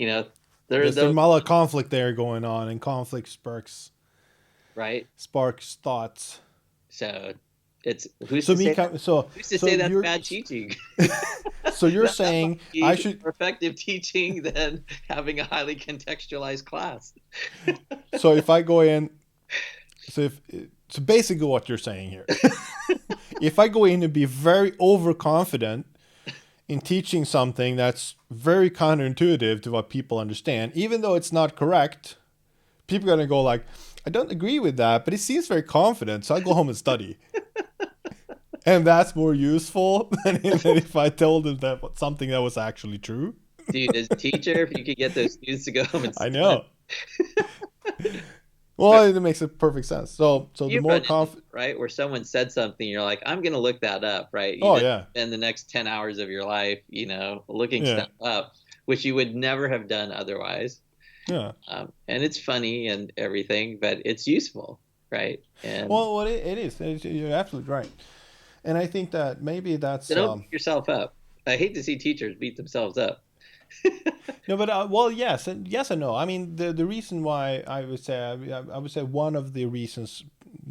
a lot of conflict there going on, and conflict sparks thoughts. So it's who's to say that's bad teaching? So you're saying I should more effective teaching than having a highly contextualized class. So if I go in, so basically what you're saying here, if I go in and be very overconfident in teaching something that's very counterintuitive to what people understand, even though it's not correct, people are going to go like, I don't agree with that, but it seems very confident, so I'll go home and study. And that's more useful than if I told them that something that was actually true. Dude, as a teacher, if you could get those students to go home and study. I know. Well, it makes a perfect sense. So the more confident, right, where someone said something, you're like, I'm going to look that up, right? Spend the next 10 hours of your life, looking stuff up, which you would never have done otherwise. Yeah. And it's funny and everything, but it's useful, right? And Well, it is. You're absolutely right. And I think that maybe so that's don't beat yourself up. I hate to see teachers beat themselves up. no, but well, yes and no. I mean, the reason why I would say one of the reasons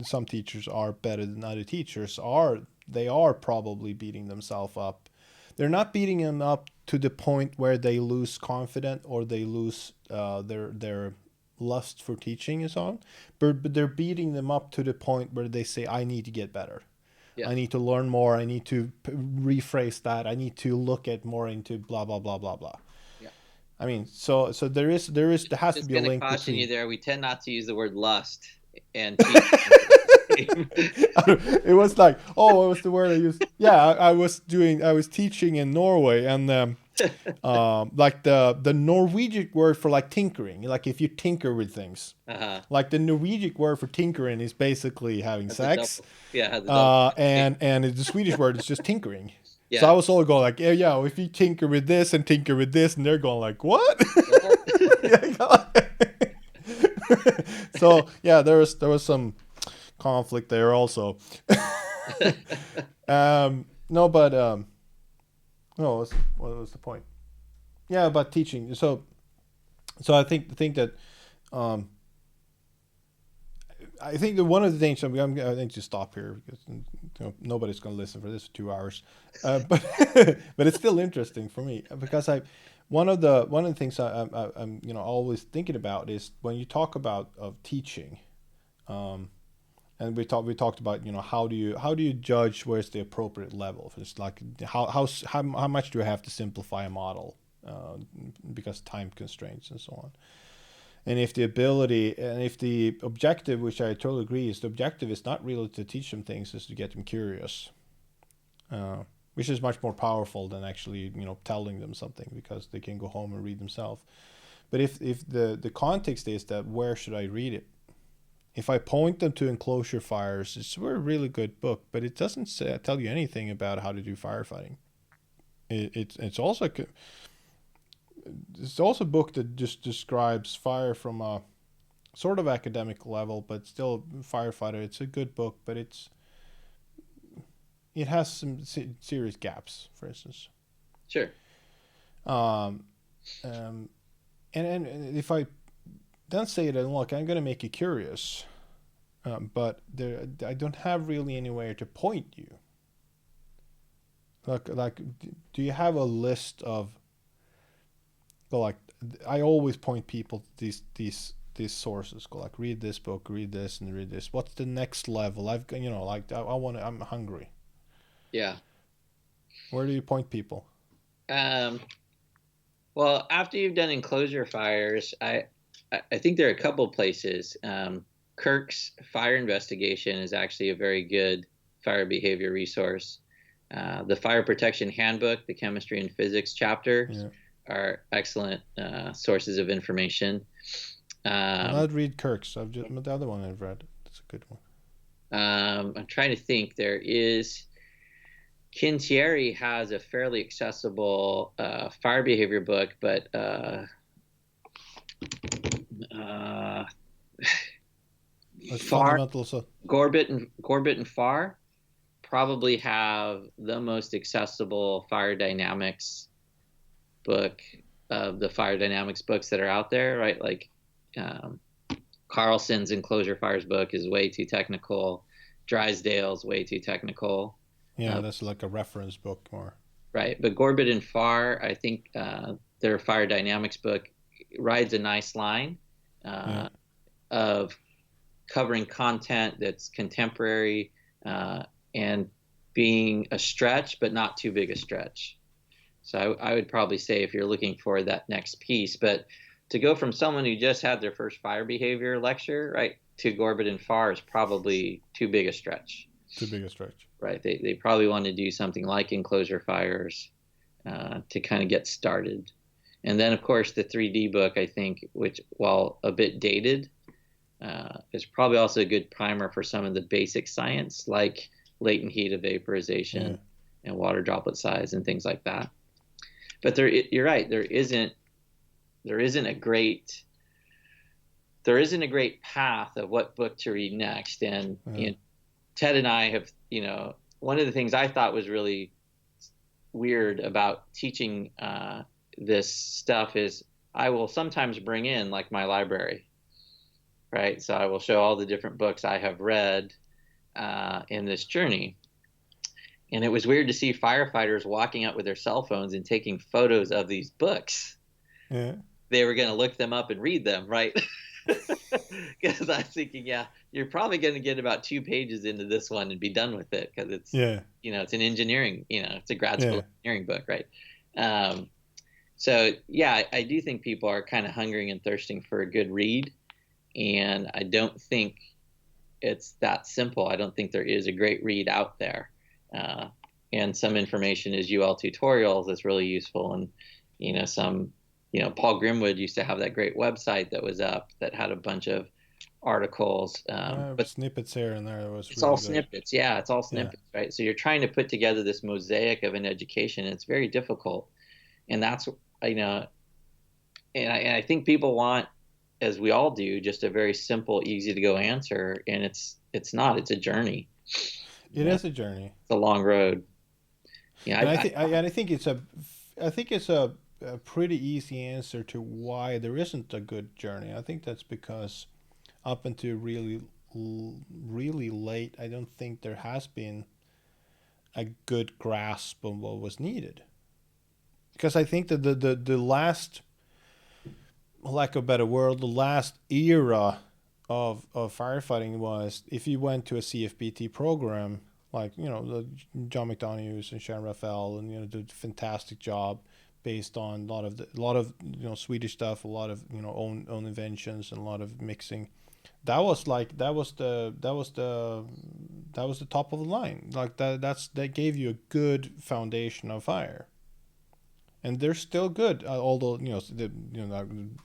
some teachers are better than other teachers are they are probably beating themselves up. They're not beating them up to the point where they lose confidence or they lose their lust for teaching and so on, but they're beating them up to the point where they say, "I need to get better. Yeah, I need to learn more. I need to rephrase that. I need to look at more into blah blah blah blah blah." yeah. I mean, so there has to Just be a gonna link caution you between. there. We tend not to use the word lust and teach. It was like, oh, what was the word I used? Yeah, I was teaching in Norway, and like the Norwegian word for like tinkering, like if you tinker with things, Uh-huh. like the Norwegian word for tinkering is basically having Has a sex, double. Yeah, has a double. and the Swedish word is just tinkering. So I Yeah. was all going like, yeah, if you tinker with this and tinker with this, and they're going like, what? What? So yeah, there was some conflict there also. No, but no, what was the point? Yeah, about teaching. So I think that um, I think that one of the things I think to stop here because nobody's going to listen for this for 2 hours, but but it's still interesting for me because I one of the things I'm always thinking about is when you talk about of teaching, um, and we talked about how do you judge where's the appropriate level? It's like how much do I have to simplify a model because time constraints and so on. And if the objective, which I totally agree, is the objective is not really to teach them things, is to get them curious, which is much more powerful than actually telling them something because they can go home and read themselves. But if the context is that where should I read it? If I point them to Enclosure Fires, it's a really good book, but it doesn't tell you anything about how to do firefighting. It's also a book that just describes fire from a sort of academic level, but still firefighter. It's a good book, but it has some serious gaps, for instance. Sure. Um, and if I then say that, look, I'm going to make you curious, but I don't have really anywhere to point you. Like, do you have a list of? Go like, I always point people to these sources. Go like, read this book, read this, and read this. What's the next level? I've like I want. I'm hungry. Yeah. Where do you point people? Um, well, after you've done Enclosure Fires, I think there are a couple places. Kirk's Fire Investigation is actually a very good fire behavior resource. The Fire Protection Handbook, the Chemistry and Physics chapter, Yeah. are excellent sources of information. I'd read Kirk's. The other one I've read. That's a good one. I'm trying to think. There is Thierry has a fairly accessible fire behavior book, but Far Fundamentals. Gorbit and Farr probably have the most accessible fire dynamics book of the fire dynamics books that are out there, right? Like Carlson's Enclosure Fires book is way too technical. Drysdale's way too technical. Yeah, that's like a reference book more. Right. But Gorbit and Farr, I think their fire dynamics book rides a nice line of covering content that's contemporary and being a stretch, but not too big a stretch. So I would probably say if you're looking for that next piece, but to go from someone who just had their first fire behavior lecture, right, to Gorbit and Farr is probably too big a stretch. Too big a stretch. Right. They probably want to do something like Enclosure Fires to kind of get started. And then, of course, the 3D book, I think, which, while a bit dated, is probably also a good primer for some of the basic science, like latent heat of vaporization and water droplet size and things like that. But you're right. There isn't a great there isn't a great path of what book to read next. And Ted and I have, one of the things I thought was really weird about teaching this stuff is I will sometimes bring in like my library, right? So I will show all the different books I have read in this journey. And it was weird to see firefighters walking out with their cell phones and taking photos of these books. Yeah. They were going to look them up and read them, right? Because I was thinking, yeah, you're probably going to get about 2 pages into this one and be done with it, because it's, it's an engineering, it's a grad school engineering book, right? So yeah, I do think people are kind of hungering and thirsting for a good read, and I don't think it's that simple. I don't think there is a great read out there. And some information is UL tutorials that's really useful, and Paul Grimwood used to have that great website that was up that had a bunch of articles, but snippets here and there. It's really all snippets. Yeah, it's all snippets, right? So you're trying to put together this mosaic of an education. And it's very difficult, and that's and I think people want, as we all do, just a very simple, easy to go answer, and it's not. It's a journey. It is a journey. It's a long road. Yeah, I think it's a pretty easy answer to why there isn't a good journey. I think that's because up until really late, I don't think there has been a good grasp of what was needed. Because I think that the last, lack of a better word, the last era of firefighting was, if you went to a CFBT program, like the John McDonough's and Sharon Raphael, and did a fantastic job based on a lot of Swedish stuff, a lot of own inventions, and a lot of mixing. That was the top of the line. Like that gave you a good foundation of fire. And they're still good, although the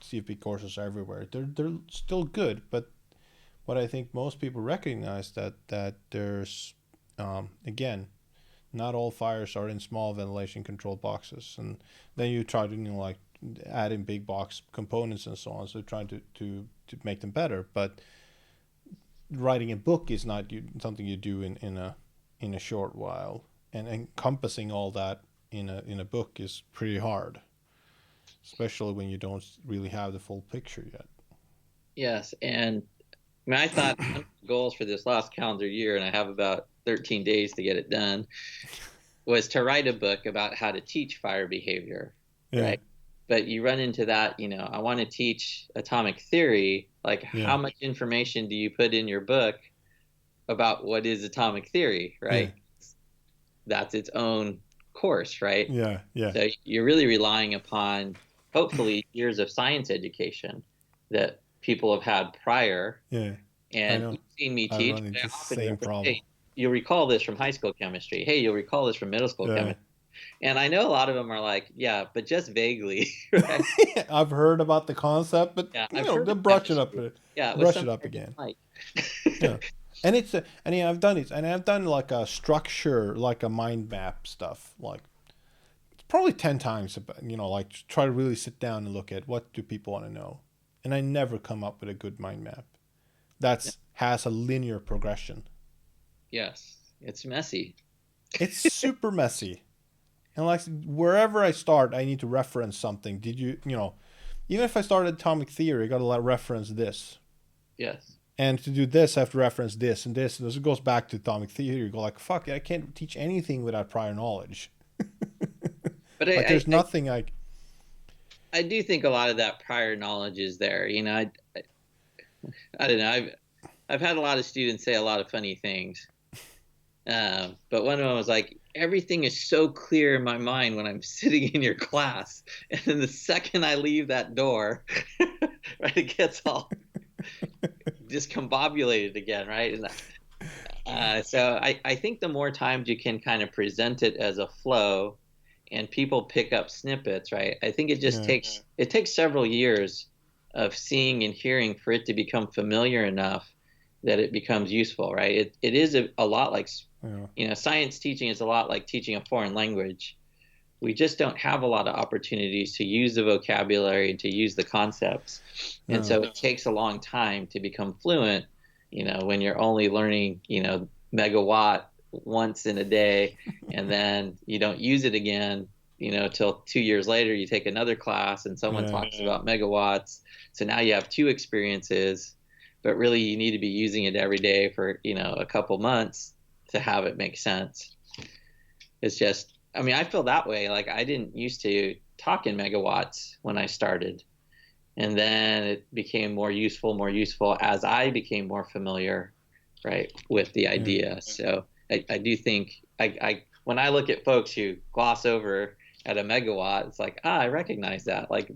CFP courses are everywhere. They're still good, but what I think most people recognize that there's again, not all fires are in small ventilation controlled boxes, and then you try to add in big box components and so on. So trying to make them better, but writing a book is not something you do in a short while, and encompassing all that in a book is pretty hard, especially when you don't really have the full picture yet. Yes, and I thought goals for this last calendar year, and I have about 13 days to get it done, was to write a book about how to teach fire behavior, right? But you run into that, I want to teach atomic theory. Like, how much information do you put in your book about what is atomic theory, right? That's its own course, right? So you're really relying upon, hopefully, years of science education that people have had prior. And you've seen me teach. I run into the same problem. Hey, you'll recall this from high school chemistry. Hey, you'll recall this from middle school chemistry. And I know a lot of them are like, yeah, but just vaguely. Right? I've heard about the concept, but they'll brush it up. Brush it up again. Like. And I've done it, and I've done like a structure, like a mind map stuff, like probably 10 times. Like try to really sit down and look at what do people want to know, and I never come up with a good mind map that has a linear progression. Yes, it's messy. It's super messy. And like wherever I start, I need to reference something. Did even if I started atomic theory, I got to reference this. Yes. And to do this, I have to reference this and this. And this goes back to atomic theory. You go like, fuck, I can't teach anything without prior knowledge. But there's nothing I do think a lot of that prior knowledge is there. I don't know. I've had a lot of students say a lot of funny things. But one of them was like, everything is so clear in my mind when I'm sitting in your class. And then the second I leave that door, right, it gets all discombobulated again, right? So I think the more times you can kind of present it as a flow and people pick up snippets, right? I think it just takes several years of seeing and hearing for it to become familiar enough that it becomes useful, right? It is a lot like, science teaching is a lot like teaching a foreign language. we just don't have a lot of opportunities to use the vocabulary and to use the concepts. And so it takes a long time to become fluent, when you're only learning, megawatt once in a day, and then you don't use it again, till 2 years later, you take another class and someone talks about megawatts. So now you have two experiences, but really you need to be using it every day for, a couple months to have it make sense. It's just, I feel that way. Like I didn't used to talk in megawatts when I started. And then it became more useful as I became more familiar, right, with the idea. So I do think I when I look at folks who gloss over at a megawatt, it's like, I recognize that. Like,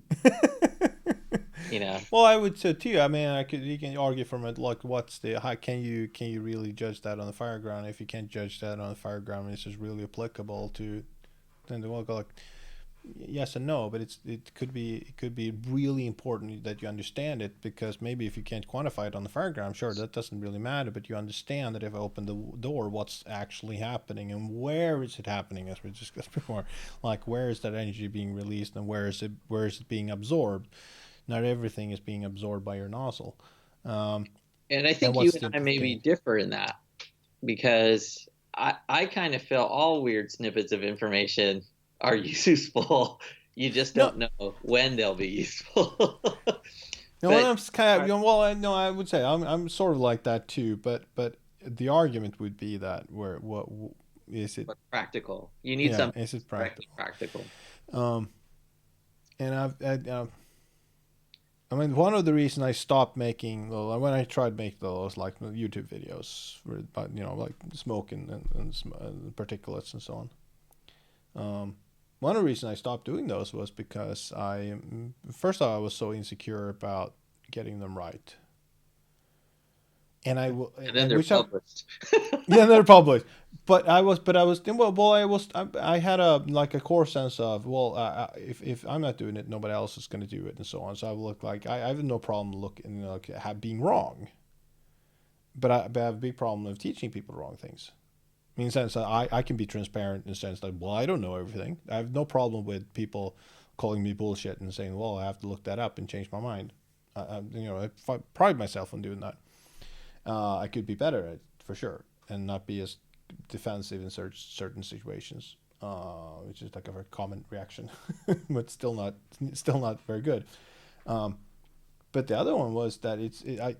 Well, I would say too. You can argue from it like, how can you really judge that on the fire ground? If you can't judge that on the fire ground, it's just really applicable to, then the go like, yes and no, but it could be really important that you understand it, because maybe if you can't quantify it on the fire ground, sure, that doesn't really matter, but you understand that if I open the door, what's actually happening and where is it happening, as we discussed before, like where is that energy being released and where is it being absorbed. Not everything is being absorbed by your nozzle. And I think you and I maybe differ in that, because I kind of feel all weird snippets of information are useful. You just don't know when they'll be useful. I'm kind of, I would say I'm sort of like that too. But the argument would be that what is it? But practical. You need something. Is it practical? And one of the reasons I stopped making, when I tried making those like YouTube videos, like smoke and particulates and so on. One of the reasons I stopped doing those was because I was so insecure about getting them right. And they're published. Yeah, they're published. But I had a core sense of, if I'm not doing it, nobody else is going to do it, and so on. So I look like I have no problem being wrong. But I have a big problem of teaching people the wrong things. In the sense that I can be transparent in the sense that, I don't know everything. I have no problem with people calling me bullshit and saying, I have to look that up and change my mind. I pride myself on doing that. I could be better at it, for sure, and not be as defensive in certain situations, which is like a very common reaction, but still not very good. But the other one was that I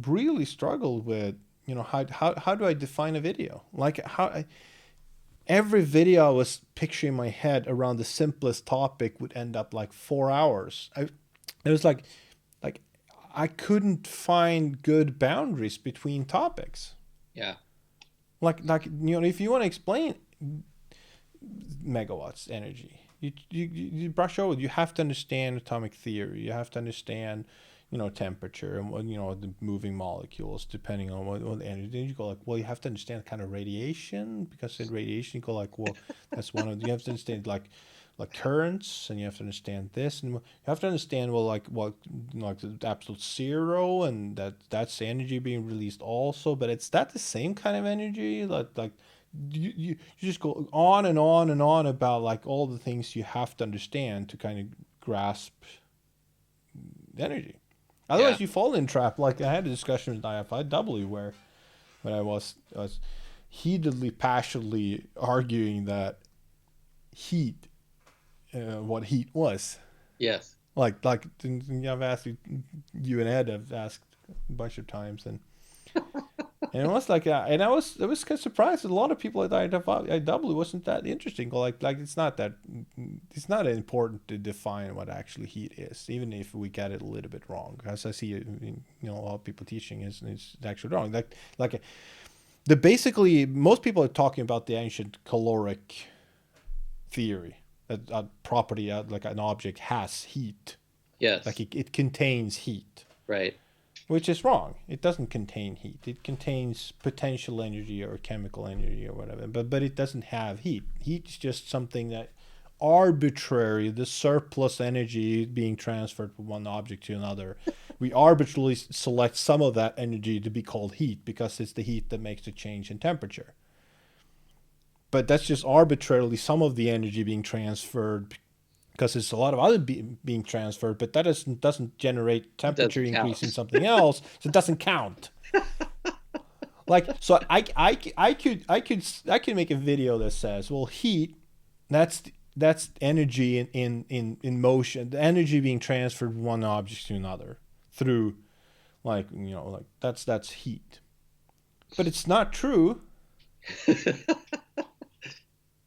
really struggled with, how do I define a video? Like every video I was picturing in my head around the simplest topic would end up like 4 hours. It was like I couldn't find good boundaries between topics. Yeah. Like if you want to explain megawatts energy, you brush over. You have to understand atomic theory. You have to understand, temperature and the moving molecules depending on what energy. Then you go like, you have to understand kind of radiation, because in radiation you go like, that's one of, you have to understand like currents, and you have to understand this, and you have to understand like the absolute zero, and that's energy being released also, but it's that the same kind of energy, like you just go on and on and on about like all the things you have to understand to kind of grasp energy. Otherwise, you fall in trap. Like I had a discussion with IFIW where I was heatedly, passionately arguing that heat, what heat was. Yes. Like I've asked you and Ed have asked a bunch of times, and it was like, and I was kind of surprised that a lot of people at IFIW wasn't that interesting. Like it's not important to define what actually heat is, even if we get it a little bit wrong. As I see, a lot of people teaching is actually wrong. Basically most people are talking about the ancient caloric theory. A property, like an object has heat. Yes. Like it contains heat. Right. Which is wrong. It doesn't contain heat. It contains potential energy or chemical energy or whatever. But it doesn't have heat. Heat is just something that arbitrary, the surplus energy being transferred from one object to another. We arbitrarily select some of that energy to be called heat because it's the heat that makes the change in temperature. but that's just arbitrarily some of the energy being transferred because there's a lot of other being transferred, but that doesn't generate temperature increase in something else, so it doesn't count. Like, so I could make a video that says, well, heat, that's energy in motion, the energy being transferred from one object to another through, like, like that's heat. But it's not true.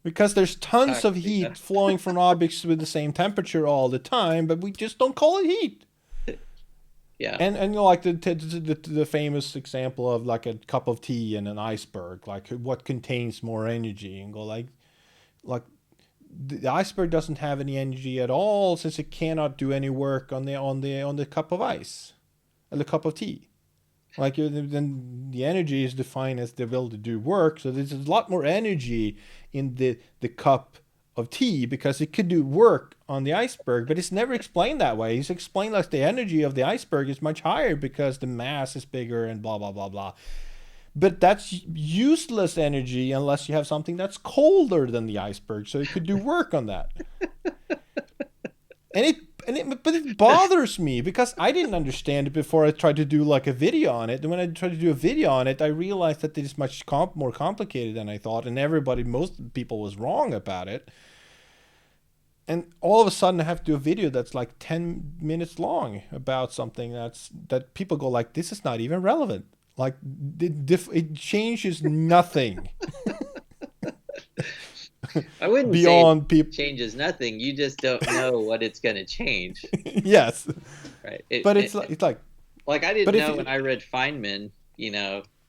Because there's tons of heat flowing from objects with the same temperature all the time, but we just don't call it heat. Yeah. And like the famous example of like a cup of tea and an iceberg, like what contains more energy, and go like the iceberg doesn't have any energy at all, since it cannot do any work on the cup of ice, and the cup of tea. Like, then the energy is defined as the ability to do work. So there's a lot more energy in the cup of tea because it could do work on the iceberg, but it's never explained that way. It's explained like the energy of the iceberg is much higher because the mass is bigger and blah, blah, blah, blah. But that's useless energy unless you have something that's colder than the iceberg, so it could do work on that. But it bothers me because I didn't understand it before I tried to do like a video on it. And when I tried to do a video on it, I realized that it is much more complicated than I thought, and most people was wrong about it. And all of a sudden I have to do a video that's like 10 minutes long about something that people go like, this is not even relevant. Like, it changes nothing. I wouldn't beyond say it changes nothing. You just don't know what it's going to change. Yes. Right. It's like I didn't know when I read Feynman,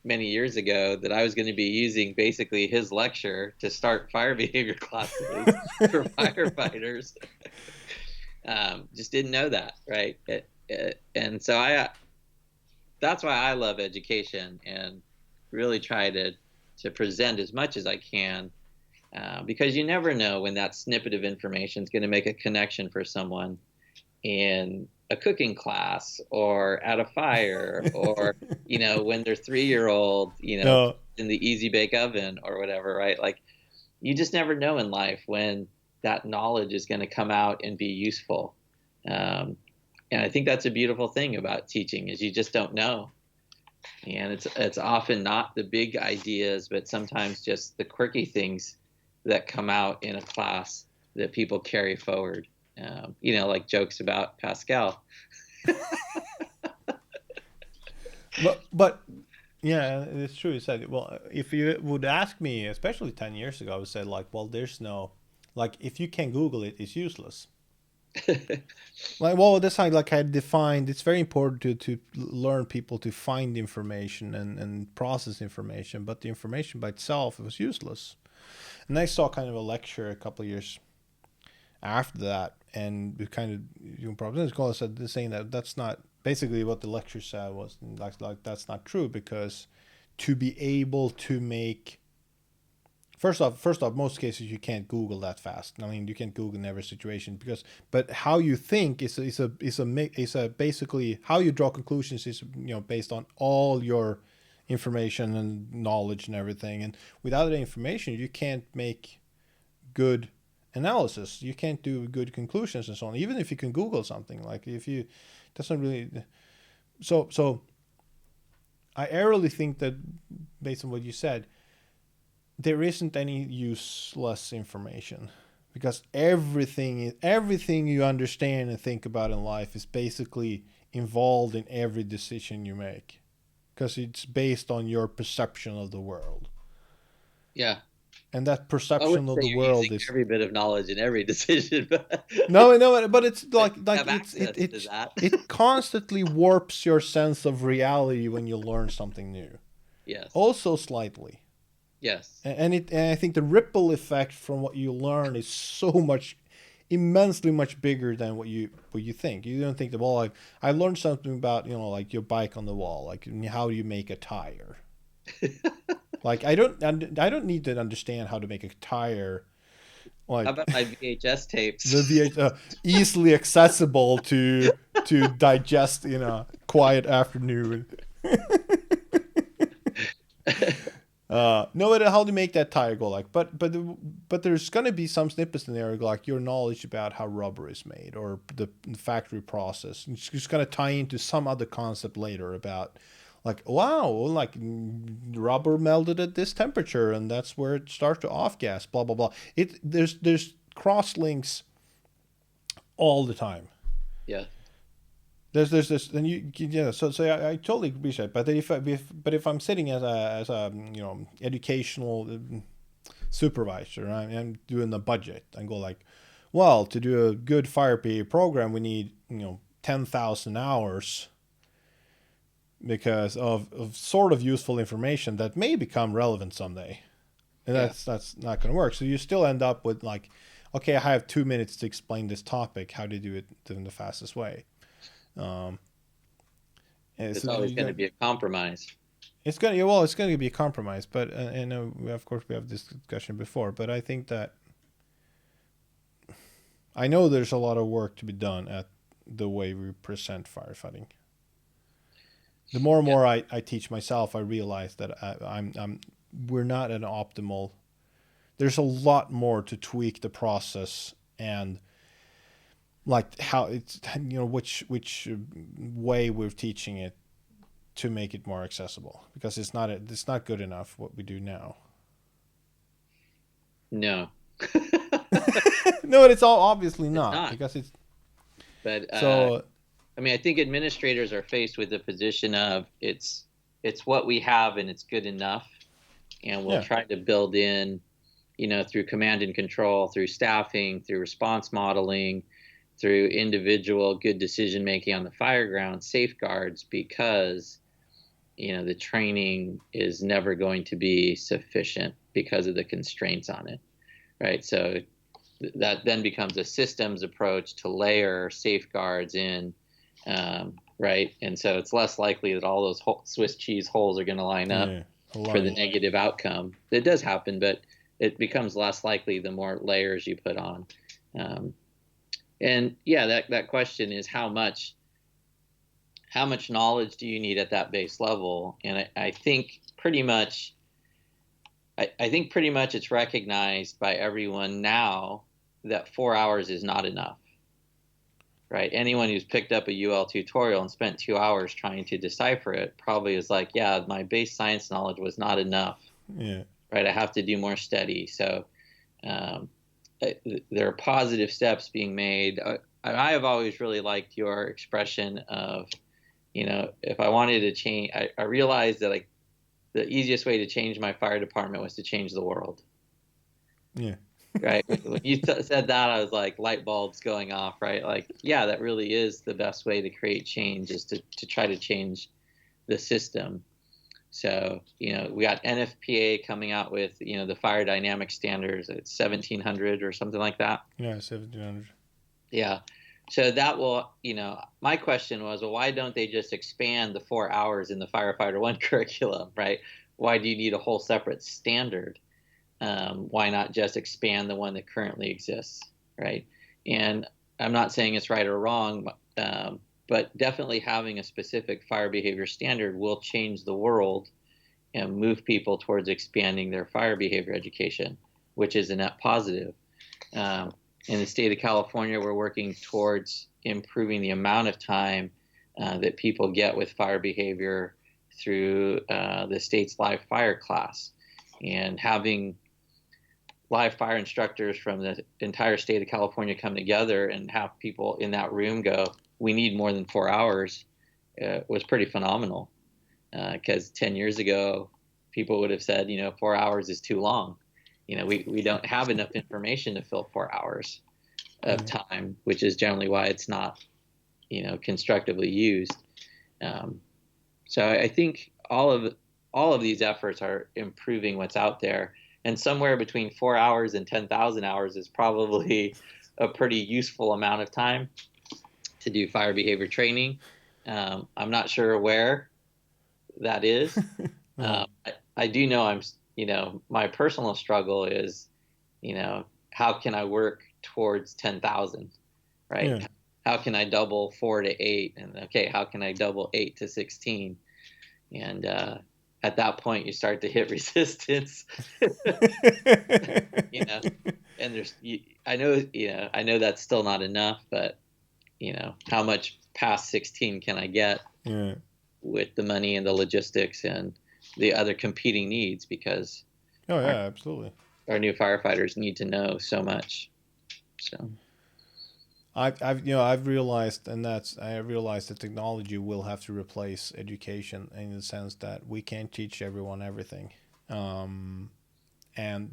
many years ago, that I was going to be using basically his lecture to start fire behavior classes for firefighters. Just didn't know that, right? And so that's why I love education and really try to present as much as I can. Because you never know when that snippet of information is going to make a connection for someone in a cooking class or at a fire or, when their 3-year-old, No. in the easy bake oven or whatever, right? Like, you just never know in life when that knowledge is going to come out and be useful. And I think that's a beautiful thing about teaching, is you just don't know. And it's often not the big ideas, but sometimes just the quirky things that come out in a class that people carry forward, like jokes about Pascal. but yeah, it's true. You said, well, if you would ask me, especially 10 years ago, I would say like, well, there's no, like, if you can Google it, it's useless. Like, well, that's like I defined, it's very important to learn people to find information and process information, but the information by itself was useless. And I saw kind of a lecture a couple of years after that, and we kind of, probably said, saying that that's not, basically what the lecture said was like that's not true, because to be able to make, first off, most cases you can't Google that fast. I mean, you can't Google in every situation, but how you think is basically how you draw conclusions is based on all your information and knowledge and everything. And without the information, you can't make good analysis. You can't do good conclusions and so on. Even if you can Google something, like if you doesn't really. So I really think that based on what you said, there isn't any useless information, because everything you understand and think about in life is basically involved in every decision you make, because it's based on your perception of the world. Yeah. And that perception of the world is every bit of knowledge in every decision. no, but it's like it constantly warps your sense of reality when you learn something new. Yes. Also slightly. Yes. And I think the ripple effect from what you learn is immensely much bigger than what you think. You don't think that, well, like, I learned something about, like your bike on the wall, like how you make a tire. Like, I don't need to understand how to make a tire. Like, how about my VHS tapes? The VHS, easily accessible to digest in a quiet afternoon. No matter how to make that tire go like, but there's gonna be some snippets in there like your knowledge about how rubber is made or the factory process. It's just gonna tie into some other concept later about like wow, like rubber melted at this temperature and that's where it starts to off gas. Blah blah blah. There's cross links all the time. Yeah. There's this, and so I totally appreciate. But if I'm sitting as a educational supervisor, I'm doing the budget and go like, well, to do a good fire PA program, we need 10,000 hours because of sort of useful information that may become relevant someday, and that's not going to work. So you still end up with like, okay, I have 2 minutes to explain this topic. How to do it in the fastest way. It's always going to be a compromise. It's going to be a compromise, but and of course we have this discussion before, but I think that I know there's a lot of work to be done at the way we present firefighting. The more and more I teach myself, I realize that we're not an optimal. There's a lot more to tweak the process and like how it's which way we're teaching it to make it more accessible, because it's not good enough what we do now. No. No, it's all obviously not, because it's but so I mean, I think administrators are faced with the position of it's what we have and it's good enough, and we'll try to build in through command and control, through staffing, through response modeling, through individual good decision making on the fire ground safeguards, because the training is never going to be sufficient because of the constraints on it, right? So that then becomes a systems approach to layer safeguards in, right? And so it's less likely that all those Swiss cheese holes are going to line up for the negative outcome. It does happen, but it becomes less likely the more layers you put on. And that question is how much knowledge do you need at that base level? And I think pretty much it's recognized by everyone now that 4 hours is not enough, right? Anyone who's picked up a UL tutorial and spent 2 hours trying to decipher it probably is like, yeah, my base science knowledge was not enough. Yeah. Right. I have to do more study. So there are positive steps being made. I have always really liked your expression of, if I wanted to change, I realized that like the easiest way to change my fire department was to change the world. Yeah. Right. When you said that, I was like light bulbs going off, right? Like, yeah, that really is the best way to create change, is to try to change the system. So, we got NFPA coming out with, the fire dynamic standards at 1700 or something like that. Yeah, 1700. Yeah. So that will, my question was, well, why don't they just expand the 4 hours in the Firefighter 1 curriculum, right? Why do you need a whole separate standard? Why not just expand the one that currently exists, right? And I'm not saying it's right or wrong, but definitely having a specific fire behavior standard will change the world and move people towards expanding their fire behavior education, which is a net positive. In the state of California, we're working towards improving the amount of time that people get with fire behavior through the state's live fire class, and having live fire instructors from the entire state of California come together and have people in that room go, we need more than 4 hours, was pretty phenomenal. Because 10 years ago, people would have said, 4 hours is too long. We don't have enough information to fill 4 hours of time, which is generally why it's not, constructively used. So I think all of these efforts are improving what's out there. And somewhere between 4 hours and 10,000 hours is probably a pretty useful amount of time to do fire behavior training. I'm not sure where that is. I do know my personal struggle is, how can I work towards 10,000, right? Yeah. How can I double 4 to 8? And okay, how can I double 8 to 16? And at that point you start to hit resistance. You know, and I know that's still not enough, but how much past 16 can I get Yeah. with the money and the logistics and the other competing needs, because Oh our, yeah, absolutely. our new firefighters need to know so much. So I've realized, and I realized that technology will have to replace education in the sense that we can't teach everyone everything, and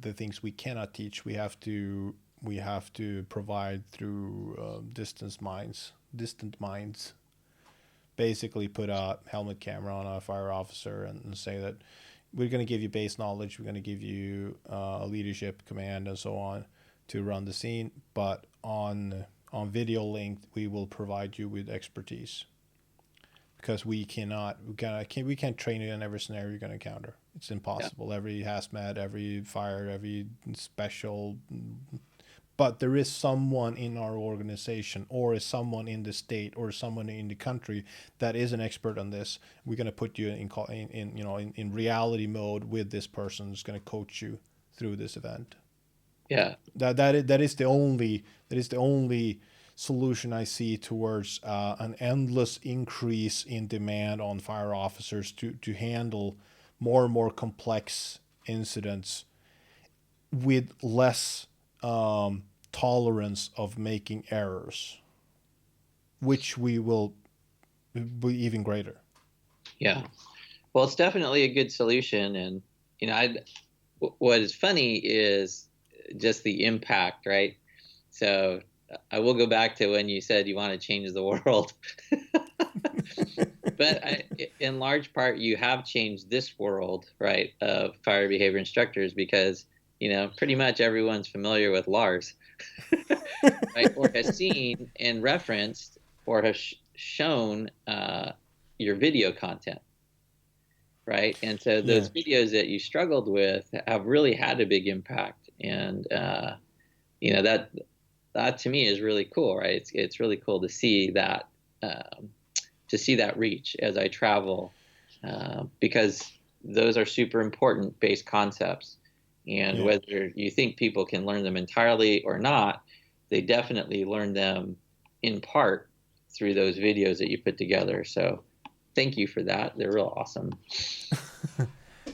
the things we cannot teach, we have to provide through distant minds. Basically, put a helmet camera on a fire officer and say that we're going to give you base knowledge, we're going to give you a leadership command and so on to run the scene, but on video link we will provide you with expertise, because we can't train you in every scenario you're going to encounter. It's impossible. Yeah. Every hazmat, every fire, every special. But there is someone in our organization, or is someone in the state, or someone in the country that is an expert on this. We're going to put you in reality mode with this person who's going to coach you through this event. Yeah, that is the only solution I see towards an endless increase in demand on fire officers to handle more and more complex incidents with less tolerance of making errors, which we will be even greater. Yeah. Well, it's definitely a good solution. And, what is funny is just the impact, right? So I will go back to when you said you want to change the world. But in large part, you have changed this world, right, of fire behavior instructors, because, pretty much everyone's familiar with Lars, right, or has seen and referenced or has shown your video content, right? And so those videos that you struggled with have really had a big impact. And, that to me is really cool, right? It's really cool to see that reach as I travel, because those are super important base concepts. And whether you think people can learn them entirely or not, they definitely learn them in part through those videos that you put together. So thank you for that. They're real awesome.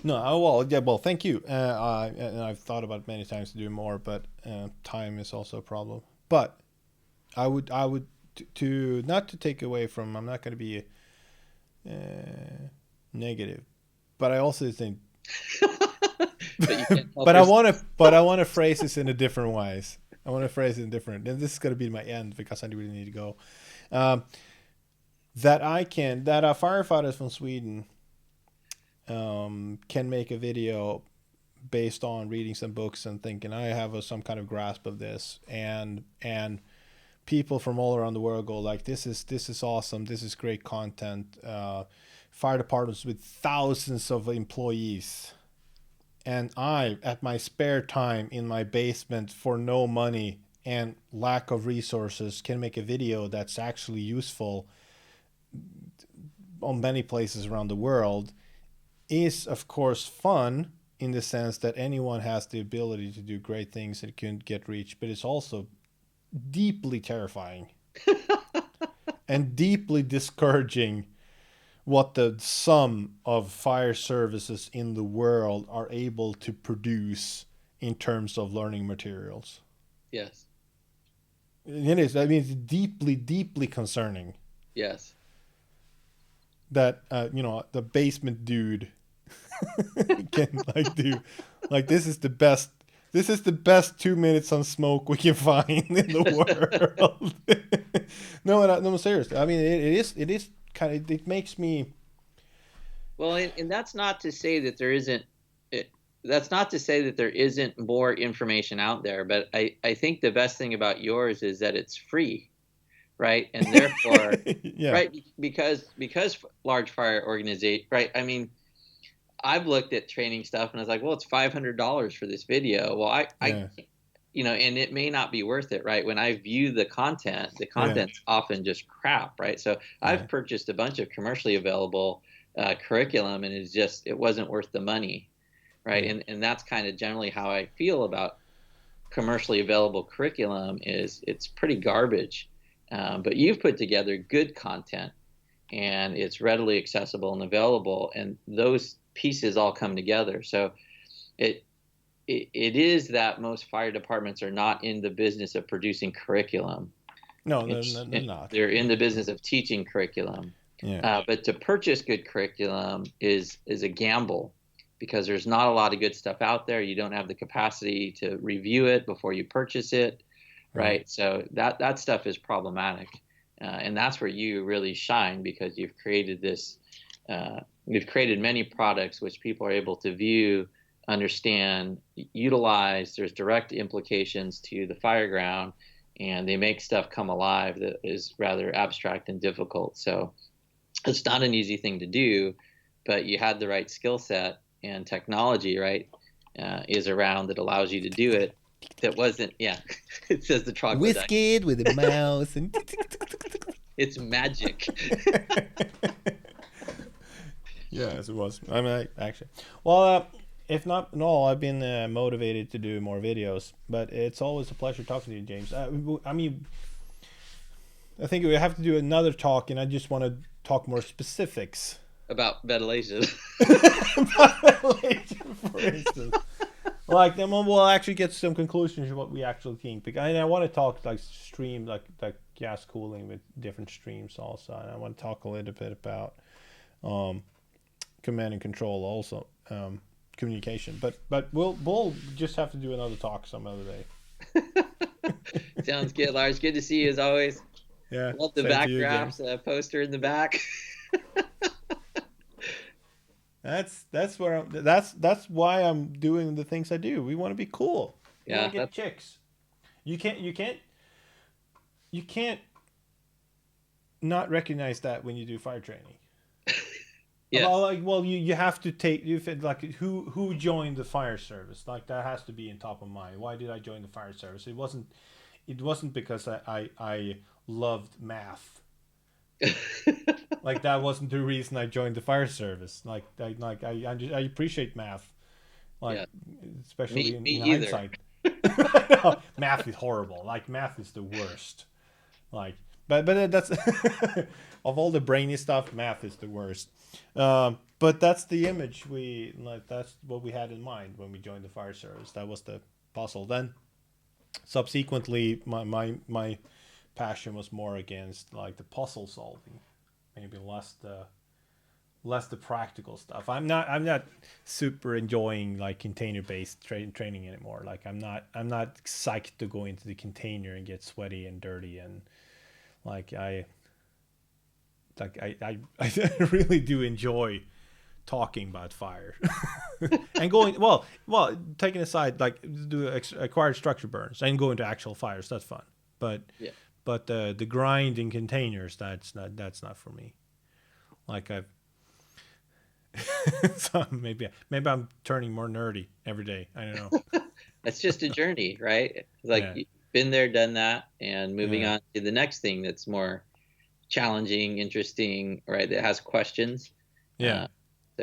No, well, thank you. And I've thought about it many times to do more, but time is also a problem. But I would to not to take away from. I'm not going to be negative, but I also think. But I want to phrase this in a different ways. I want to phrase it in different. And this is going to be my end because I really need to go. That firefighters from Sweden can make a video based on reading some books and thinking I have some kind of grasp of this, and people from all around the world go like, this is awesome, this is great content. Fire departments with thousands of employees, and I, at my spare time in my basement for no money and lack of resources, can make a video that's actually useful on many places around the world, is of course fun in the sense that anyone has the ability to do great things that can get reached, but it's also deeply terrifying and deeply discouraging what the sum of fire services in the world are able to produce in terms of learning materials. Yes. It is. I mean, it's deeply, deeply concerning. Yes. That the basement dude can this is the best. This is the best 2 minutes on smoke we can find in the world. No, seriously. I mean, it is kind of. It makes me. Well, and that's not to say that there isn't. That's not to say that there isn't more information out there, but I think the best thing about yours is that it's free, right? And therefore, right, because large fire organization, right? I mean, I've looked at training stuff and I was like, well, it's $500 for this video. Well, I and it may not be worth it, right? When I view the content's often just crap, right? So I've purchased a bunch of commercially available curriculum, and it wasn't worth the money, right? And that's kind of generally how I feel about commercially available curriculum. Is it's pretty garbage, but you've put together good content, and it's readily accessible and available, and those pieces all come together. So it is that most fire departments are not in the business of producing curriculum. No, they're not. They're in the business of teaching curriculum. Yeah. But to purchase good curriculum is a gamble, because there's not a lot of good stuff out there. You don't have the capacity to review it before you purchase it, right? So that stuff is problematic, and that's where you really shine, because you've created this. You've created many products which people are able to view, understand, utilize. There's direct implications to the fireground, and they make stuff come alive that is rather abstract and difficult. So it's not an easy thing to do, but you had the right skill set, and technology, right, is around that allows you to do it. That wasn't, yeah, it says the troglodyte. Whisked with a mouse and it's magic. Yes, it was. I mean, actually, well, if not, no, I've been motivated to do more videos, but it's always a pleasure talking to you, James. I mean, I think we have to do another talk, and I just want to talk more specifics about ventilation. About ventilation, for instance. Like, then we'll actually get some conclusions of what we actually think. Because I want to talk like stream, like gas cooling with different streams also, and I want to talk a little bit about command and control also, communication. But we'll just have to do another talk some other day. Sounds good, Lars. Good to see you as always. Yeah. Love the backdrops, poster in the back. That's why I'm doing the things I do. We want to be cool. We want to get chicks. You can't not recognize that when you do fire training. Yeah. Well, you have to take like who joined the fire service. Like, that has to be in top of mind. Why did I join the fire service? It wasn't because I loved math. Like, that wasn't the reason I joined the fire service. Like I appreciate math, like, especially in hindsight. No, math is horrible. Like, math is the worst. Like, but that's of all the brainy stuff, math is the worst. But that's the image that's what we had in mind when we joined the fire service. That was the puzzle. Then subsequently, my passion was more against like the puzzle solving, maybe less the practical stuff. I'm not super enjoying like container based training anymore. Like, I'm not psyched to go into the container and get sweaty and dirty, and like I really do enjoy talking about fire and going well taking aside, like, do acquired structure burns and go into actual fires. That's fun, but the grind in containers, that's not for me. Like, so maybe I'm turning more nerdy every day. I don't know. That's just a journey, right? Like, you've been there, done that, and moving on to the next thing that's more challenging, interesting, right? That has questions. So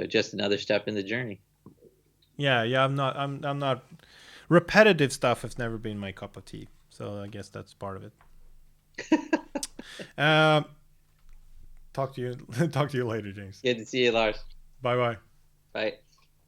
just another step in the journey. Yeah. I'm not repetitive stuff has never been my cup of tea. So I guess that's part of it. Talk to you later, James. Good to see you, Lars. Bye. Bye.